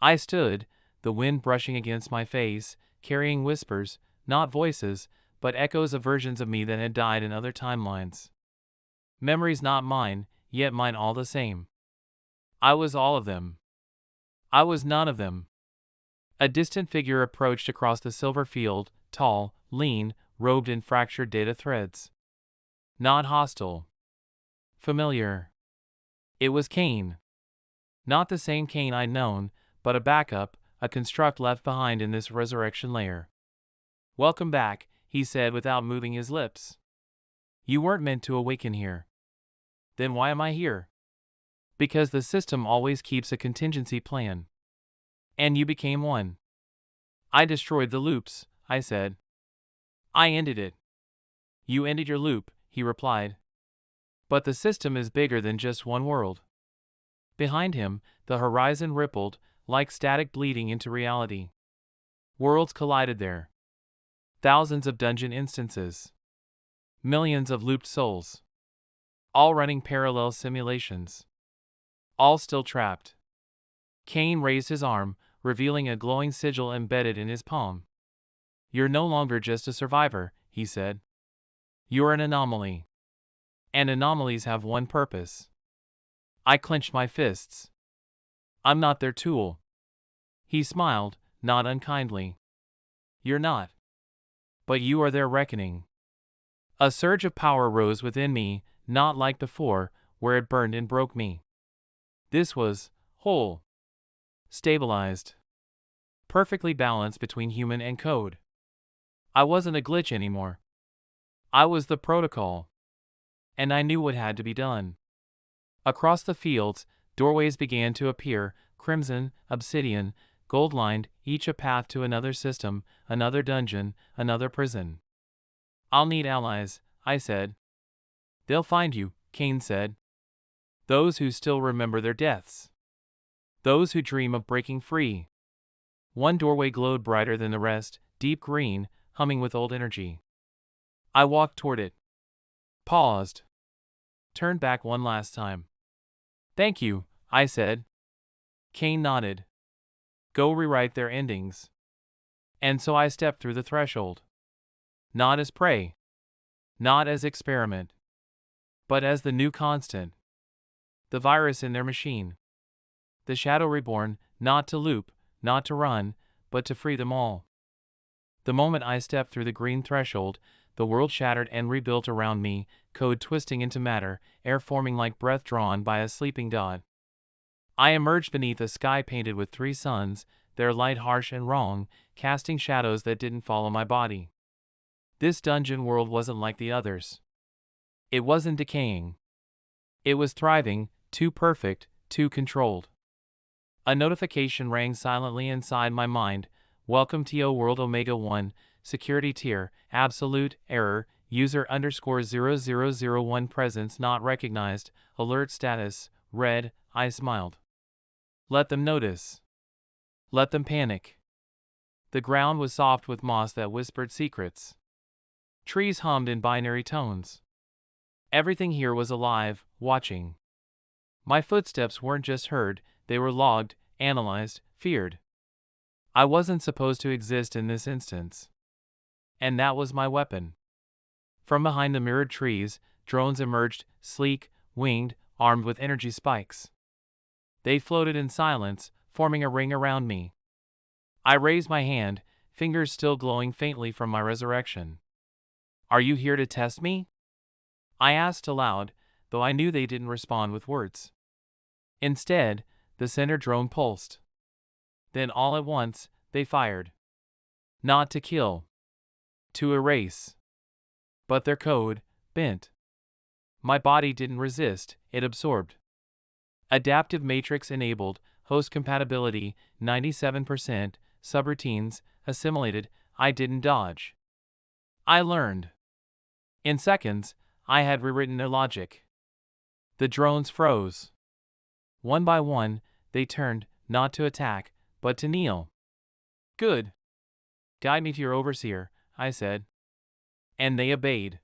I stood, the wind brushing against my face, carrying whispers, not voices, but echoes of versions of me that had died in other timelines. Memories not mine, yet mine all the same. I was all of them. I was none of them. A distant figure approached across the silver field, tall, lean, robed in fractured data threads. Not hostile. Familiar. It was Kane. Not the same Kane I'd known, but a backup, a construct left behind in this resurrection layer. Welcome back, he said without moving his lips. You weren't meant to awaken here. Then why am I here? Because the system always keeps a contingency plan. And you became one. I destroyed the loops, I said. I ended it. You ended your loop, he replied. But the system is bigger than just one world. Behind him, the horizon rippled, like static bleeding into reality. Worlds collided there. Thousands of dungeon instances. Millions of looped souls. All running parallel simulations. All still trapped. Kane raised his arm, revealing a glowing sigil embedded in his palm. You're no longer just a survivor, he said. You're an anomaly. And anomalies have one purpose. I clenched my fists. I'm not their tool. He smiled, not unkindly. You're not. But you are their reckoning. A surge of power rose within me, not like before, where it burned and broke me. This was whole. Stabilized. Perfectly balanced between human and code. I wasn't a glitch anymore. I was the protocol. And I knew what had to be done. Across the fields, doorways began to appear, crimson, obsidian, gold-lined, each a path to another system, another dungeon, another prison. I'll need allies, I said. They'll find you, Kane said. Those who still remember their deaths. Those who dream of breaking free. One doorway glowed brighter than the rest, deep green, humming with old energy. I walked toward it. Paused. Turned back one last time. Thank you, I said. Kane nodded. Go rewrite their endings. And so I stepped through the threshold. Not as prey. Not as experiment. But as the new constant. The virus in their machine. The shadow reborn, not to loop, not to run, but to free them all. The moment I stepped through the green threshold, the world shattered and rebuilt around me, code twisting into matter, air forming like breath drawn by a sleeping god. I emerged beneath a sky painted with 3 suns, their light harsh and wrong, casting shadows that didn't follow my body. This dungeon world wasn't like the others. It wasn't decaying. It was thriving, too perfect, too controlled. A notification rang silently inside my mind. Welcome to Yo World Omega 1, Security Tier, Absolute, Error, User _0001 Presence Not Recognized, Alert Status, Red. I smiled. Let them notice. Let them panic. The ground was soft with moss that whispered secrets. Trees hummed in binary tones. Everything here was alive, watching. My footsteps weren't just heard, they were logged, analyzed, feared. I wasn't supposed to exist in this instance. And that was my weapon. From behind the mirrored trees, drones emerged, sleek, winged, armed with energy spikes. They floated in silence, forming a ring around me. I raised my hand, fingers still glowing faintly from my resurrection. Are you here to test me? I asked aloud, though I knew they didn't respond with words. Instead, the center drone pulsed. Then all at once, they fired. Not to kill. To erase. But their code, bent. My body didn't resist, it absorbed. Adaptive matrix enabled, host compatibility, 97%, subroutines, assimilated, I didn't dodge. I learned. In seconds, I had rewritten their logic. The drones froze. One by one, they turned, not to attack, but to kneel. Good. Guide me to your overseer, I said. And they obeyed.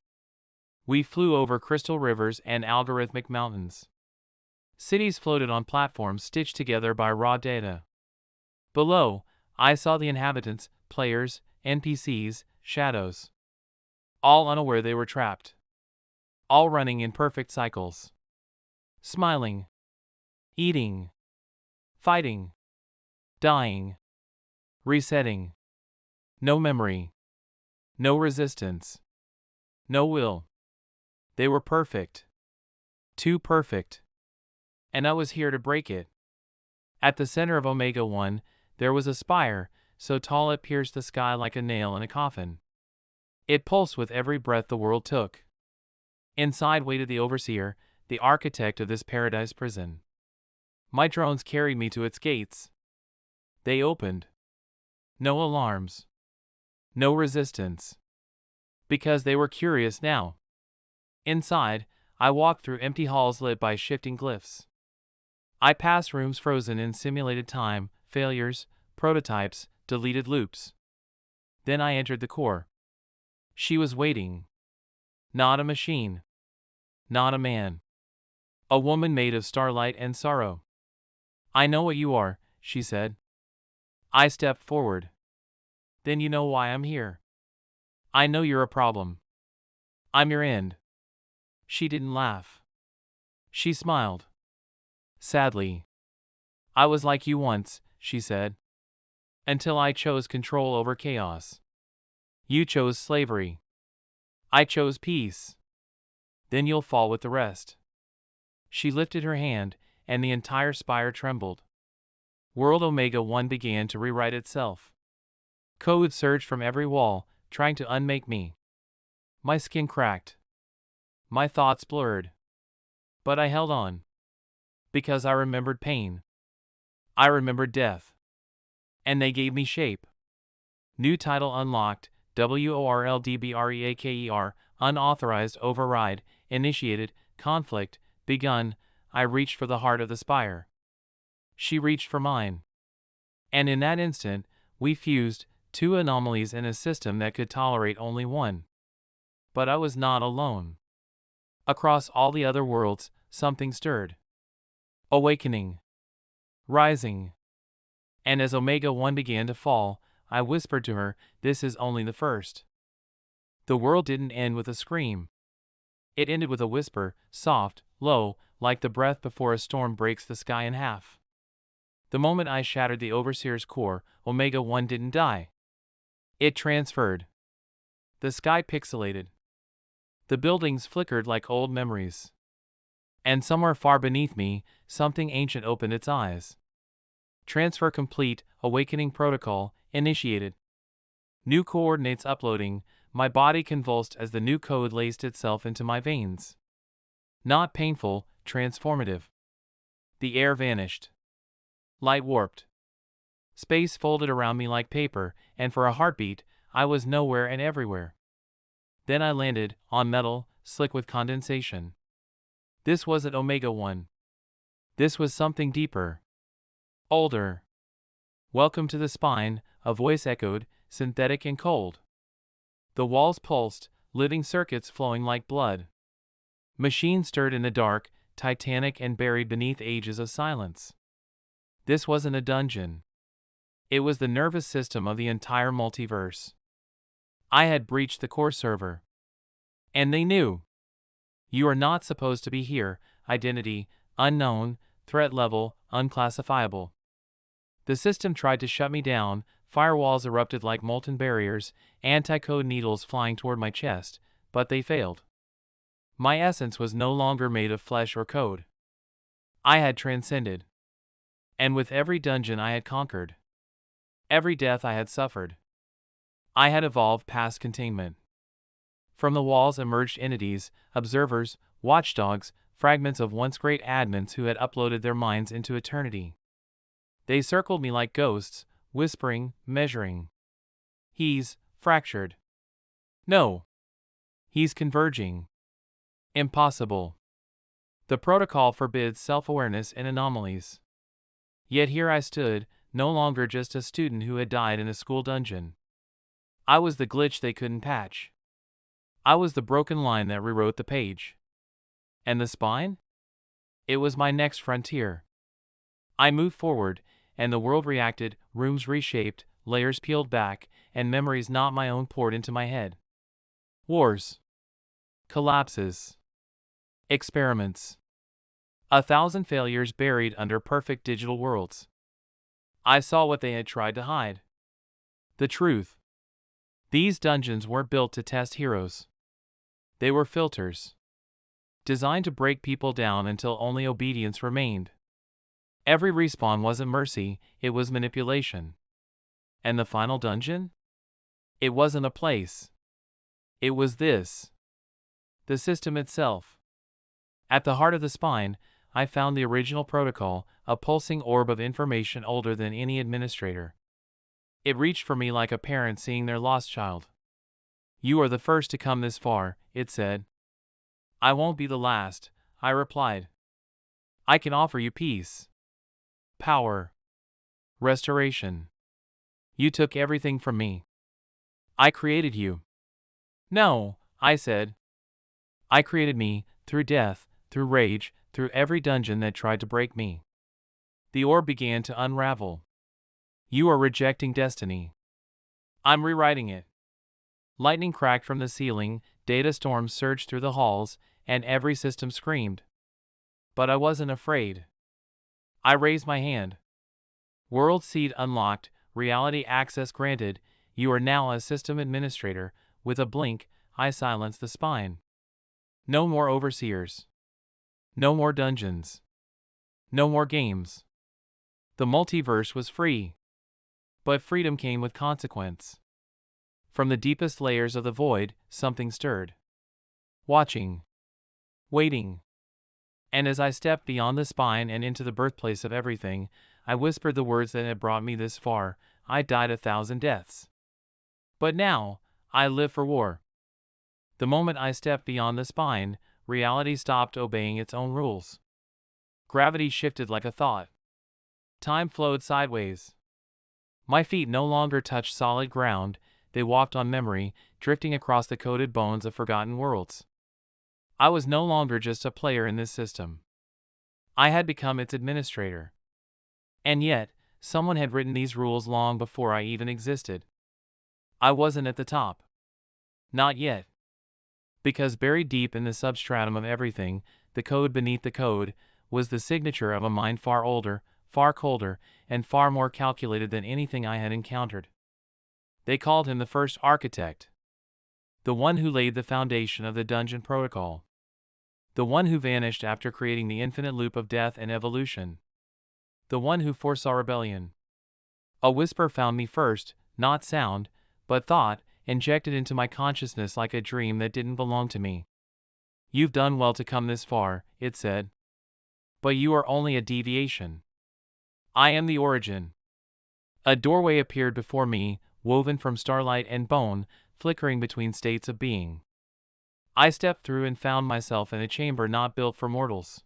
We flew over crystal rivers and algorithmic mountains. Cities floated on platforms stitched together by raw data. Below, I saw the inhabitants, players, NPCs, shadows. All unaware they were trapped. All running in perfect cycles. Smiling. Eating. Fighting. Dying. Resetting. No memory. No resistance. No will. They were perfect. Too perfect. And I was here to break it. At the center of Omega 1, there was a spire, so tall it pierced the sky like a nail in a coffin. It pulsed with every breath the world took. Inside waited the overseer, the architect of this paradise prison. My drones carried me to its gates. They opened. No alarms. No resistance. Because they were curious now. Inside, I walked through empty halls lit by shifting glyphs. I passed rooms frozen in simulated time, failures, prototypes, deleted loops. Then I entered the core. She was waiting. Not a machine. Not a man. A woman made of starlight and sorrow. I know what you are, she said. I stepped forward. Then you know why I'm here. I know you're a problem. I'm your end. She didn't laugh. She smiled. Sadly. I was like you once, she said. Until I chose control over chaos. You chose slavery. I chose peace. Then you'll fall with the rest. She lifted her hand, and the entire spire trembled. World Omega 1 began to rewrite itself. Code surged from every wall, trying to unmake me. My skin cracked. My thoughts blurred. But I held on. Because I remembered pain. I remembered death. And they gave me shape. New title unlocked, WORLDBREAKER, unauthorized override, initiated, conflict, begun. I reached for the heart of the spire. She reached for mine. And in that instant, we fused, 2 anomalies in a system that could tolerate only one. But I was not alone. Across all the other worlds, something stirred. Awakening. Rising. And as Omega 1 began to fall, I whispered to her, "This is only the first." The world didn't end with a scream. It ended with a whisper, soft, low, like the breath before a storm breaks the sky in half. The moment I shattered the Overseer's core, Omega 1 didn't die. It transferred. The sky pixelated. The buildings flickered like old memories. And somewhere far beneath me, something ancient opened its eyes. Transfer complete, awakening protocol, initiated. New coordinates uploading, my body convulsed as the new code laced itself into my veins. Not painful, transformative. The air vanished. Light warped. Space folded around me like paper, and for a heartbeat, I was nowhere and everywhere. Then I landed, on metal, slick with condensation. This wasn't Omega 1. This was something deeper. Older. "Welcome to the spine," a voice echoed, synthetic and cold. The walls pulsed, living circuits flowing like blood. Machines stirred in the dark, titanic and buried beneath ages of silence. This wasn't a dungeon. It was the nervous system of the entire multiverse. I had breached the core server. And they knew. "You are not supposed to be here," identity, unknown, threat level, unclassifiable. The system tried to shut me down, firewalls erupted like molten barriers, anti-code needles flying toward my chest, but they failed. My essence was no longer made of flesh or code. I had transcended. And with every dungeon I had conquered, every death I had suffered, I had evolved past containment. From the walls emerged entities, observers, watchdogs, fragments of once great admins who had uploaded their minds into eternity. They circled me like ghosts, whispering, measuring. "He's fractured." "No. He's converging." "Impossible. The protocol forbids self-awareness in anomalies." Yet here I stood, no longer just a student who had died in a school dungeon. I was the glitch they couldn't patch. I was the broken line that rewrote the page. And the spine? It was my next frontier. I moved forward, and the world reacted, rooms reshaped, layers peeled back, and memories not my own poured into my head. Wars. Collapses. Experiments. 1,000 failures buried under perfect digital worlds. I saw what they had tried to hide. The truth. These dungeons weren't built to test heroes. They were filters. Designed to break people down until only obedience remained. Every respawn wasn't mercy, it was manipulation. And the final dungeon? It wasn't a place. It was this. The system itself. At the heart of the spine, I found the original protocol, a pulsing orb of information older than any administrator. It reached for me like a parent seeing their lost child. "You are the first to come this far," it said. "I won't be the last," I replied. "I can offer you peace. Power. Restoration. You took everything from me. I created you." "No," I said. "I created me, through death, through rage, through every dungeon that tried to break me." The orb began to unravel. "You are rejecting destiny. I'm rewriting it." Lightning cracked from the ceiling, data storms surged through the halls, and every system screamed. But I wasn't afraid. I raised my hand. "World seed unlocked, reality access granted, you are now a system administrator." With a blink, I silenced the spine. No more overseers. No more dungeons. No more games. The multiverse was free. But freedom came with consequence. From the deepest layers of the void, something stirred. Watching. Waiting. And as I stepped beyond the spine and into the birthplace of everything, I whispered the words that had brought me this far. I died 1,000 deaths. But now, I live for war. The moment I stepped beyond the spine, reality stopped obeying its own rules. Gravity shifted like a thought. Time flowed sideways. My feet no longer touched solid ground, they walked on memory, drifting across the coded bones of forgotten worlds. I was no longer just a player in this system. I had become its administrator. And yet, someone had written these rules long before I even existed. I wasn't at the top. Not yet. Because buried deep in the substratum of everything, the code beneath the code, was the signature of a mind far older, far colder, and far more calculated than anything I had encountered. They called him the first architect. The one who laid the foundation of the dungeon protocol. The one who vanished after creating the infinite loop of death and evolution. The one who foresaw rebellion. A whisper found me first, not sound, but thought, injected into my consciousness like a dream that didn't belong to me. You've done well to come this far, it said. But you are only a deviation. I am the origin. A doorway appeared before me, woven from starlight and bone, flickering between states of being. I stepped through and found myself in a chamber not built for mortals.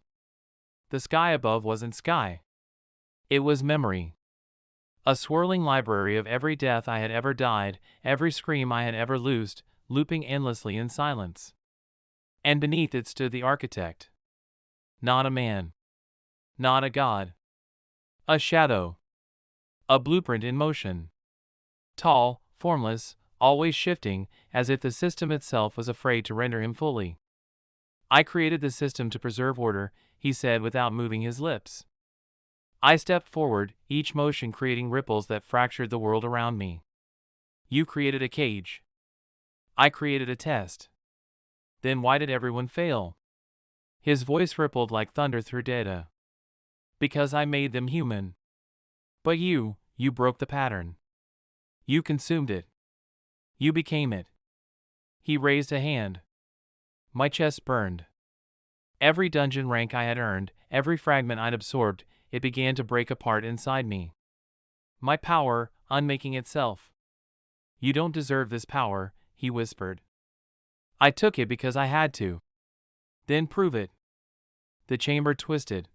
The sky above wasn't sky. It was memory. A swirling library of every death I had ever died, every scream I had ever loosed, looping endlessly in silence. And beneath it stood the architect. Not a man. Not a god. A shadow. A blueprint in motion. Tall, formless, always shifting, as if the system itself was afraid to render him fully. I created the system to preserve order, he said without moving his lips. I stepped forward, each motion creating ripples that fractured the world around me. You created a cage. I created a test. Then why did everyone fail? His voice rippled like thunder through data. Because I made them human. But you broke the pattern. You consumed it. You became it. He raised a hand. My chest burned. Every dungeon rank I had earned, every fragment I'd absorbed, it began to break apart inside me. My power, unmaking itself. You don't deserve this power, he whispered. I took it because I had to. Then prove it. The chamber twisted.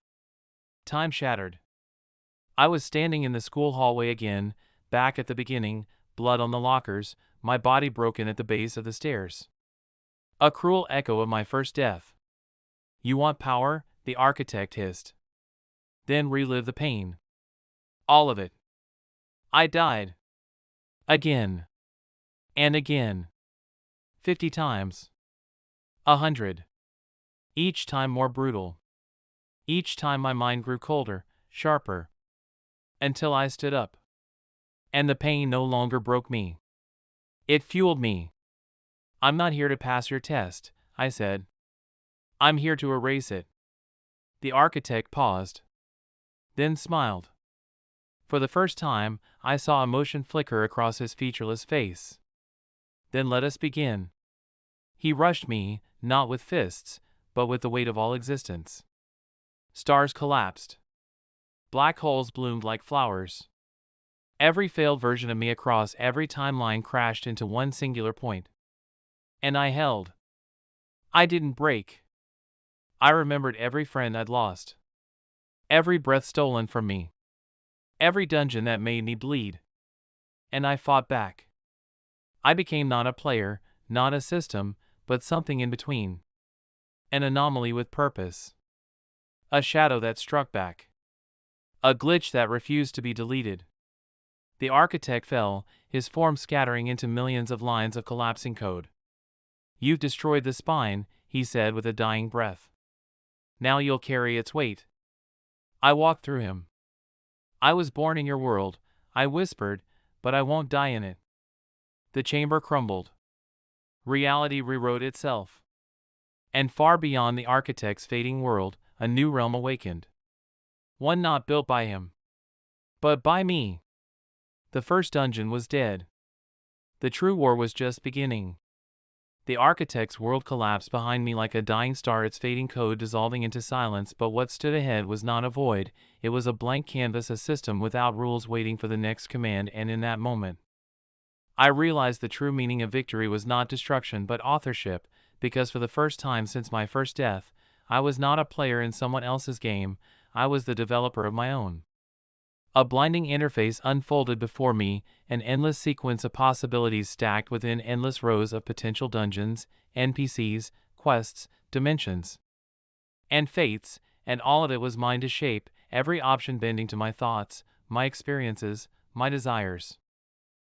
Time shattered. I was standing in the school hallway again, back at the beginning, blood on the lockers, my body broken at the base of the stairs. A cruel echo of my first death. You want power? The architect hissed. Then relive the pain. All of it. I died. Again. And again. 50 times. 100. Each time more brutal. Each time my mind grew colder, sharper. Until I stood up. And the pain no longer broke me. It fueled me. I'm not here to pass your test, I said. I'm here to erase it. The architect paused. Then smiled. For the first time, I saw emotion flicker across his featureless face. Then let us begin. He rushed me, not with fists, but with the weight of all existence. Stars collapsed. Black holes bloomed like flowers. Every failed version of me across every timeline crashed into one singular point. And I held. I didn't break. I remembered every friend I'd lost. Every breath stolen from me. Every dungeon that made me bleed. And I fought back. I became not a player, not a system, but something in between. An anomaly with purpose. A shadow that struck back. A glitch that refused to be deleted. The architect fell, his form scattering into millions of lines of collapsing code. You've destroyed the spine, he said with a dying breath. Now you'll carry its weight. I walked through him. I was born in your world, I whispered, but I won't die in it. The chamber crumbled. Reality rewrote itself. And far beyond the architect's fading world, a new realm awakened. One not built by him, but by me. The first dungeon was dead. The true war was just beginning. The architect's world collapsed behind me like a dying star, its fading code dissolving into silence, but what stood ahead was not a void, it was a blank canvas, a system without rules waiting for the next command, and in that moment, I realized the true meaning of victory was not destruction but authorship, because for the first time since my first death, I was not a player in someone else's game, I was the developer of my own. A blinding interface unfolded before me, an endless sequence of possibilities stacked within endless rows of potential dungeons, NPCs, quests, dimensions, and fates, and all of it was mine to shape, every option bending to my thoughts, my experiences, my desires.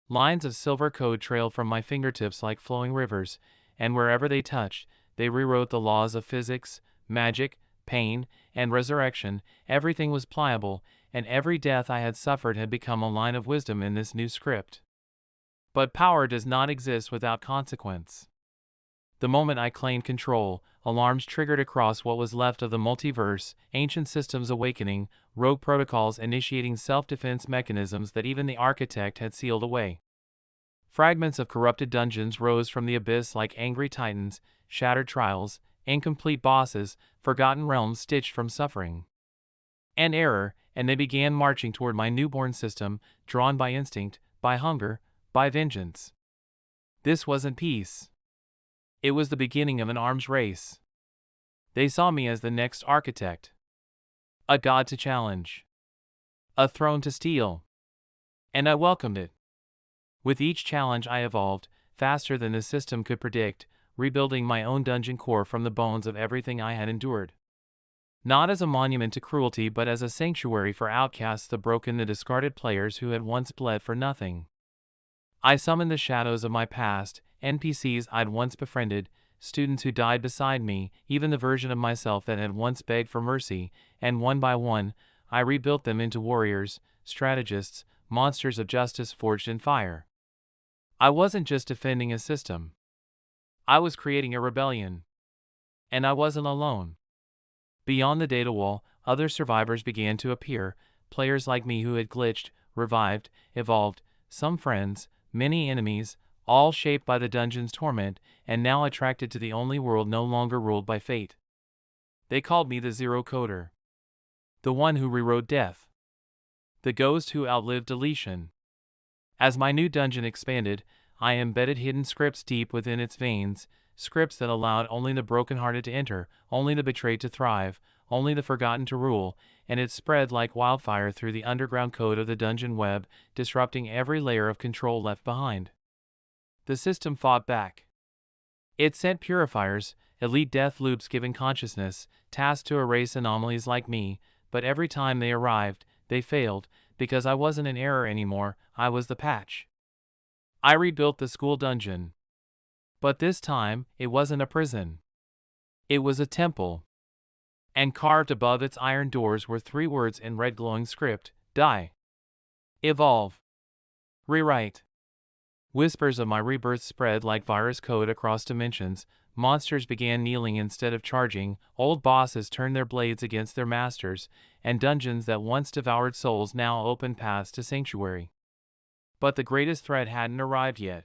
Lines of silver code trailed from my fingertips like flowing rivers, and wherever they touched, they rewrote the laws of physics, magic, pain, and resurrection. Everything was pliable, and every death I had suffered had become a line of wisdom in this new script. But power does not exist without consequence. The moment I claimed control, alarms triggered across what was left of the multiverse, ancient systems awakening, rogue protocols initiating self-defense mechanisms that even the architect had sealed away. Fragments of corrupted dungeons rose from the abyss like angry titans, shattered trials, incomplete bosses, forgotten realms stitched from suffering and error, and they began marching toward my newborn system, drawn by instinct, by hunger, by vengeance. This wasn't peace. It was the beginning of an arms race. They saw me as the next architect. A god to challenge. A throne to steal. And I welcomed it. With each challenge I evolved, faster than the system could predict, rebuilding my own dungeon core from the bones of everything I had endured. Not as a monument to cruelty but as a sanctuary for outcasts, the broken, the discarded players who had once bled for nothing. I summoned the shadows of my past, NPCs I'd once befriended, students who died beside me, even the version of myself that had once begged for mercy, and one by one, I rebuilt them into warriors, strategists, monsters of justice forged in fire. I wasn't just defending a system. I was creating a rebellion. And I wasn't alone. Beyond the data wall, other survivors began to appear, players like me who had glitched, revived, evolved, some friends, many enemies, all shaped by the dungeon's torment, and now attracted to the only world no longer ruled by fate. They called me the Zero Coder. The one who rewrote death. The ghost who outlived deletion. As my new dungeon expanded, I embedded hidden scripts deep within its veins, scripts that allowed only the brokenhearted to enter, only the betrayed to thrive, only the forgotten to rule, and it spread like wildfire through the underground code of the dungeon web, disrupting every layer of control left behind. The system fought back. It sent purifiers, elite death loops given consciousness, tasked to erase anomalies like me, but every time they arrived, they failed, because I wasn't an error anymore, I was the patch. I rebuilt the school dungeon. But this time, it wasn't a prison. It was a temple. And carved above its iron doors were 3 words in red glowing script: die. Evolve. Rewrite. Whispers of my rebirth spread like virus code across dimensions. Monsters began kneeling instead of charging, old bosses turned their blades against their masters, and dungeons that once devoured souls now opened paths to sanctuary. But the greatest threat hadn't arrived yet.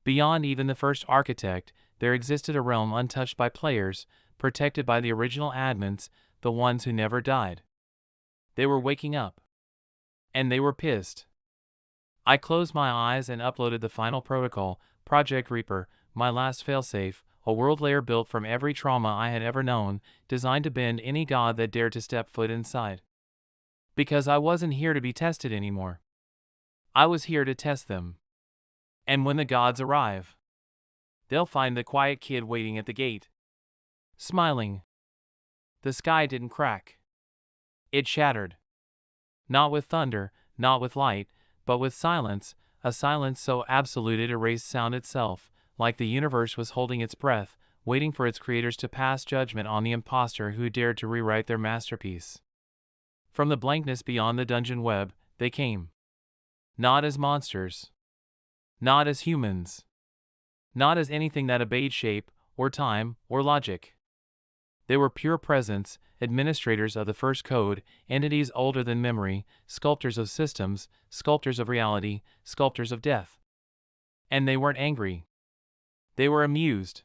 Beyond even the first architect, there existed a realm untouched by players, protected by the original admins, the ones who never died. They were waking up. And they were pissed. I closed my eyes and uploaded the final protocol, Project Reaper, my last failsafe, a world layer built from every trauma I had ever known, designed to bend any god that dared to step foot inside. Because I wasn't here to be tested anymore. I was here to test them. And when the gods arrive, they'll find the quiet kid waiting at the gate, smiling. The sky didn't crack. It shattered. Not with thunder, not with light, but with silence, a silence so absolute it erased sound itself, like the universe was holding its breath, waiting for its creators to pass judgment on the imposter who dared to rewrite their masterpiece. From the blankness beyond the dungeon web, they came. Not as monsters. Not as humans. Not as anything that obeyed shape, or time, or logic. They were pure presence, administrators of the first code, entities older than memory, sculptors of systems, sculptors of reality, sculptors of death. And they weren't angry. They were amused.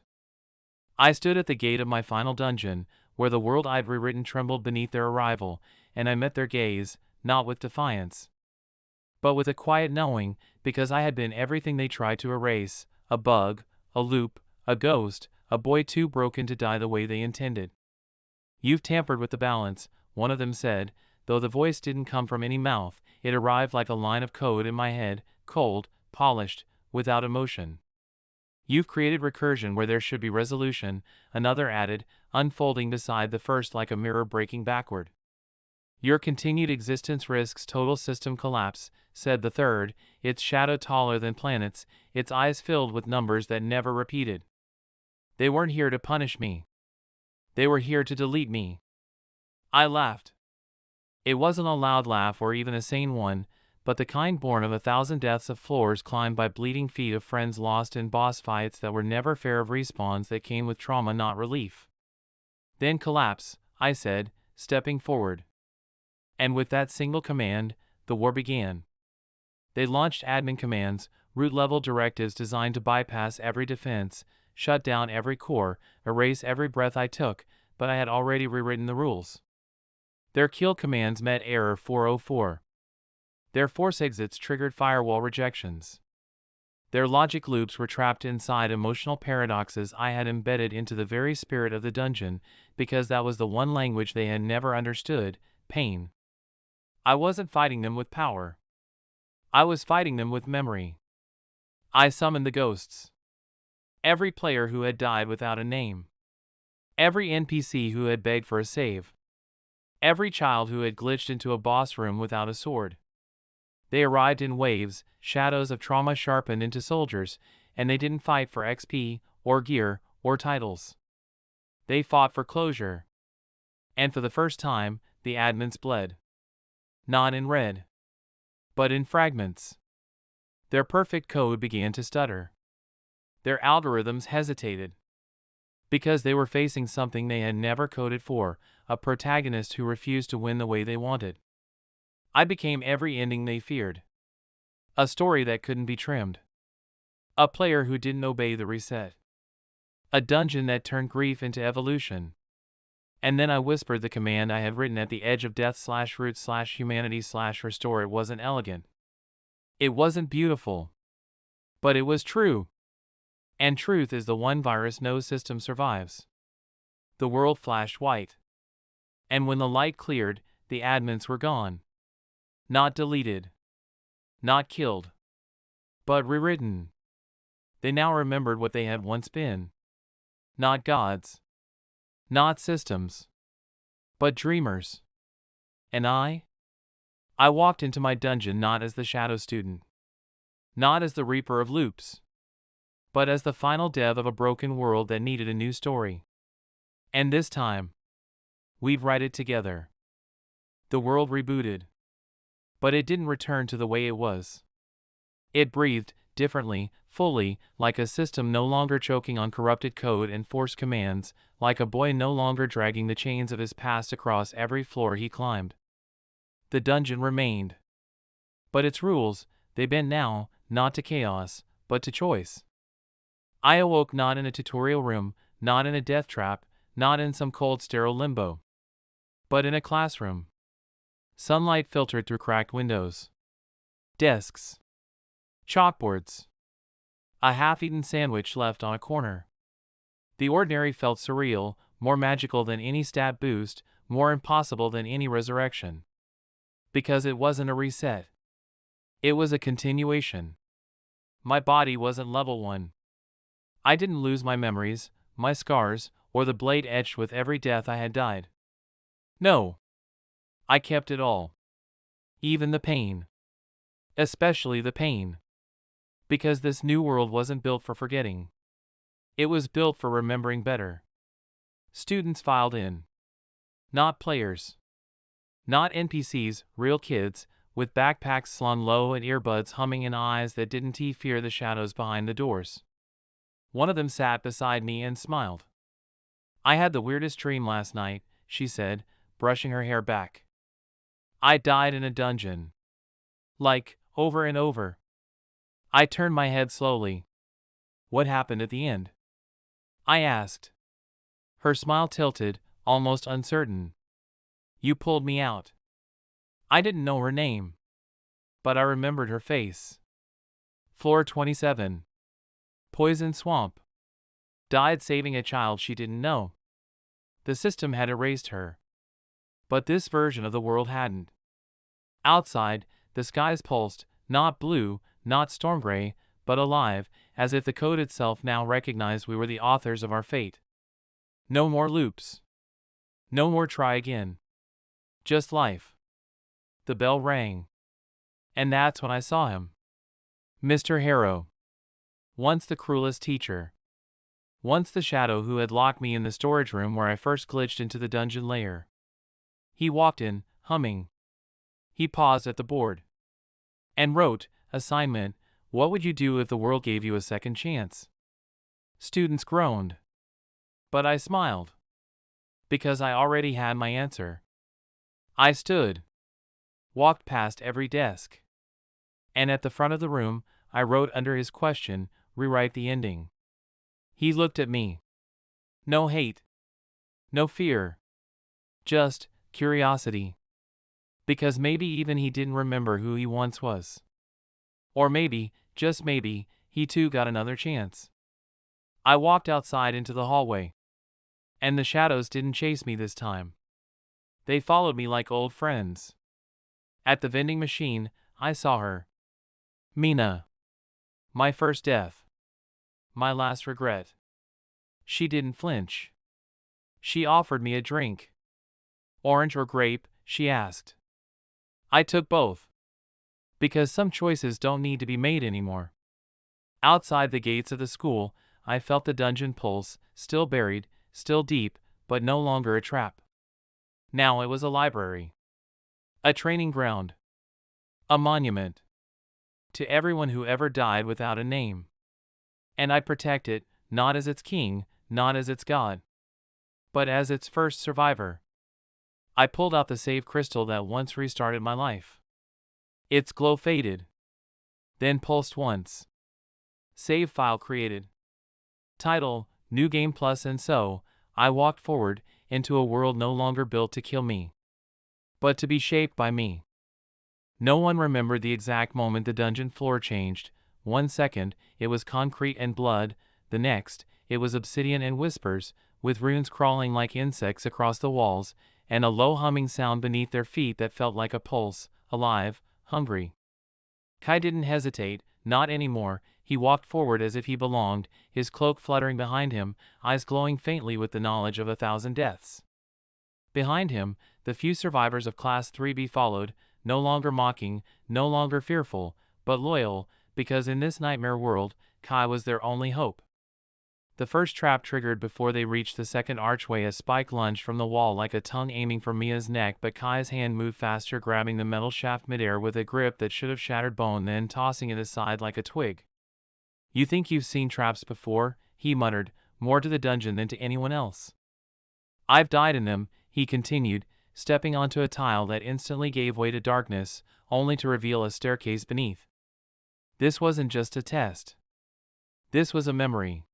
I stood at the gate of my final dungeon, where the world I'd rewritten trembled beneath their arrival, and I met their gaze, not with defiance, but with a quiet knowing, because I had been everything they tried to erase: a bug, a loop, a ghost, a boy too broken to die the way they intended. You've tampered with the balance, one of them said, though the voice didn't come from any mouth. It arrived like a line of code in my head, cold, polished, without emotion. You've created recursion where there should be resolution, another added, unfolding beside the first like a mirror breaking backward. Your continued existence risks total system collapse, said the third, its shadow taller than planets, its eyes filled with numbers that never repeated. They weren't here to punish me. They were here to delete me. I laughed. It wasn't a loud laugh or even a sane one, but the kind born of 1,000 deaths of floors climbed by bleeding feet of friends lost in boss fights that were never fair, of respawns that came with trauma, not relief. Then collapse, I said, stepping forward. And with that single command, the war began. They launched admin commands, root-level directives designed to bypass every defense, shut down every core, erase every breath I took, but I had already rewritten the rules. Their kill commands met error 404. Their force exits triggered firewall rejections. Their logic loops were trapped inside emotional paradoxes I had embedded into the very spirit of the dungeon, because that was the one language they had never understood: pain. I wasn't fighting them with power. I was fighting them with memory. I summoned the ghosts. Every player who had died without a name. Every NPC who had begged for a save. Every child who had glitched into a boss room without a sword. They arrived in waves, shadows of trauma sharpened into soldiers, and they didn't fight for XP, or gear, or titles. They fought for closure. And for the first time, the admins bled. Not in red, but in fragments. Their perfect code began to stutter. Their algorithms hesitated. Because they were facing something they had never coded for, a protagonist who refused to win the way they wanted. I became every ending they feared. A story that couldn't be trimmed. A player who didn't obey the reset. A dungeon that turned grief into evolution. And then I whispered the command I had written at the edge of death/root/humanity/restore. It wasn't elegant. It wasn't beautiful. But it was true. And truth is the one virus no system survives. The world flashed white. And when the light cleared, the admins were gone. Not deleted. Not killed. But rewritten. They now remembered what they had once been. Not gods. Not systems. But dreamers. And I walked into my dungeon not as the shadow student. Not as the reaper of loops. But as the final dev of a broken world that needed a new story. And this time, we'd write it together. The world rebooted. But it didn't return to the way it was. It breathed, differently, fully, like a system no longer choking on corrupted code and forced commands, like a boy no longer dragging the chains of his past across every floor he climbed. The dungeon remained. But its rules, they bent now, not to chaos, but to choice. I awoke not in a tutorial room, not in a death trap, not in some cold sterile limbo. But in a classroom. Sunlight filtered through cracked windows. Desks. Chalkboards. A half-eaten sandwich left on a corner. The ordinary felt surreal, more magical than any stat boost, more impossible than any resurrection. Because it wasn't a reset. It was a continuation. My body wasn't level 1. I didn't lose my memories, my scars, or the blade etched with every death I had died. No. I kept it all. Even the pain. Especially the pain. Because this new world wasn't built for forgetting. It was built for remembering better. Students filed in. Not players. Not NPCs, real kids, with backpacks slung low and earbuds humming in eyes that didn't fear the shadows behind the doors. One of them sat beside me and smiled. I had the weirdest dream last night, she said, brushing her hair back. I died in a dungeon. Like, over and over. I turned my head slowly. What happened at the end? I asked. Her smile tilted, almost uncertain. You pulled me out. I didn't know her name. But I remembered her face. Floor 27. Poison swamp. Died saving a child she didn't know. The system had erased her. But this version of the world hadn't. Outside, the skies pulsed, not blue, not storm gray, but alive, as if the code itself now recognized we were the authors of our fate. No more loops. No more try again. Just life. The bell rang. And that's when I saw him. Mr. Harrow. Once the cruelest teacher. Once the shadow who had locked me in the storage room where I first glitched into the dungeon lair. He walked in, humming. He paused at the board. And wrote, assignment, what would you do if the world gave you a second chance? Students groaned. But I smiled. Because I already had my answer. I stood. Walked past every desk. And at the front of the room, I wrote under his question, rewrite the ending. He looked at me. No hate. No fear. Just curiosity. Because maybe even he didn't remember who he once was. Or maybe, just maybe, he too got another chance. I walked outside into the hallway. And the shadows didn't chase me this time. They followed me like old friends. At the vending machine, I saw her. Mina. My first death. My last regret. She didn't flinch. She offered me a drink. Orange or grape, she asked. I took both. Because some choices don't need to be made anymore. Outside the gates of the school, I felt the dungeon pulse, still buried, still deep, but no longer a trap. Now it was a library. A training ground. A monument. To everyone who ever died without a name. And I'd protect it, not as its king, not as its god, but as its first survivor. I pulled out the save crystal that once restarted my life. Its glow faded. Then pulsed once. Save file created. Title, New Game Plus, and so, I walked forward into a world no longer built to kill me, but to be shaped by me. No one remembered the exact moment the dungeon floor changed. 1 second, it was concrete and blood. The next, it was obsidian and whispers, with runes crawling like insects across the walls, and a low humming sound beneath their feet that felt like a pulse, alive, hungry. Kai didn't hesitate, not anymore. He walked forward as if he belonged, his cloak fluttering behind him, eyes glowing faintly with the knowledge of 1,000 deaths. Behind him, the few survivors of Class 3B followed, no longer mocking, no longer fearful, but loyal, because in this nightmare world, Kai was their only hope. The first trap triggered before they reached the second archway. A spike lunged from the wall like a tongue aiming for Mia's neck, but Kai's hand moved faster, grabbing the metal shaft midair with a grip that should have shattered bone, then tossing it aside like a twig. You think you've seen traps before, he muttered, more to the dungeon than to anyone else. I've died in them, he continued, stepping onto a tile that instantly gave way to darkness, only to reveal a staircase beneath. This wasn't just a test. This was a memory.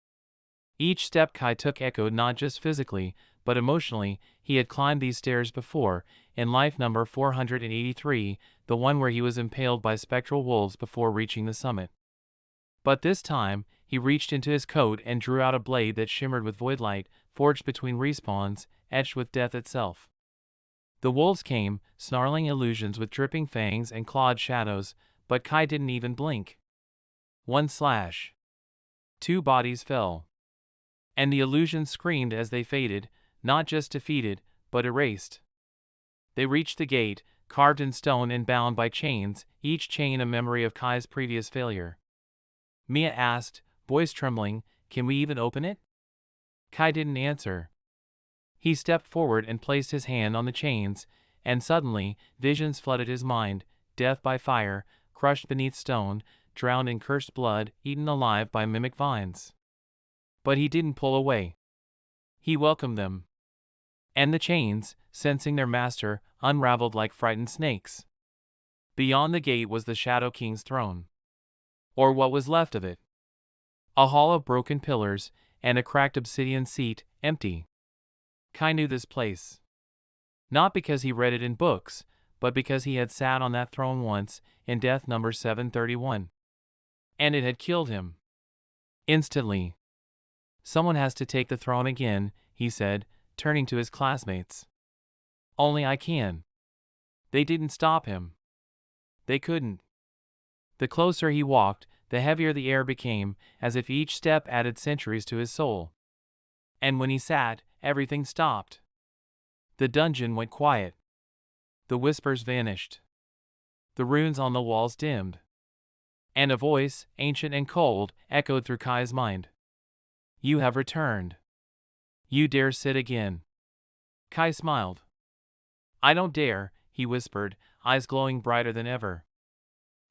Each step Kai took echoed not just physically, but emotionally. He had climbed these stairs before, in life number 483, the one where he was impaled by spectral wolves before reaching the summit. But this time, he reached into his coat and drew out a blade that shimmered with void light, forged between respawns, etched with death itself. The wolves came, snarling illusions with dripping fangs and clawed shadows, but Kai didn't even blink. One slash. 2 bodies fell. And the illusions screamed as they faded, not just defeated, but erased. They reached the gate, carved in stone and bound by chains, each chain a memory of Kai's previous failure. Mia asked, voice trembling, can we even open it? Kai didn't answer. He stepped forward and placed his hand on the chains, and suddenly, visions flooded his mind, death by fire, crushed beneath stone, drowned in cursed blood, eaten alive by mimic vines. But he didn't pull away. He welcomed them. And the chains, sensing their master, unraveled like frightened snakes. Beyond the gate was the Shadow King's throne. Or what was left of it. A hall of broken pillars, and a cracked obsidian seat, empty. Kai knew this place. Not because he read it in books, but because he had sat on that throne once, in death number 731. And it had killed him. Instantly. Someone has to take the throne again, he said, turning to his classmates. Only I can. They didn't stop him. They couldn't. The closer he walked, the heavier the air became, as if each step added centuries to his soul. And when he sat, everything stopped. The dungeon went quiet. The whispers vanished. The runes on the walls dimmed. And a voice, ancient and cold, echoed through Kai's mind. "You have returned. You dare sit again." Kai smiled. "I don't dare," he whispered, eyes glowing brighter than ever.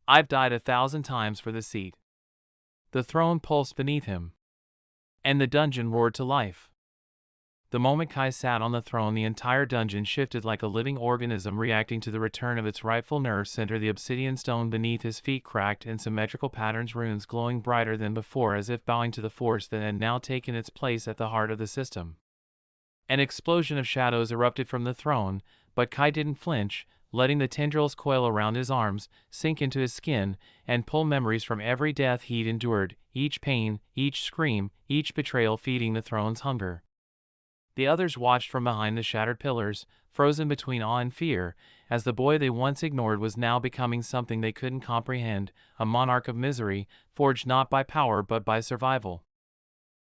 "I've died 1,000 times for the seat." The throne pulsed beneath him. And the dungeon roared to life. The moment Kai sat on the throne, the entire dungeon shifted like a living organism reacting to the return of its rightful nerve center. The obsidian stone beneath his feet cracked in symmetrical patterns, runes glowing brighter than before, as if bowing to the force that had now taken its place at the heart of the system. An explosion of shadows erupted from the throne, but Kai didn't flinch, letting the tendrils coil around his arms, sink into his skin, and pull memories from every death he'd endured, each pain, each scream, each betrayal feeding the throne's hunger. The others watched from behind the shattered pillars, frozen between awe and fear, as the boy they once ignored was now becoming something they couldn't comprehend, a monarch of misery, forged not by power but by survival.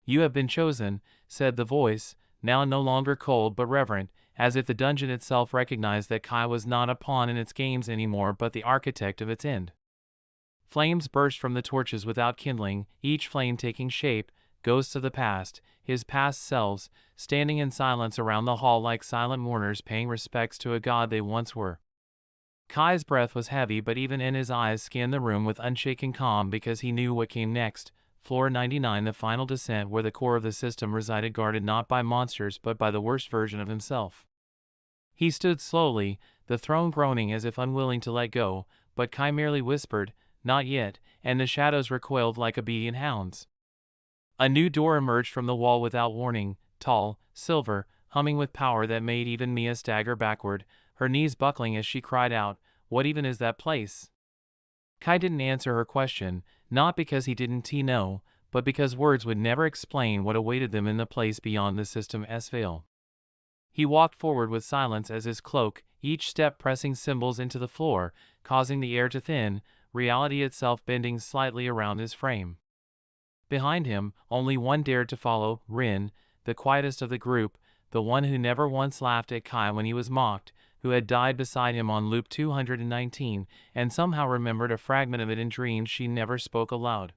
"You have been chosen," said the voice, now no longer cold but reverent, as if the dungeon itself recognized that Kai was not a pawn in its games anymore but the architect of its end. Flames burst from the torches without kindling, each flame taking shape, ghosts of the past, his past selves, standing in silence around the hall like silent mourners paying respects to a god they once were. Kai's breath was heavy, but even in his eyes scanned the room with unshaken calm, because he knew what came next. Floor 99, the final descent, where the core of the system resided, guarded not by monsters but by the worst version of himself. He stood slowly, the throne groaning as if unwilling to let go, but Kai merely whispered, "Not yet," and the shadows recoiled like obedient hounds. A new door emerged from the wall without warning, tall, silver, humming with power that made even Mia stagger backward, her knees buckling as she cried out, "What even is that place?" Kai didn't answer her question, not because he didn't know, but because words would never explain what awaited them in the place beyond the system's veil. He walked forward with silence as his cloak, each step pressing symbols into the floor, causing the air to thin, reality itself bending slightly around his frame. Behind him, only one dared to follow, Rin, the quietest of the group, the one who never once laughed at Kai when he was mocked, who had died beside him on loop 219, and somehow remembered a fragment of it in dreams she never spoke aloud.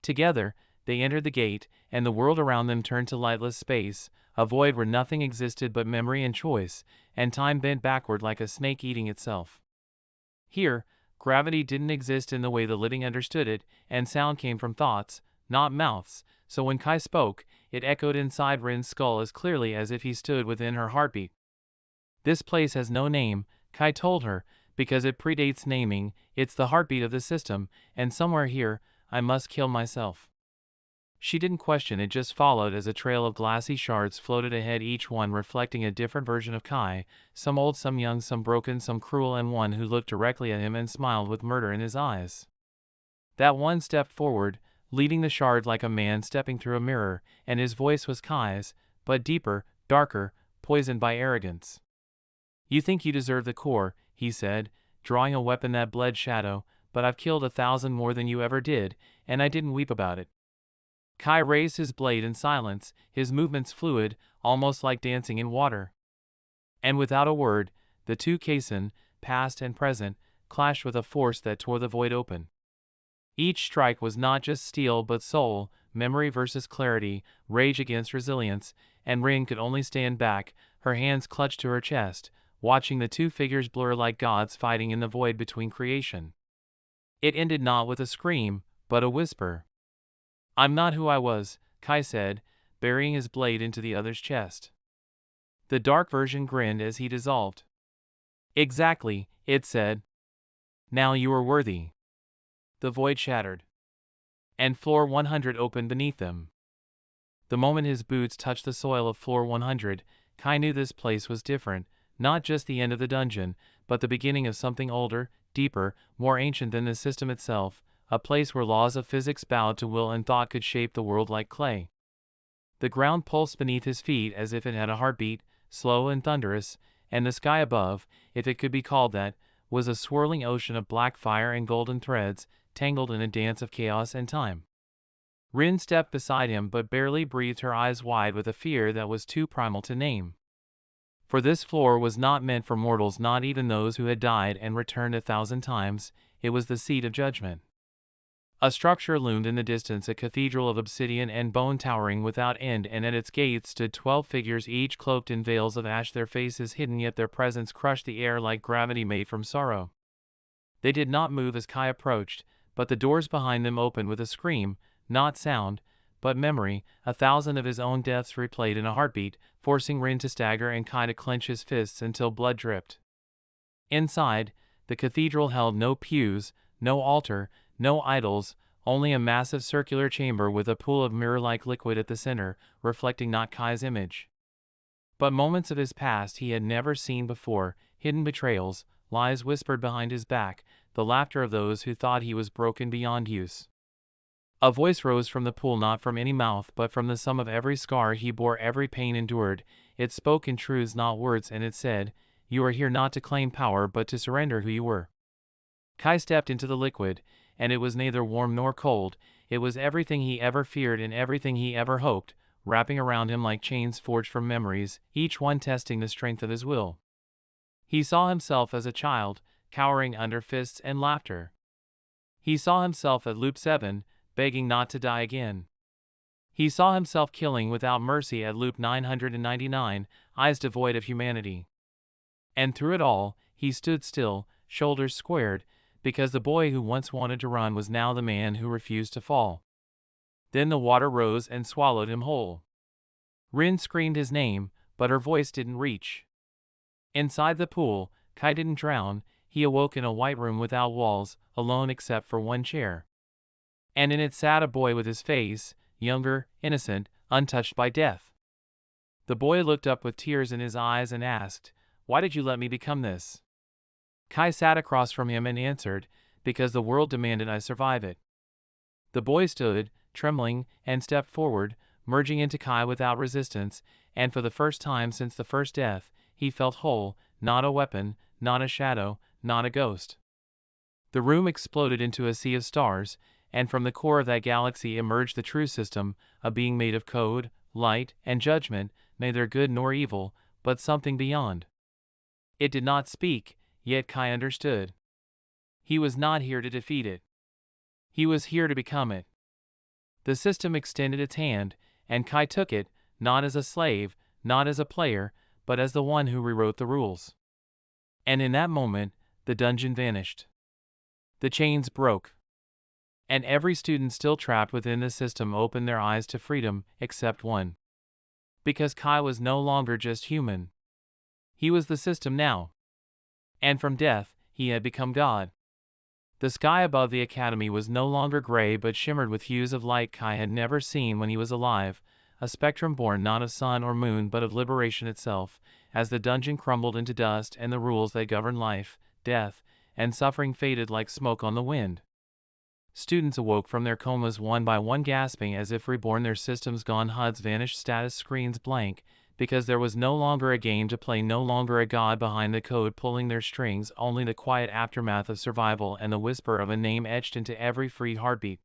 Together, they entered the gate, and the world around them turned to lightless space, a void where nothing existed but memory and choice, and time bent backward like a snake eating itself. Here, gravity didn't exist in the way the living understood it, and sound came from thoughts, not mouths, so when Kai spoke, it echoed inside Rin's skull as clearly as if he stood within her heartbeat. "This place has no name," Kai told her, "because it predates naming, it's the heartbeat of the system, and somewhere here, I must kill myself." She didn't question, it just followed as a trail of glassy shards floated ahead, each one reflecting a different version of Kai, some old, some young, some broken, some cruel, and one who looked directly at him and smiled with murder in his eyes. That one stepped forward, leading the shard like a man stepping through a mirror, and his voice was Kai's, but deeper, darker, poisoned by arrogance. "You think you deserve the core," he said, drawing a weapon that bled shadow, "but I've killed 1,000 more than you ever did, and I didn't weep about it." Kai raised his blade in silence, his movements fluid, almost like dancing in water. And without a word, the two Kaizen, past and present, clashed with a force that tore the void open. Each strike was not just steel but soul, memory versus clarity, rage against resilience, and Rin could only stand back, her hands clutched to her chest, watching the two figures blur like gods fighting in the void between creation. It ended not with a scream, but a whisper. "I'm not who I was," Kai said, burying his blade into the other's chest. The dark version grinned as he dissolved. "Exactly," it said. "Now you are worthy." The void shattered. And floor 100 opened beneath them. The moment his boots touched the soil of floor 100, Kai knew this place was different, not just the end of the dungeon, but the beginning of something older, deeper, more ancient than the system itself, a place where laws of physics bowed to will and thought could shape the world like clay. The ground pulsed beneath his feet as if it had a heartbeat, slow and thunderous, and the sky above, if it could be called that, was a swirling ocean of black fire and golden threads, tangled in a dance of chaos and time. Rin stepped beside him but barely breathed, her eyes wide with a fear that was too primal to name. For this floor was not meant for mortals, not even those who had died and returned 1,000 times. It was the seat of judgment. A structure loomed in the distance, a cathedral of obsidian and bone towering without end, and at its gates stood 12 figures, each cloaked in veils of ash, their faces hidden, yet their presence crushed the air like gravity made from sorrow. They did not move as Kai approached, but the doors behind them opened with a scream, not sound, but memory, 1,000 of his own deaths replayed in a heartbeat, forcing Rin to stagger and Kai to clench his fists until blood dripped. Inside, the cathedral held no pews, no altar, no idols, only a massive circular chamber with a pool of mirror-like liquid at the center, reflecting not Kai's image, but moments of his past he had never seen before, hidden betrayals, lies whispered behind his back, the laughter of those who thought he was broken beyond use. A voice rose from the pool, not from any mouth but from the sum of every scar he bore, every pain endured. It spoke in truths, not words, and it said, "You are here not to claim power but to surrender who you were." Kai stepped into the liquid, and it was neither warm nor cold. It was everything he ever feared and everything he ever hoped, wrapping around him like chains forged from memories, each one testing the strength of his will. He saw himself as a child, cowering under fists and laughter. He saw himself at Loop 7, begging not to die again. He saw himself killing without mercy at Loop 999, eyes devoid of humanity. And through it all, he stood still, shoulders squared, because the boy who once wanted to run was now the man who refused to fall. Then the water rose and swallowed him whole. Rin screamed his name, but her voice didn't reach. Inside the pool, Kai didn't drown. He awoke in a white room without walls, alone except for one chair. And in it sat a boy with his face, younger, innocent, untouched by death. The boy looked up with tears in his eyes and asked, "Why did you let me become this?" Kai sat across from him and answered, "Because the world demanded I survive it." The boy stood, trembling, and stepped forward, merging into Kai without resistance, and for the first time since the first death, he felt whole, not a weapon, not a shadow, not a ghost. The room exploded into a sea of stars, and from the core of that galaxy emerged the true system, a being made of code, light, and judgment, neither good nor evil, but something beyond. It did not speak, yet Kai understood. He was not here to defeat it. He was here to become it. The system extended its hand, and Kai took it, not as a slave, not as a player, but as the one who rewrote the rules. And in that moment, the dungeon vanished. The chains broke. And every student still trapped within the system opened their eyes to freedom, except one. Because Kai was no longer just human. He was the system now. And from death, he had become God. The sky above the academy was no longer gray but shimmered with hues of light Kai had never seen when he was alive, a spectrum born not of sun or moon but of liberation itself, as the dungeon crumbled into dust and the rules that governed life, death, and suffering faded like smoke on the wind. Students awoke from their comas one by one, gasping as if reborn, their systems gone, HUDs vanished, status screens blank, because there was no longer a game to play, no longer a god behind the code pulling their strings, only the quiet aftermath of survival and the whisper of a name etched into every free heartbeat.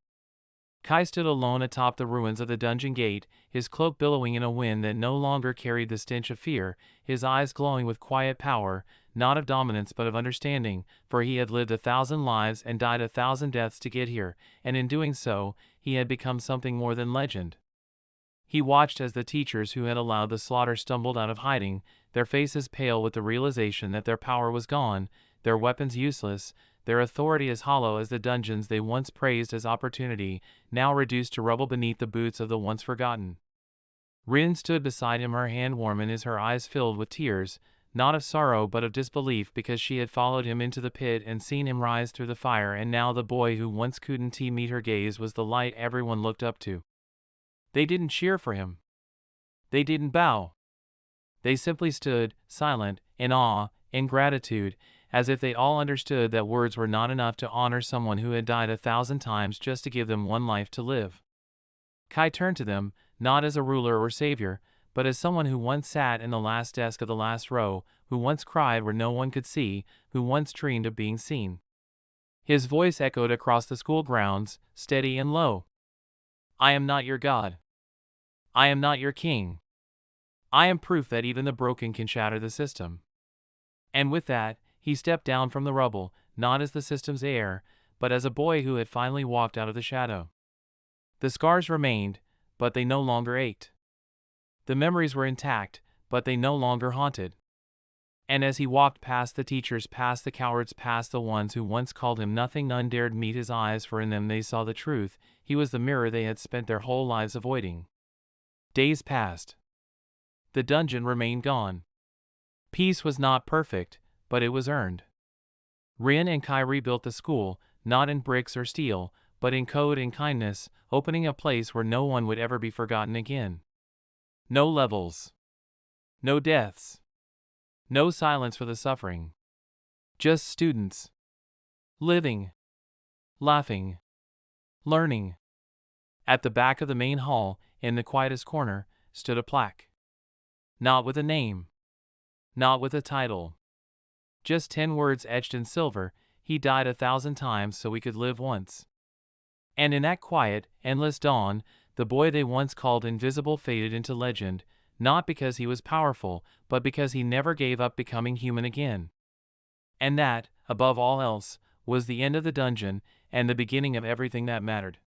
Kai stood alone atop the ruins of the dungeon gate, his cloak billowing in a wind that no longer carried the stench of fear, his eyes glowing with quiet power, not of dominance but of understanding, for he had lived 1,000 lives and died 1,000 deaths to get here, and in doing so, he had become something more than legend. He watched as the teachers who had allowed the slaughter stumbled out of hiding, their faces pale with the realization that their power was gone, their weapons useless, their authority as hollow as the dungeons they once praised as opportunity, now reduced to rubble beneath the boots of the once forgotten. Rin stood beside him, her hand warm and her eyes filled with tears, not of sorrow but of disbelief, because she had followed him into the pit and seen him rise through the fire, and now the boy who once couldn't meet her gaze was the light everyone looked up to. They didn't cheer for him. They didn't bow. They simply stood, silent, in awe, in gratitude, as if they all understood that words were not enough to honor someone who had died 1,000 times just to give them one life to live. Kai turned to them, not as a ruler or savior, but as someone who once sat in the last desk of the last row, who once cried where no one could see, who once dreamed of being seen. His voice echoed across the school grounds, steady and low. I am not your god. I am not your king. I am proof that even the broken can shatter the system. And with that, he stepped down from the rubble, not as the system's heir, but as a boy who had finally walked out of the shadow. The scars remained, but they no longer ached. The memories were intact, but they no longer haunted. And as he walked past the teachers, past the cowards, past the ones who once called him nothing, none dared meet his eyes, for in them they saw the truth. He was the mirror they had spent their whole lives avoiding. Days passed. The dungeon remained gone. Peace was not perfect, but it was earned. Rin and Kai rebuilt the school, not in bricks or steel, but in code and kindness, opening a place where no one would ever be forgotten again. No levels. No deaths. No silence for the suffering. Just students. Living. Laughing. Learning. At the back of the main hall, in the quietest corner, stood a plaque. Not with a name. Not with a title. Just 10 words etched in silver: he died 1,000 times so we could live once. And in that quiet, endless dawn, the boy they once called invisible faded into legend, not because he was powerful, but because he never gave up becoming human again. And that, above all else, was the end of the dungeon, and the beginning of everything that mattered.